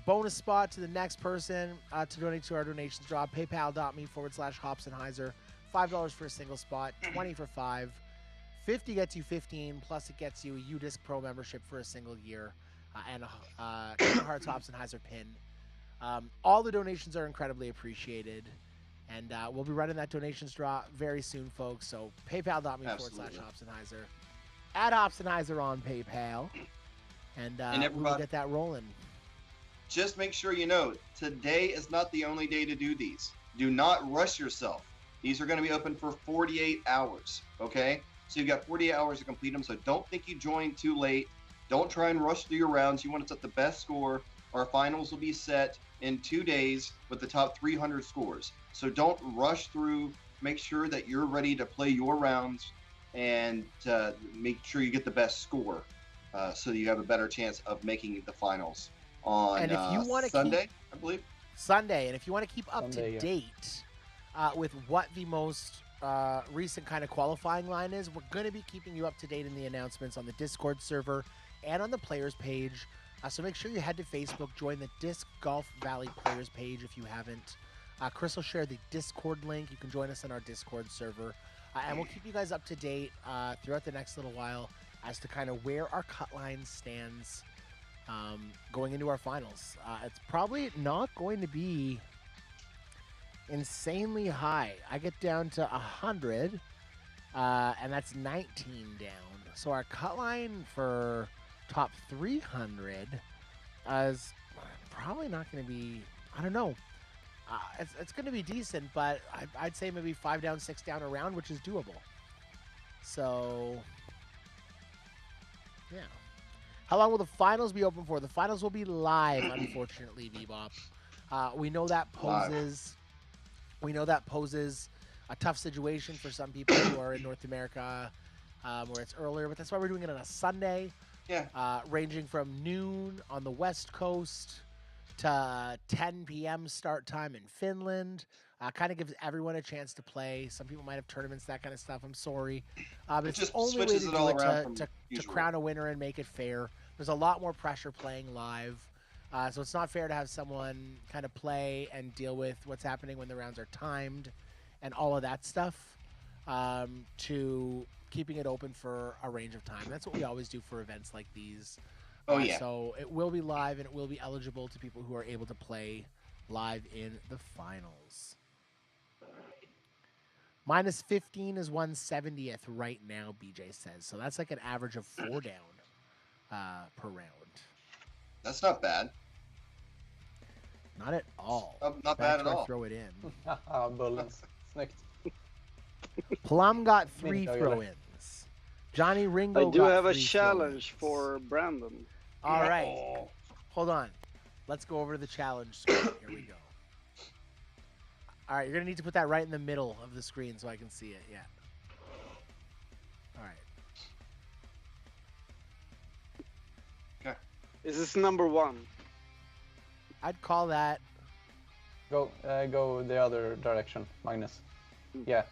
S1: bonus spot to the next person to donate to our donations draw. PayPal.me/hopsandhyzer. $5 for a single spot, 20 for 5. 50 gets you 15, plus it gets you a UDisc Pro membership for a single year and a Hearts Hops and Hyzer pin. All the donations are incredibly appreciated, and we'll be running that donations draw very soon, folks. So paypal.me/Hops and Hyzer. Add Hops and Hyzer on PayPal, and we will get that rolling.
S4: Just make sure you know, today is not the only day to do these. Do not rush yourself. These are going to be open for 48 hours, okay? So you've got 48 hours to complete them, so don't think you joined too late. Don't try and rush through your rounds. You want to set the best score. Our finals will be set in 2 days with the top 300 scores. So don't rush through. Make sure that you're ready to play your rounds and make sure you get the best score so that you have a better chance of making the finals on
S1: And if you wanna
S4: Sunday, I believe.
S1: Sunday, and if you want to keep up
S3: Sunday,
S1: to
S3: yeah.
S1: date with what the most recent kind of qualifying line is, we're going to be keeping you up to date in the announcements on the Discord server and on the players page. So make sure you head to Facebook, join the Disc Golf Valley players page if you haven't. Chris will share the Discord link. You can join us on our Discord server. And we'll keep you guys up to date throughout the next little while as to kind of where our cut line stands going into our finals. It's probably not going to be insanely high. I get down to 100, and that's 19 down. So our cut line for top 300 is probably not going to be, I don't know. It's going to be decent, but I'd say maybe 5 down, 6 down around, which is doable. So, yeah. How long will the finals be open for? The finals will be live, unfortunately, Bebop. We know that poses a tough situation for some people who are in North America, where it's earlier. But that's why we're doing it on a Sunday.
S4: Yeah.
S1: Ranging from noon on the West Coast to 10 p.m. start time in Finland. Kind of gives everyone a chance to play. Some people might have tournaments, that kind of stuff. I'm sorry. But
S4: It
S1: it's
S4: just
S1: the only way
S4: switches
S1: to
S4: it
S1: do
S4: all
S1: it
S4: around from
S1: to
S4: usual.
S1: crown a winner and make it fair. There's a lot more pressure playing live. So it's not fair to have someone kind of play and deal with what's happening when the rounds are timed and all of that stuff to keeping it open for a range of time. That's what we always do for events like these.
S4: Oh, yeah.
S1: So it will be live and it will be eligible to people who are able to play live in the finals. Minus 15 is 1/70th right now, BJ says. So that's like an average of 4 down per round.
S4: That's not bad.
S1: Not at all.
S4: Not
S1: Back
S4: bad at
S1: to our
S4: all.
S1: Throw it in.
S3: Bullens. Snyggt.
S1: Plum got 3
S3: Minute, jag
S1: throw-ins. Johnny Ringo
S6: I do
S1: got
S6: have a
S1: 3
S6: challenge
S1: throw-ins.
S6: for Brandon.
S1: All right.
S4: Oh.
S1: Hold on. Let's go over to the challenge screen. Here we go. All right, you're going to need to put that right in the middle of the screen so I can see it. Yeah. All right.
S6: This is number 1.
S1: I'd call that.
S3: Go the other direction, Magnus. Yeah,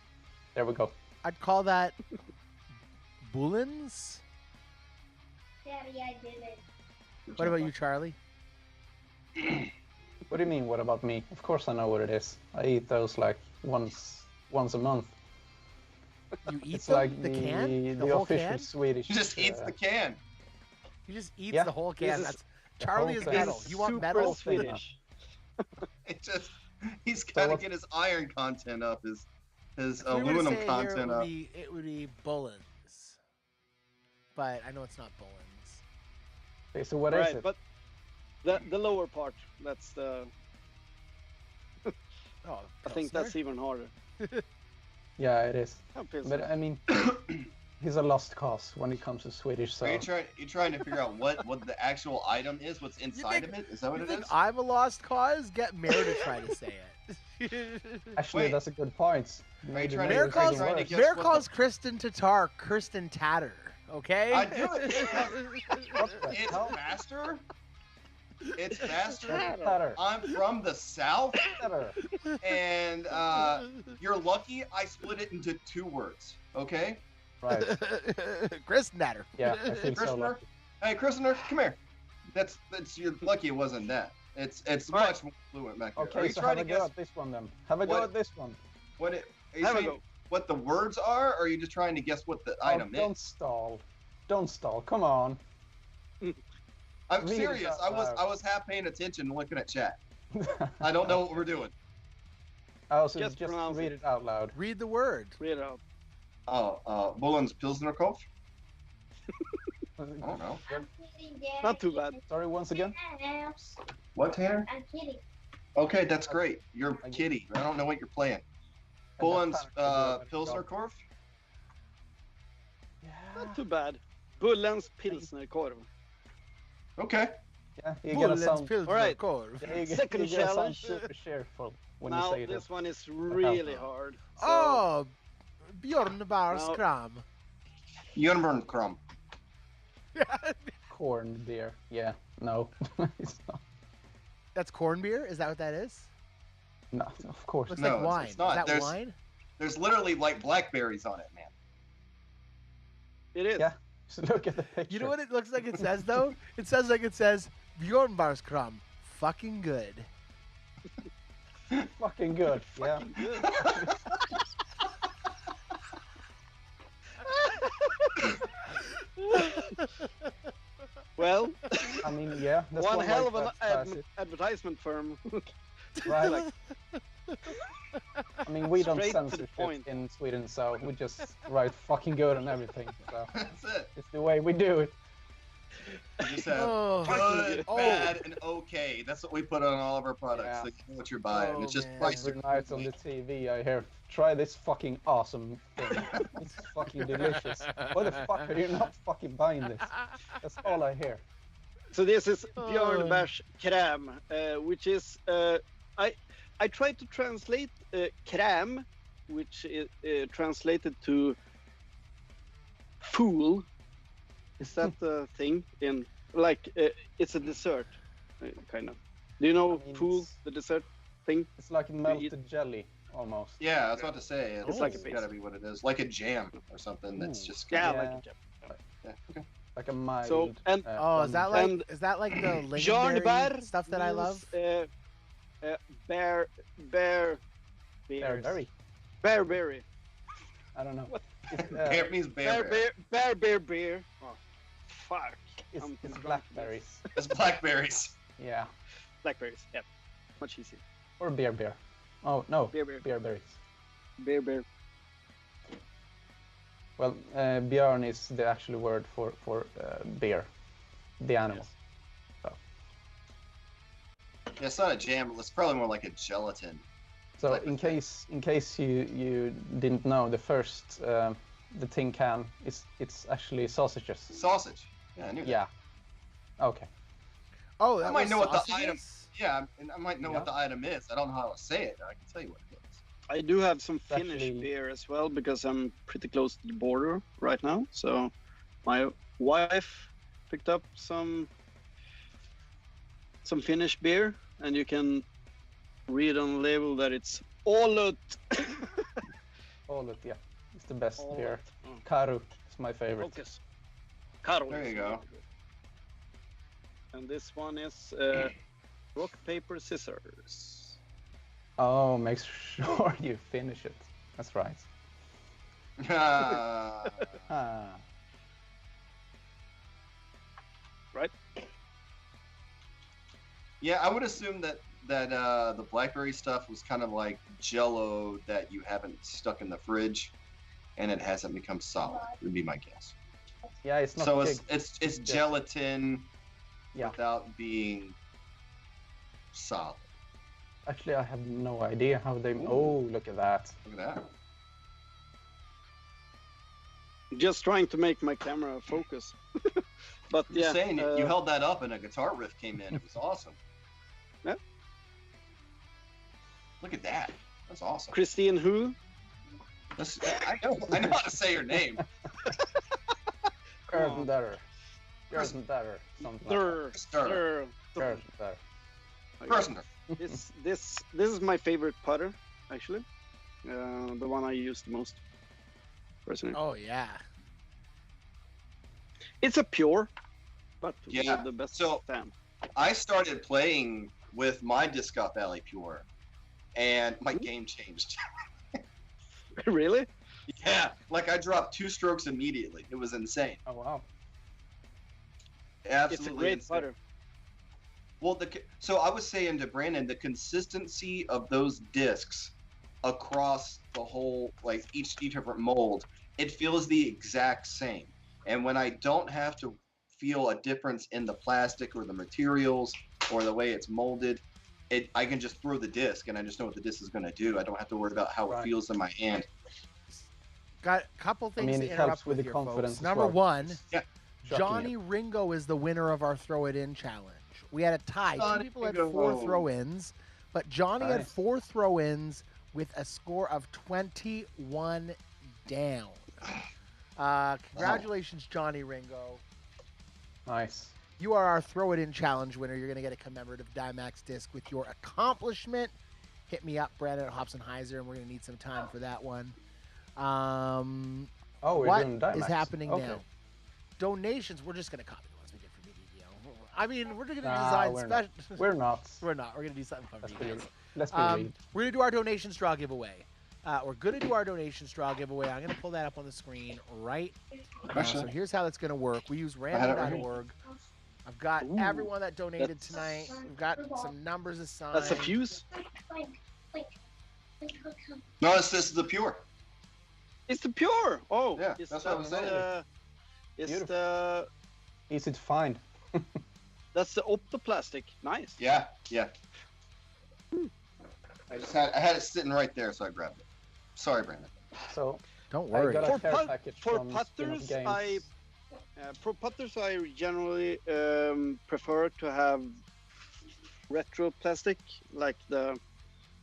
S3: there we go.
S1: I'd call that Bullens.
S5: Daddy, I did it.
S1: What about you, Charlie?
S3: What do you mean? What about me? Of course I know what it is. I eat those like once a month.
S1: You eat
S3: It's
S1: them?
S3: like
S1: the can?
S3: the
S1: whole
S3: official
S1: can?
S3: Swedish.
S4: He just eats the can.
S1: He just eats
S3: Yeah.
S1: the whole can.
S6: This is-
S1: That's Charlie
S3: whole
S1: is
S3: thing.
S1: metal. You want
S6: Super
S1: metal?
S6: Swedish.
S4: He's got to
S3: what-
S4: get his iron content up, his
S1: If we were to
S4: aluminum
S1: say it here,
S4: content up.
S1: it would be Bullens. But I know it's not Bullens.
S3: Okay, so what is
S6: Right,
S3: it?
S6: but the lower part, that's the.
S1: Oh,
S6: I think that's even harder.
S3: Yeah, it is.
S6: Oh, Pilsner.
S3: But I mean, he's a lost cause when it comes to Swedish. So
S4: Are you trying to figure out what the actual item is? What's inside
S1: think-
S4: of it? Is that what
S1: You
S4: it
S1: think
S4: is?
S1: I'm a lost cause? Get Mare to try to say it.
S3: actually,
S4: Wait.
S3: that's a good point.
S4: Are you
S3: Maybe
S4: trying
S3: make
S1: Mare
S3: it
S4: to- are you
S1: calls,
S3: even
S4: trying to
S3: worse.
S4: get-
S1: Mare
S4: what
S1: calls
S4: the-
S1: Kristen Tatar Kirsten Tatter. Okay?
S4: I do it.
S3: What the
S4: It's
S3: hell?
S4: faster. It's faster.
S3: Better.
S4: I'm from the south,
S3: Better.
S4: and you're lucky I split it into 2 words. Okay,
S3: Right.
S1: Kristen Tatter.
S3: Yeah, I feel so
S4: Christopher.
S3: lucky.
S4: Hey, Christopher, come here. That's you're lucky it wasn't that. It's much more fluent back here. Are
S3: Okay,
S4: you
S3: so
S4: trying
S3: have
S4: to
S3: a go
S4: guess
S3: at this one then. Have a go
S4: what-
S3: at this one.
S4: what it? Are you
S6: Have a
S4: saying
S6: go.
S4: what the words are, or are you just trying to guess what the item
S3: Don't
S4: is?
S3: stall. Don't stall. Come on.
S4: I'm
S3: read it
S4: serious.
S3: out loud.
S4: I was half paying attention, looking at chat. I don't know what we're doing.
S3: I also
S6: Just
S3: just
S6: pronounce
S3: read
S6: it.
S3: it out loud.
S1: Read the word.
S6: Read it out.
S4: Bullen's Pilsner Kopf? I don't know.
S5: I'm kidding, Daddy.
S6: Not too bad.
S3: Sorry, once again.
S5: House.
S4: What, Tanner?
S5: I'm kidding.
S4: Okay, that's great. You're a kitty. I don't know what you're playing. Bullen's Pilsner Korf?
S3: Yeah.
S6: Not too bad. Bullens Pilsner Korv.
S4: Okay.
S3: Yeah, you gotta
S1: Bullens
S3: sound.
S1: Pilsner
S6: Alright.
S1: Korv.
S3: Yeah, you
S6: Second
S3: gotta sound
S6: challenge.
S3: super cheerful when
S6: Now
S3: you say
S6: this
S3: it.
S6: one is really hard. So,
S1: Oh, Bjorn Bar
S6: Now-
S1: Skram.
S4: Jörnborn Krum.
S3: Corn beer. Yeah. No. It's not.
S1: That's corn beer? Is that what that is?
S3: No, of course
S1: Looks
S3: not.
S4: No,
S1: like
S4: it's-
S1: wine.
S4: it's not.
S1: Is that
S4: There's-
S1: wine?
S4: There's literally like blackberries on it, man.
S6: it is.
S3: Yeah. Just look at the picture.
S1: You know what it looks like it says, though? It says Bjorn Bar Skram. Fucking good.
S3: Fucking good. Yeah.
S6: Good. Well,
S3: I mean, yeah. That's
S6: one hell of an
S3: like that classic,
S6: advertisement firm.
S3: right?
S6: Like,
S3: I mean, we don't
S6: straight to the
S3: censor
S6: point.
S3: shit in Sweden, so we just write fucking good on everything. So
S4: That's it.
S3: it's the way we do it.
S4: You just have
S1: Oh,
S4: good,
S1: oh.
S4: bad, and okay. That's what we put on all of our products.
S3: Yeah.
S4: Like, you know what you're buying.
S1: Oh,
S4: It's just
S1: man.
S4: priced
S3: Every night on the TV, I hear, try this fucking awesome thing. It's fucking delicious. Why the fuck are you not fucking buying this? That's all I hear.
S6: So this is
S1: Oh.
S6: Björnbergs crème, which is I tried to translate crème, which is translated to fool. Is that the thing in like it's a dessert, kind of? Do you know
S3: I mean,
S6: fool,
S3: it's-
S6: the dessert thing?
S3: It's like melted jelly. almost.
S4: Yeah, I was about to say it's
S6: like a
S4: got to
S6: base.
S4: be what it is, like a jam or something. That's just
S6: Yeah,
S3: Yeah.
S6: like a jam.
S4: yeah. Okay.
S3: Like a mild.
S6: So, and
S1: Oh, is that like
S6: And
S1: the
S6: Björn
S1: lingonberry stuff that I
S6: means,
S1: love?
S6: bear
S3: Bearberry?
S6: bearberry.
S3: I don't know.
S6: What?
S3: It's,
S4: Bear means bear.
S6: Bear. Oh, fuck.
S3: it's
S6: I'm drunk.
S3: blackberries.
S4: It's blackberries.
S3: Yeah.
S6: Blackberries. Yeah, much easier.
S3: Or bear. Oh no,
S6: Bear.
S3: bearberries.
S6: Bear.
S3: Well, björn is the actual word for bear, the animal.
S6: Yes.
S4: Yeah, it's not a jam. It's probably more like a gelatin.
S3: So
S4: Like
S3: in
S4: the-
S3: case you didn't know, the first the tin can it's actually sausages.
S4: Sausage. Yeah, I knew that.
S3: Yeah. Okay.
S1: Oh,
S4: I
S1: that
S4: might
S1: was
S4: know what the
S1: sausages?
S4: item- Yeah, and I might know what
S3: Yeah.
S4: the item is. I don't know how to say it. I can tell you what it is.
S6: I do have some
S3: It's
S6: Finnish
S3: actually-
S6: beer as well because I'm pretty close to the border right now. So my wife picked up some Finnish beer, and you can read on the label that it's Olut.
S3: Olut, yeah. It's the best
S6: Olut.
S3: beer.
S6: Oh.
S3: Karu is my favorite.
S6: Focus. Karo
S4: There
S6: is
S4: you go.
S6: really good. And this one is rock, paper, scissors.
S3: Oh, make sure you finish it. That's right. Ah.
S6: Right?
S4: Yeah, I would assume that the blackberry stuff was kind of like Jello that you haven't stuck in the fridge, and it hasn't become solid. Would be my guess.
S3: Yeah, it's not
S4: So
S3: big.
S4: it's gelatin
S3: Yeah.
S4: without being solid.
S3: Actually, I have no idea how they.
S4: Ooh.
S3: Oh, look at that.
S4: Look at that.
S6: Just trying to make my camera focus. But
S4: I'm
S6: yeah,
S4: just saying, you held that up and a guitar riff came in. It was awesome.
S6: Yeah.
S4: Look at that. That's awesome.
S6: Christine who?
S4: I know how to say your name.
S3: Gerdendatter. Gerdendatter. Something like
S6: Dur.
S4: Stir.
S6: Dur.
S3: Gerdendatter.
S4: Person.
S6: This is my favorite putter, actually. The one I use the most, personally.
S1: Oh yeah.
S6: It's a pure, but
S4: Yeah,
S6: with the best
S4: so-
S6: stamp.
S4: I started playing with my Disc Golf Valley Pure, and my game changed.
S6: Really?
S4: Yeah, like I dropped 2 strokes immediately. It was insane.
S3: Oh wow.
S4: Absolutely
S6: It's a great
S4: insane.
S6: putter.
S4: Well, so I was saying to Brandon, the consistency of those discs across the whole, like each different mold, it feels the exact same. And when I don't have to feel a difference in the plastic or the materials or the way it's molded, I can just throw the disc and I just know what the disc is going to do. I don't have to worry about how it
S3: Right.
S4: feels in my hand.
S1: Got a couple things
S3: mean,
S1: to
S3: it
S1: interrupt
S3: helps with the
S1: here,
S3: confidence
S1: folks.
S3: as
S1: Number
S3: well.
S1: one,
S3: Shocking
S1: Johnny
S3: it.
S1: Ringo is the winner of our Throw It In challenge. We had a tie.
S4: Johnny
S1: 2 people had
S4: Ringo.
S1: 4 throw-ins, but Johnny had
S3: Nice.
S1: 4 throw-ins with a score of 21 down. Congratulations, Johnny Ringo.
S3: Nice.
S1: You are our Throw It In challenge winner. You're going to get a commemorative Dimax disc with your accomplishment. Hit me up, Brandon at Hobson Hyzer, and we're going to need some time for that one.
S3: Oh, we're
S1: What
S3: doing
S1: is
S3: Dimax.
S1: happening
S3: Okay.
S1: now? Donations, we're just going to copy the ones we did for BDDO. I mean, we're going to
S3: Nah,
S1: design
S3: we're
S1: special.
S3: not. We're not.
S1: We're not. We're going to do something fun
S3: Let's
S1: for you
S3: be,
S1: guys.
S3: let's be real.
S1: We're going to do our donation straw giveaway. We're going to do our donation straw giveaway. I'm going to pull that up on the screen right now. So here's how it's going to work. We use
S4: had it right here.
S1: random.org. I've got everyone that donated tonight. We've got some numbers assigned.
S6: That's a fuse.
S4: No, this is the pure.
S6: It's the pure. Oh,
S4: Yeah,
S6: it's
S4: that's what I was saying.
S6: It's
S3: Beautiful.
S6: the
S3: Easy to find.
S6: that's the optoplastic. Nice.
S4: Yeah. I had it sitting right there, so I grabbed it. Sorry, Brandon.
S3: So
S1: Don't
S3: I
S1: worry.
S3: got a
S6: For
S3: care
S6: put-
S3: package
S6: for
S3: from Spin-off
S6: putters,
S3: Games.
S6: For putters, I generally prefer to have retro plastic, like the.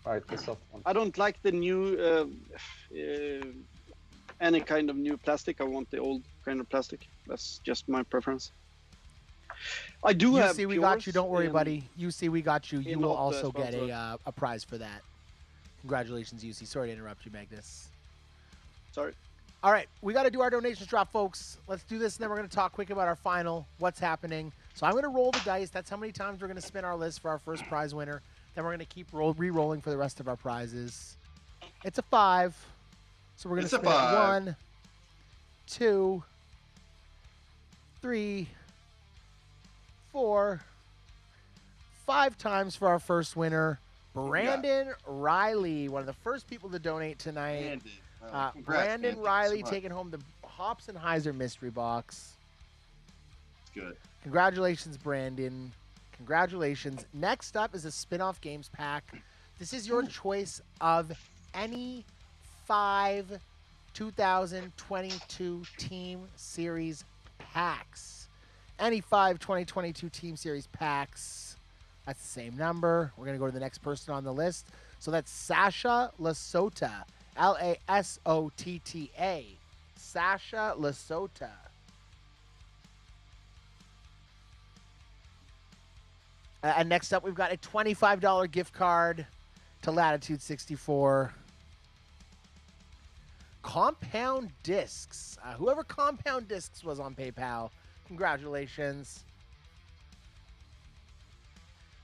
S3: Right, the soft one.
S6: I don't like the new any kind of new plastic. I want the old kind of plastic. That's just my preference. I do
S1: You
S6: have.
S1: see, we got you.
S6: pures
S1: Don't worry,
S6: in-
S1: buddy. You see, we got you. You
S6: in
S1: will
S6: Opto as
S1: also
S6: well,
S1: get
S6: so-
S1: a prize for that. Congratulations, UC. Sorry to interrupt you, Magnus.
S6: Sorry.
S1: All right, we got to do our donations drop, folks. Let's do this, and then we're going to talk quick about our final, what's happening. So I'm going to roll the dice. That's how many times we're going to spin our list for our first prize winner. Then we're going to keep re-rolling for the rest of our prizes. It's a 5. So we're going to spin it 1, 2, 3, 4, 5 times for our first winner. Brandon Riley, one of the first people to donate tonight. Brandon Riley taking home the Hops and Hyzer mystery box.
S4: Good.
S1: Congratulations, Brandon. Congratulations. Next up is a spin-off games pack. This is your choice of any 5 2022 Team Series packs. Any 5 2022 Team Series packs. That's the same number. We're going to go to the next person on the list. So that's Sasha Lasota. Lasotta. Sasha Lasota. And next up, we've got a $25 gift card to Latitude 64. Compound Discs. Whoever Compound Discs was on PayPal, congratulations.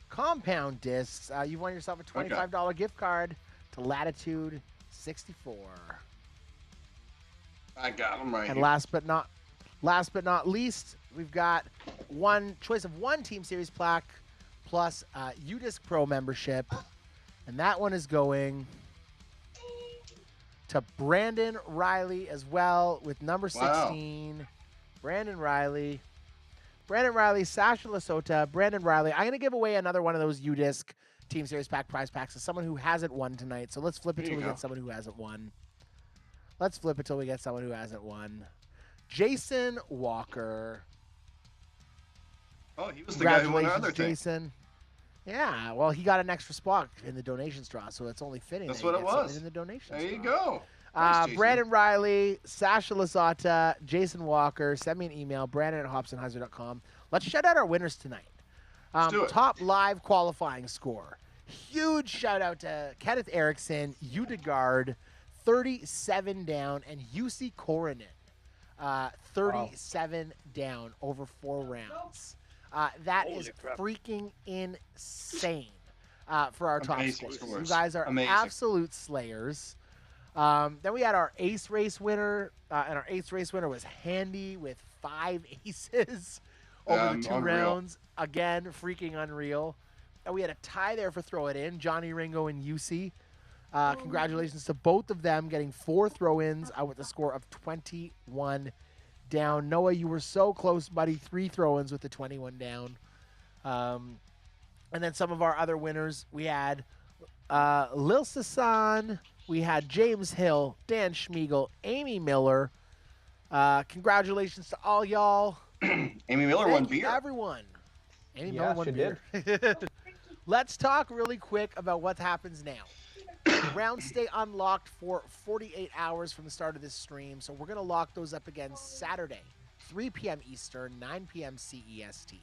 S1: Compound Discs. You won yourself a $25 gift card to Latitude 64.
S4: I got them right
S1: And
S4: here.
S1: last but not least, we've got one choice of 1 Team Series plaque plus UDisc Pro membership, and that one is going to Brandon Riley as well with number 16. Brandon Riley, Sasha Lasota, Brandon Riley. I'm going to give away another one of those UDisc Team Series Pack prize packs to someone who hasn't won tonight. So let's flip it till we get someone who hasn't won. Jason Walker.
S4: Oh, he was the guy who won the other thing.
S1: Jason. Yeah, well, he got an extra spot in the donations draw, so it's only fitting.
S4: That's
S1: that
S4: what
S1: he
S4: it
S1: gets
S4: was.
S1: something in the donations
S4: There you
S1: draw.
S4: go. Nice,
S1: Brandon Riley, Sasha Lasota, Jason Walker. Send me an email, brandon@hopsandhyzer.com. Let's shout out our winners tonight.
S4: Let's do it.
S1: Top live qualifying score. Huge shout out to Kenneth Erickson, Udegaard, 37 down, and UC Coronin, 37 down over 4 rounds. That is freaking insane for our top scores. You guys are absolute slayers. Then we had our ace race winner, and our ace race winner was Handy with 5 aces over the 2 rounds. Again, freaking unreal. And we had a tie there for Throw It In, Johnny Ringo and UC. Congratulations to both of them getting 4 throw-ins with a score of 21 down. Noah, you were so close, buddy. 3 throw-ins with the 21 down. And then some of our other winners, we had Lil Sasan, we had James Hill, Dan Schmiegel, Amy Miller. Congratulations to all y'all.
S4: Amy Miller won beer.
S1: Everyone. Amy Miller won beer. Let's talk really quick about what happens now. Rounds stay unlocked for 48 hours from the start of this stream, so we're going to lock those up again Saturday, 3 p.m. Eastern, 9 p.m. CEST.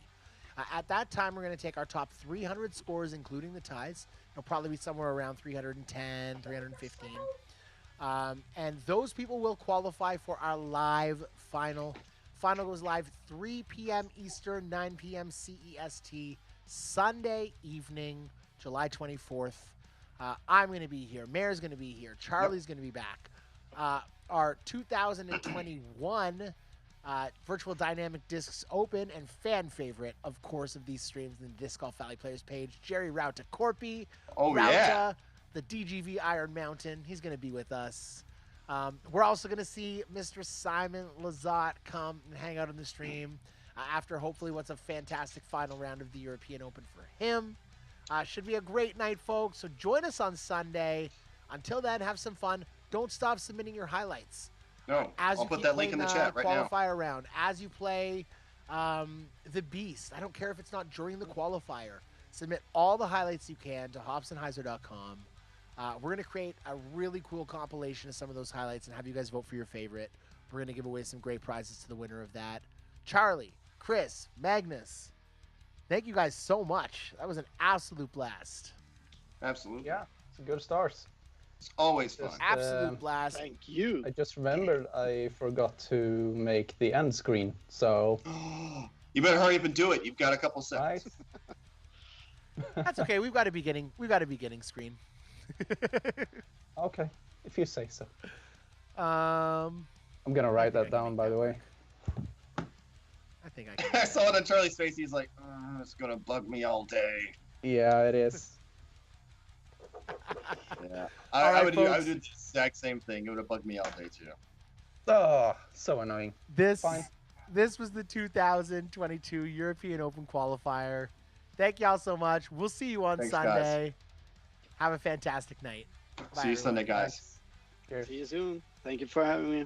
S1: At that time, we're going to take our top 300 scores, including the ties. It'll probably be somewhere around 310, 315. And those people will qualify for our live final. Final goes live 3 p.m. Eastern, 9 p.m. CEST, Sunday evening, July 24th. I'm going to be here. Mayor's going to be here. Charlie's going to be back. Our 2021 Virtual Dynamic Discs Open and fan favorite, of course, of these streams in the Disc Golf Valley Players page, Jerry Rauta Corpy. Rauta, the DGV Iron Mountain. He's going to be with us. We're also going to see Mr. Simon Lazat come and hang out on the stream after hopefully what's a fantastic final round of the European Open for him. Should be a great night, folks. So join us on Sunday. Until then, have some fun. Don't stop submitting your highlights.
S4: No, I'll put that link in the chat right now.
S1: Qualifier round. As you play the Beast, I don't care if it's not during the qualifier. Submit all the highlights you can to hopsandhyzer.com. We're going to create a really cool compilation of some of those highlights and have you guys vote for your favorite. We're going to give away some great prizes to the winner of that. Charlie, Chris, Magnus, thank you guys so much. That was an absolute blast.
S4: Absolutely.
S3: Yeah, some good stars.
S4: It's always fun.
S3: Just,
S1: Absolute blast.
S6: Thank you.
S3: I just remembered I forgot to make the end screen. So,
S4: You better hurry up and do it. You've got a couple
S3: right.
S4: seconds.
S1: That's okay. We've got a beginning. We've got a beginning screen.
S3: Okay, if you say so.
S1: I'm
S3: gonna write
S1: think I
S3: that
S1: can
S3: down,
S1: make
S3: by
S1: that
S3: the way.
S1: I think I can.
S4: I saw it on Charlie's face. He's like, it's gonna bug me all day.
S3: Yeah, it is.
S4: Yeah,
S1: All
S4: I
S1: right,
S4: would do
S1: folks.
S4: the exact same thing. It would have bugged me all day too.
S3: Oh, so annoying.
S1: This
S3: Fine.
S1: this was the 2022 European Open qualifier. Thank y'all so much. We'll see you on
S4: Thanks,
S1: Sunday. Have a fantastic night. Bye,
S4: See you
S1: everyone.
S4: Sunday, guys.
S3: Cheers.
S6: See you soon. Thank you for having me.